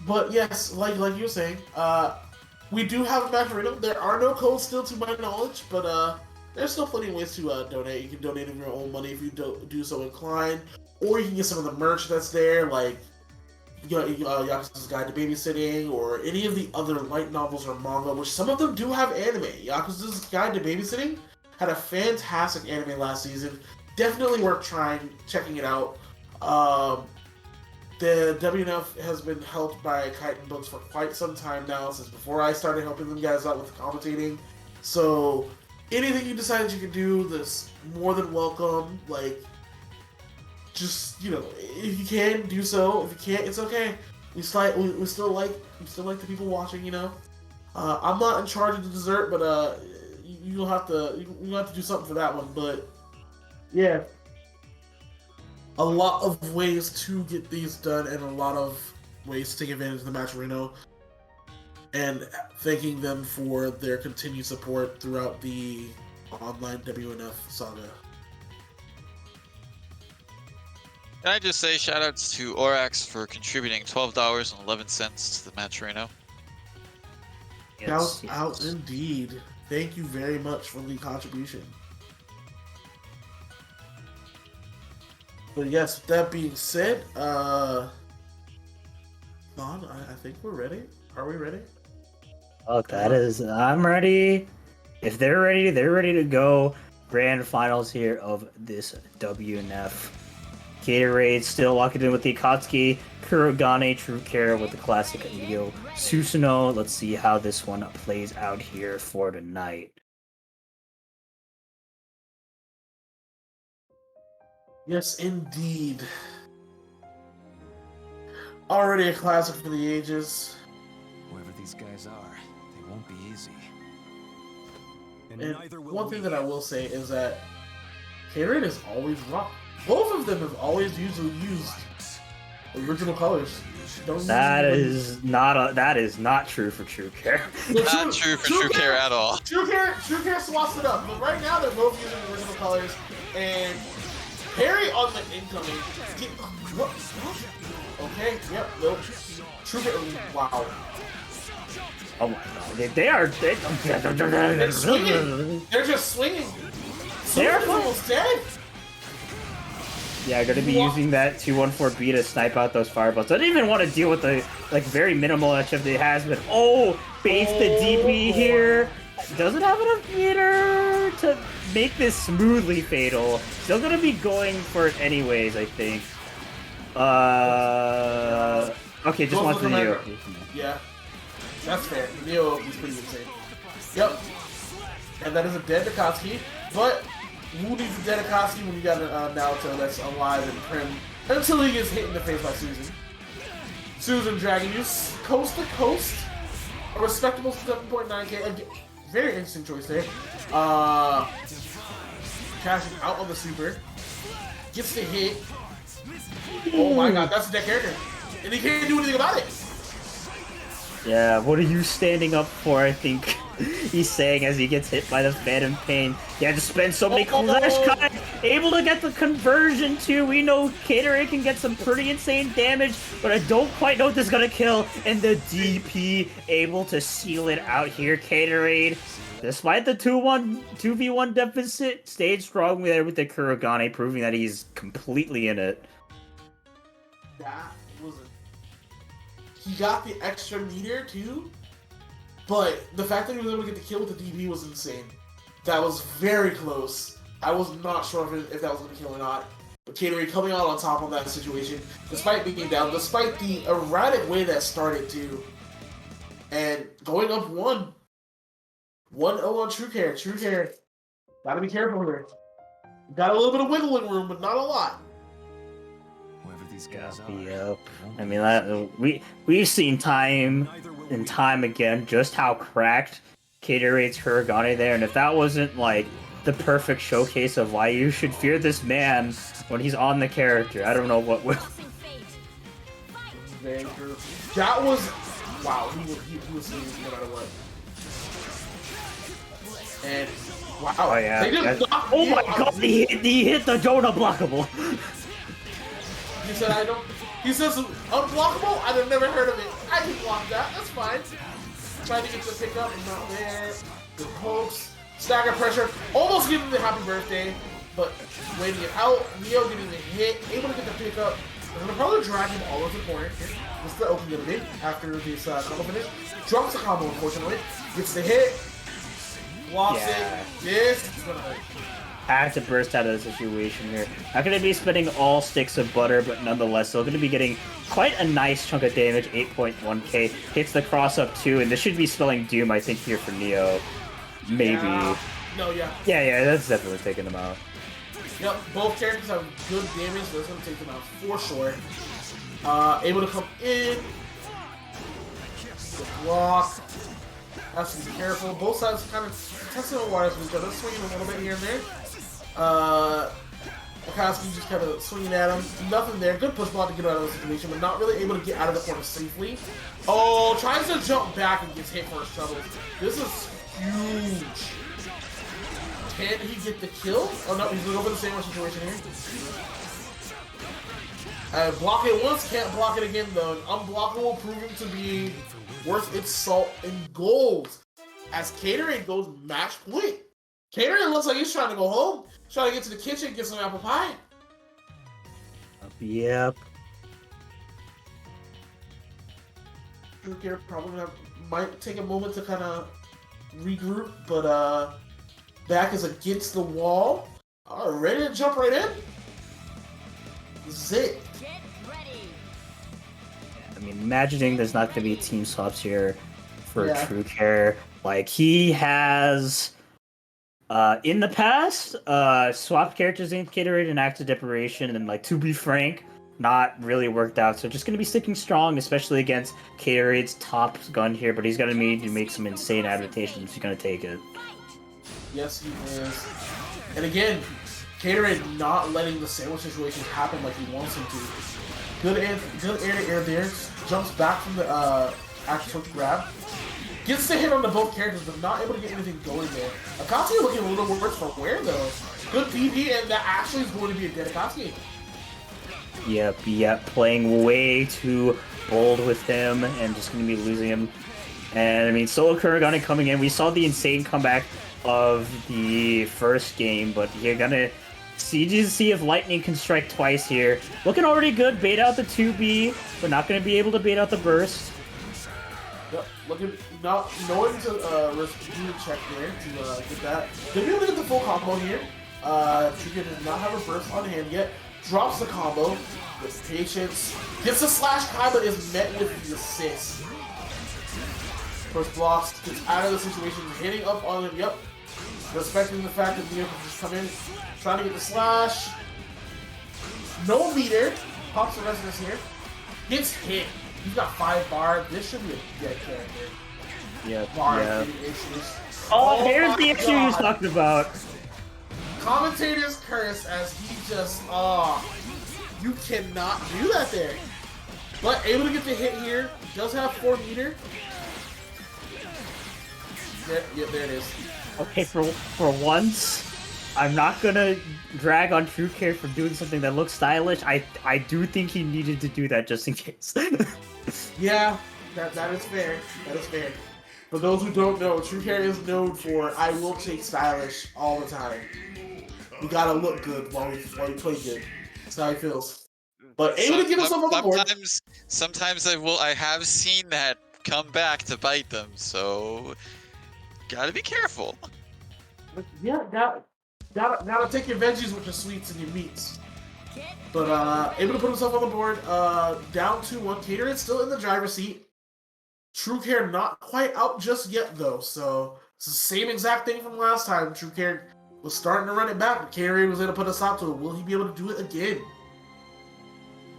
But yes, like you were saying, we do have a Macarena. There are no codes still to my knowledge, but there's still plenty of ways to donate. You can donate in your own money if you do so inclined, or you can get some of the merch that's there, like Yakuza's Guide to Babysitting, or any of the other light novels or manga, which some of them do have anime. Yakuza's Guide to Babysitting had a fantastic anime last season. Definitely worth checking it out. The WNF has been helped by Chitin Books for quite some time now, since before I started helping them guys out with commentating. So anything you decide you can do, that's more than welcome. Like, just, if you can, do so. If you can't, it's okay. We still like the people watching. I'm not in charge of the dessert, but you'll have to do something for that one. But yeah, a lot of ways to get these done, and a lot of ways to take advantage of the Maturino, and thanking them for their continued support throughout the online WNF saga. Can I just say shoutouts to Orax for contributing $12.11 to the Maturino? Shout out indeed. Thank you very much for the contribution. But yes, with that being said, I think we're ready. Are we ready? Oh, that is. I'm ready. If they're ready, they're ready to go. Grand finals here of this WNF. Gatorade still locking in with the Akatsuki. Kurogane, True Care with the classic Neo Susanoo. Let's see how this one plays out here for tonight. Yes, indeed. Already a classic for the ages. Whoever these guys are, they won't be easy. And one thing that I will say is that Gatorade is always rock. Both of them have always usually used original colors. That is not true for True Care. Not true for True Care at all. True Care swaps it up, but right now they're both using original colors. And Harry on the incoming. What? Okay, yep, nope. True Care. Wow. Oh my god, they are. They're swinging. They're just swinging. They're almost dead. Yeah, gonna be using that 214B to snipe out those fireballs. I don't even want to deal with the very minimal HF that it has, but base the DP here. Doesn't have enough meter to make this smoothly fatal. Still gonna be going for it anyways, I think. Okay, just wants the Neo. Yeah, that's fair. Neo is pretty insane. Yep. And that is a dead Akatsuki, but who needs a dead Akatsuki when you got a Naruto that's alive and prim until he gets hit in the face by Susan. Susan dragging you coast to coast. A respectable 7.9k. Very interesting choice there. Cashing out on the super. Gets the hit. Oh my god, that's a dead character. And he can't do anything about it. Yeah, what are you standing up for, I think he's saying as he gets hit by the Phantom Pain. Yeah, just spend so many Clash Kai, able to get the conversion too. We know Gatorade can get some pretty insane damage, but I don't quite know what this is gonna kill. And the DP able to seal it out here. Gatorade, despite the 2v1 deficit, stayed strong there with the Kurogane, proving that he's completely in it. That was he got the extra meter too, but the fact that he was able to get the kill with the DB was insane. That was very close. I was not sure if that was going to kill or not. But Gatorade coming out on top of that situation, despite being down, despite the erratic way that started too, and going up 1-0 on True Care. True Care, gotta be careful here. Got a little bit of wiggling room, but not a lot. These guys Yep. I mean, we've seen time and time again just how cracked Gatorade's Kurogane there, and if that wasn't the perfect showcase of why you should fear this man when he's on the character, I don't know what will. Very true. That was wow. He was seeing no matter what. And wow. Oh yeah. They just Oh my god! He hit the donut blockable. He said, he says, unblockable? I've never heard of it. I can block that, that's fine. Trying to get the pickup, not there. Good pokes. Stagger pressure. Almost giving the happy birthday, but waiting it out. Neo getting the hit, able to get the pickup. I'm gonna probably drag him all over the corner. This is the open gonna be after this combo finish. Drops the combo, unfortunately. Gets the hit. Blocks it. This is gonna hurt. Had to burst out of the situation here. Not going to be spending all sticks of butter, but nonetheless, still going to be getting quite a nice chunk of damage. 8.1k. Hits the cross up too, and this should be spelling doom, I think, here for Neo. Maybe. Yeah. No, yeah. Yeah, that's definitely taking them out. Yep, both characters have good damage, so it's going to take them out for sure. Able to come in. Good block. Have to be careful. Both sides kind of testing the waters with each other, swinging a little bit here and there. Akatsuki just kind of swinging at him. Nothing there. Good push block to get out of the situation, but not really able to get out of the corner safely. Oh, tries to jump back and gets hit for his trouble. This is huge. Can he get the kill? Oh no, he's going over the same situation here. Block it once, can't block it again though. Unblockable proving to be worth its salt and gold. As Gatorade goes match point. Gatorade looks like he's trying to go home. Trying to get to the kitchen, get some apple pie. Yep. True Care probably gonna have might take a moment to kind of regroup, but back is against the wall. Ready to jump right in? This is it. I mean, imagining there's not going to be team swaps here for Yeah. True Care. Like, he has, in the past, swapped characters in Gatorade and Act of Deprivation, and, like, to be frank, not really worked out. So just going to be sticking strong, especially against Gatorade's top gun here, but he's going to need to make some insane adaptations if he's going to take it. Yes, he is. And again, Gatorade not letting the sandwich situations happen like he wants him to. Good air to air there. Jumps back from the actual grab. Gets the hit on the both characters, but not able to get anything going there. Akatsuki looking a little worse for wear though. Good PP, and that actually is going to be a dead Akatsuki. Yep, playing way too bold with him and just going to be losing him. And I mean, Solo Kuragane coming in. We saw the insane comeback of the first game, but you're gonna see if Lightning can strike twice here. Looking already good. Bait out the 2B, but not going to be able to bait out the burst. Yep, looking not knowing to risk do check there to get that. Gonna be able to get the full combo here. Trigger does not have a burst on hand yet. Drops the combo with patience. Gets the slash try, but is met with the assist. First blocks, gets out of the situation, hitting up on him. Yep. Respecting the fact that Neo can just come in, trying to get the slash. No meter. Pops the resonance here. Gets hit. He's got 5 bar. This should be a dead character. Yep, Bar yeah. issues. Oh, here's the my issue you God. talked about. Commentators curse as he just, you cannot do that there. But able to get the hit here. Does have 4 meter. There it is. Okay, for once, I'm not gonna drag on True Care for doing something that looks stylish. I do think he needed to do that just in case. Yeah, that is fair. That is fair. For those who don't know, True Care is known for I will take stylish all the time. You gotta look good while you play good. That's how he feels. But able to get himself on the board. Sometimes I have seen that come back to bite them, so gotta be careful. Yeah, gotta take your veggies with your sweets and your meats. But able to put himself on the board. Down 2-1. Gatorade is still in the driver's seat. True Care not quite out just yet though, so it's the same exact thing from last time. True Care was starting to run it back, but Gatorade was able to put a stop to it. Will he be able to do it again?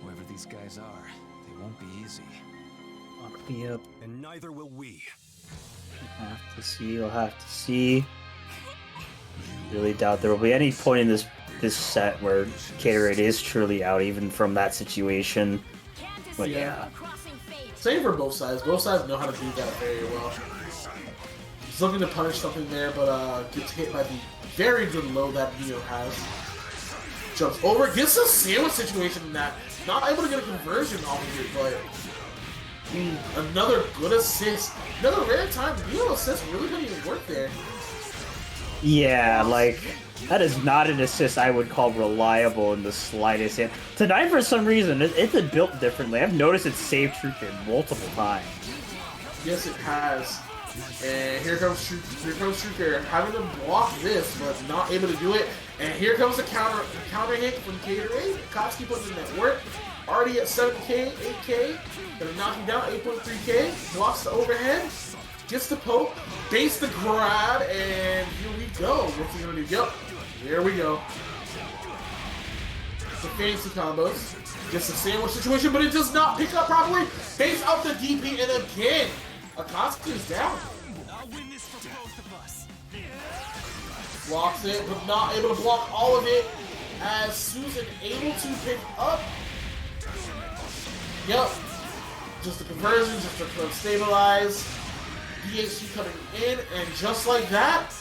Whoever these guys are, they won't be easy. Lock me up. And neither will we. You'll have to see. Really doubt there will be any point in this set where Gatorade is truly out, even from that situation. But yeah. Same for both sides. Both sides know how to do that very well. He's looking to punish something there, but gets hit by the very good low that Neo has. Jumps over, gets a sandwich situation in that. Not able to get a conversion off of it, but another good assist. Another rare time Neo assist really didn't even work there. Yeah, like, that is not an assist I would call reliable in the slightest. Tonight, for some reason, it's built differently. I've noticed it's saved True Care multiple times. Yes, it has. And here comes True Care, having to block this, but not able to do it. And here comes the counter hit from Gatorade. Kotsky putting in that work. Already at 7K, 8K. Gonna knock him down, 8.3K. Blocks the overhead. Gets the poke. Base the grab, and here we go. What's he gonna do? Yep. There we go. The fancy combos. Gets the sandwich situation, but it does not pick up properly. Base out the DP, and again, Akatsuki is down. Blocks it, but not able to block all of it. As Susan able to pick up. Yep. Just a conversion, just to stabilize. DHC coming in, and just like that,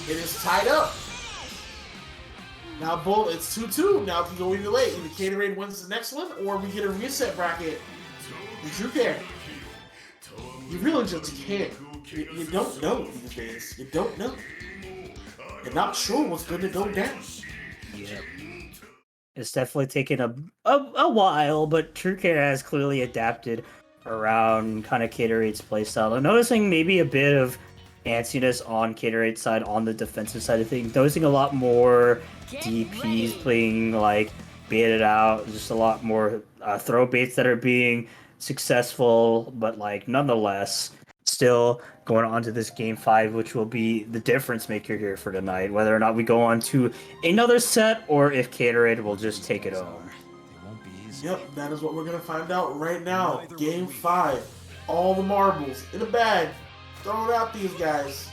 it is tied up. Now, Bull, it's 2-2. Now it can go either way. Either Gatorade wins the next one, or we get a reset bracket. And True Care. You really just can't. You don't know these days. You don't know. You're not sure what's going to go down. Yep. It's definitely taken a while, but True Care has clearly adapted around kind of Gatorade's playstyle. I'm noticing maybe a bit of antsiness on Gatorade's side on the defensive side of things. Noticing a lot more DPs playing like baited out, just a lot more throw baits that are being successful, but like nonetheless, still going on to this game 5, which will be the difference maker here for tonight, whether or not we go on to another set or if Gatorade will just take it home. Yep, that is what we're gonna find out right now. Game 5. All the marbles in a bag. Throwing out these guys.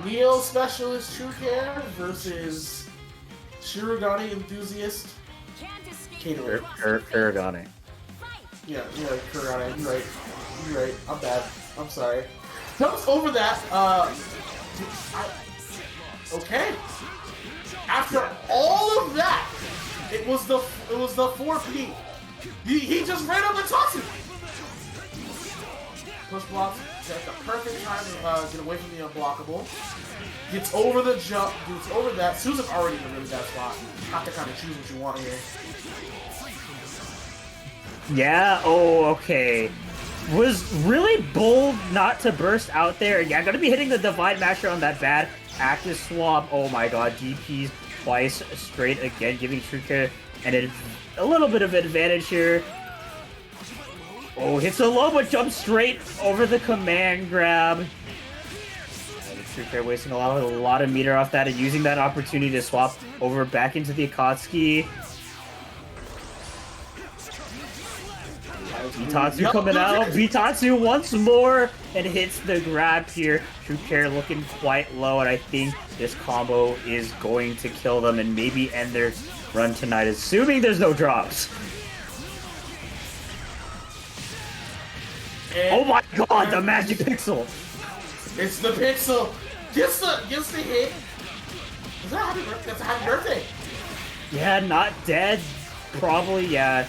Neo Specialist True Care versus Shirogane Enthusiast Gatorade. Shirogane. Yeah, Shirogane. You're right. I'm bad. I'm sorry. Jumps over that. Okay. After all of that, it was the 4P. He just ran up and tossed it. Push blocks at the perfect time to get away from the unblockable. Gets over the jump. Gets over that. Susan already in a really bad spot. Have to kind of choose what you want here. Yeah. Oh, okay. Was really bold not to burst out there. Yeah, gonna be hitting the Divine Masher on that bad active swap. Oh my god, DPs twice straight again, giving True Care and a little bit of advantage here. Oh, hits a low, but jumps straight over the command grab. True Care wasting a lot of meter off that and using that opportunity to swap over back into the Akatsuki. Vitatsu coming out. Vitatsu once more and hits the grab here. True Care looking quite low, and I think this combo is going to kill them and maybe end their run tonight, assuming there's no drops. And oh my god, the magic pixel! It's the pixel. Gets the hit. Is that happy birthday? That's a happy birthday. Yeah, not dead. Probably, yeah.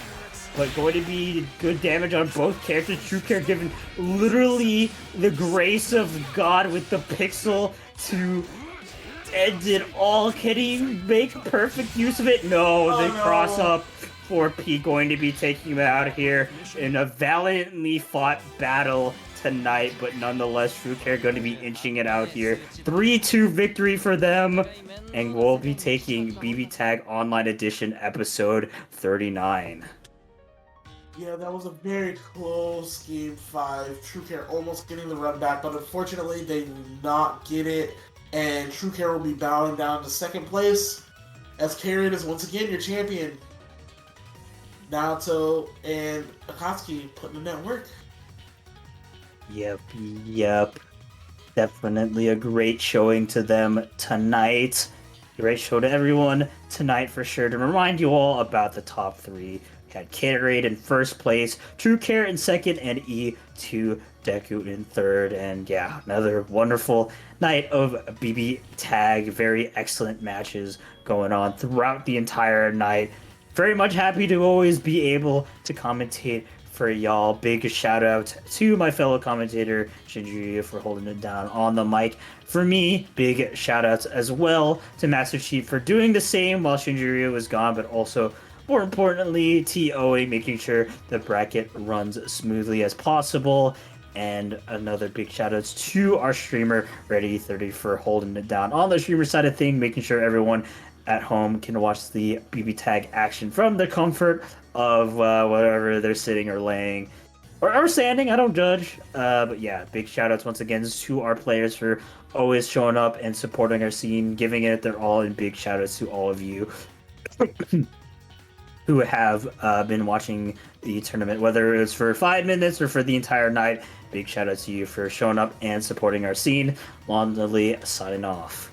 But going to be good damage on both characters. True Care given literally the grace of God with the pixel to end it all. Can he make perfect use of it? No, the cross up. 4P going to be taking him out here in a valiantly fought battle tonight, but nonetheless, True Care going to be inching it out here. 3-2 victory for them, and we'll be taking BBTAG Online Edition episode 39. Yeah, that was a very close game 5. True Care almost getting the run back, but unfortunately they did not get it, and True Care will be bowing down to second place, as Karen is once again your champion. Naoto and Akatsuki putting in that work. Yep. Definitely a great showing to them tonight. Great show to everyone tonight for sure. To remind you all about the top 3. We had Gatorade in first place, True Care in second, and E2 Deku in third. And yeah, another wonderful night of BB Tag. Very excellent matches going on throughout the entire night. Very much happy to always be able to commentate for y'all. Big shout out to my fellow commentator Shinjuya for holding it down on the mic. For me, big shout outs as well to Master Chief for doing the same while Shinjuya was gone, but also more importantly TOing, making sure the bracket runs smoothly as possible. And another big shout outs to our streamer Ready30 for holding it down on the streamer side of things, making sure everyone at home can watch the BB Tag action from the comfort of wherever they're sitting or laying or standing. I don't judge. But yeah, big shout outs once again to our players for always showing up and supporting our scene, giving it their all, and big shout outs to all of you who have been watching the tournament, whether it's for 5 minutes or for the entire night. Big shout out to you for showing up and supporting our scene. Londley signing off.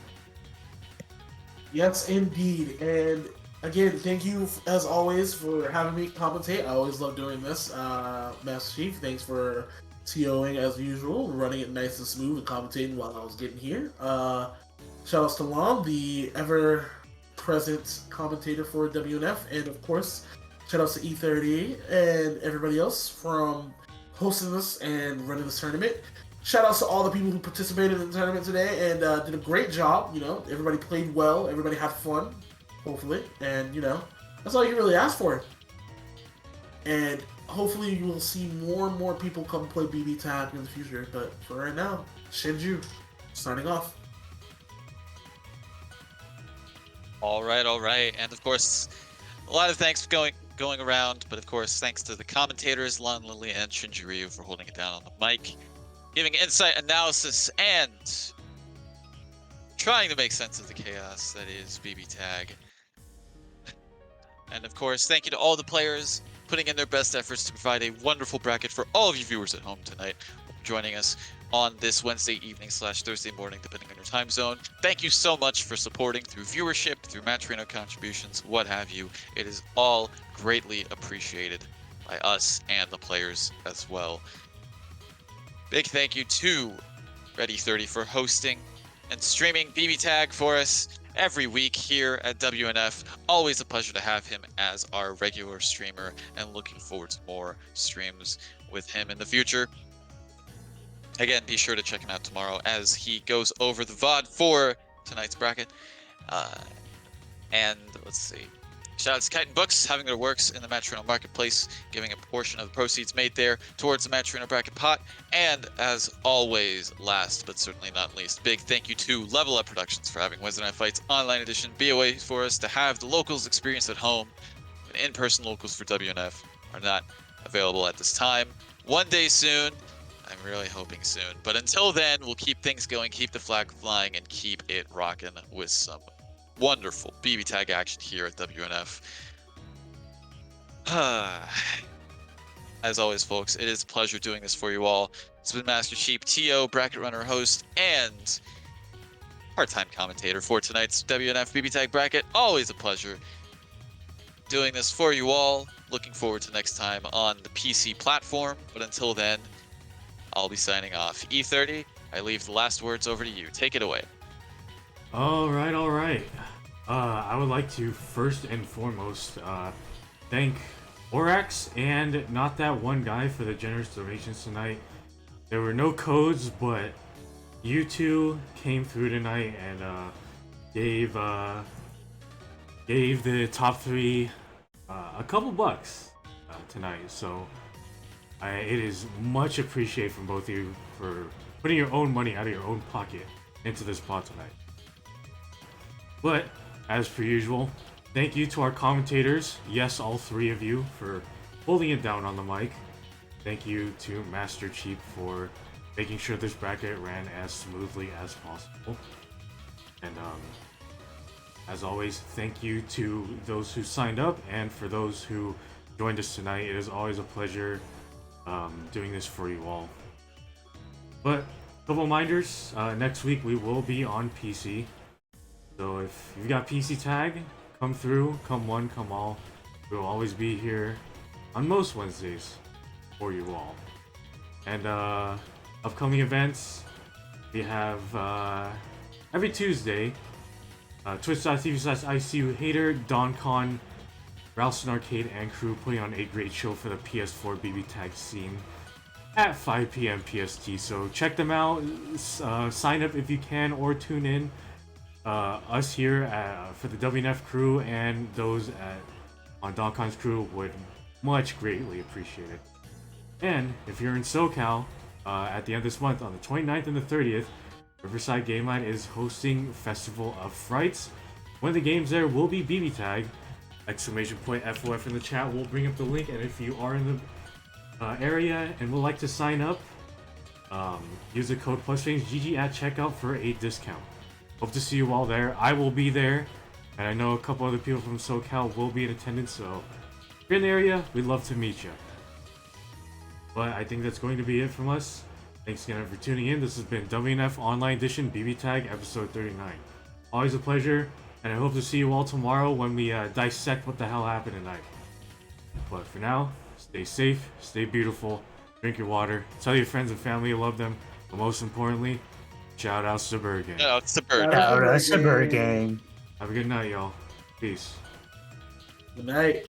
Yes, indeed. And again, thank you as always for having me commentate. I always love doing this. Master Chief, thanks for TOing as usual, running it nice and smooth and commentating while I was getting here. Shout outs to Lon, the ever-present commentator for WNF, and of course, shout outs to E30 and everybody else from hosting this and running this tournament. Shout outs to all the people who participated in the tournament today and did a great job. You know, everybody played well, everybody had fun, hopefully, and you know, that's all you can really ask for. And hopefully you will see more and more people come play BB Tag in the future. But for right now, Shinju, signing off. All right, and of course, a lot of thanks going around, but of course, thanks to the commentators, Lon Lily and Shinjiryu for holding it down on the mic, giving insight, analysis, and trying to make sense of the chaos that is BB Tag. And of course, thank you to all the players putting in their best efforts to provide a wonderful bracket for all of you viewers at home tonight, joining us on this Wednesday evening / Thursday morning, depending on your time zone. Thank you so much for supporting through viewership, through Match-Reno contributions, what have you. It is all greatly appreciated by us and the players as well. Big thank you to Ready30 for hosting and streaming BB Tag for us every week here at WNF. Always a pleasure to have him as our regular streamer, and looking forward to more streams with him in the future. Again, be sure to check him out tomorrow as he goes over the VOD for tonight's bracket. And let's see. Shout out to Kite and Books, having their works in the Match-Reno marketplace, giving a portion of the proceeds made there towards the Match-Reno bracket pot. And as always, last but certainly not least, big thank you to Level Up Productions for having Wednesday Night Fights Online Edition be a way for us to have the locals experience at home. And in-person locals for WNF are not available at this time. One day soon. I'm really hoping soon. But until then, we'll keep things going, keep the flag flying, and keep it rocking with some wonderful BB Tag action here at WNF. As always, folks, it is a pleasure doing this for you all. It's been Master Sheep, TO, Bracket Runner, host, and part-time commentator for tonight's WNF BB Tag bracket. Always a pleasure doing this for you all. Looking forward to next time on the PC platform. But until then, I'll be signing off. E30, I leave the last words over to you. Take it away. All right. I would like to first and foremost thank Orax and Not That One Guy for the generous donations tonight. There were no codes, but you two came through tonight and gave the top three a couple bucks tonight. So it is much appreciated from both of you for putting your own money out of your own pocket into this pot tonight. But, as per usual, thank you to our commentators, yes, all three of you, for holding it down on the mic. Thank you to Master Chief for making sure this bracket ran as smoothly as possible. And, as always, thank you to those who signed up, and for those who joined us tonight. It is always a pleasure doing this for you all. But a couple reminders, next week we will be on PC. So if you've got PC tag, come through, come one, come all. We'll always be here on most Wednesdays for you all. And upcoming events, we have every Tuesday, twitch.tv/ICUHater, DonCon, Ralston Arcade and crew putting on a great show for the PS4 BB Tag scene at 5 p.m. PST. So check them out, sign up if you can, or tune in. Us here for the WNF crew and those on DonCon's crew would much greatly appreciate it. And if you're in SoCal, at the end of this month, on the 29th and the 30th, Riverside Game Line is hosting Festival of Frights. One of the games there will be BB Tag. !FOF in the chat. We'll bring up the link, and if you are in the area and would like to sign up, use the code PlusFamesGG at checkout for a discount. Hope to see you all there. I will be there, and I know a couple other people from SoCal will be in attendance, so if you're in the area, we'd love to meet you. But I think that's going to be it from us. Thanks again for tuning in. This has been WNF Online Edition BB Tag episode 39. Always a pleasure, and I hope to see you all tomorrow when we dissect what the hell happened tonight. But for now, stay safe, stay beautiful, drink your water, tell your friends and family you love them, but most importantly, shout out to Bird Gang. Shout out to Bird. Shout out to Bird Gang. Have a good night, y'all. Peace. Good night.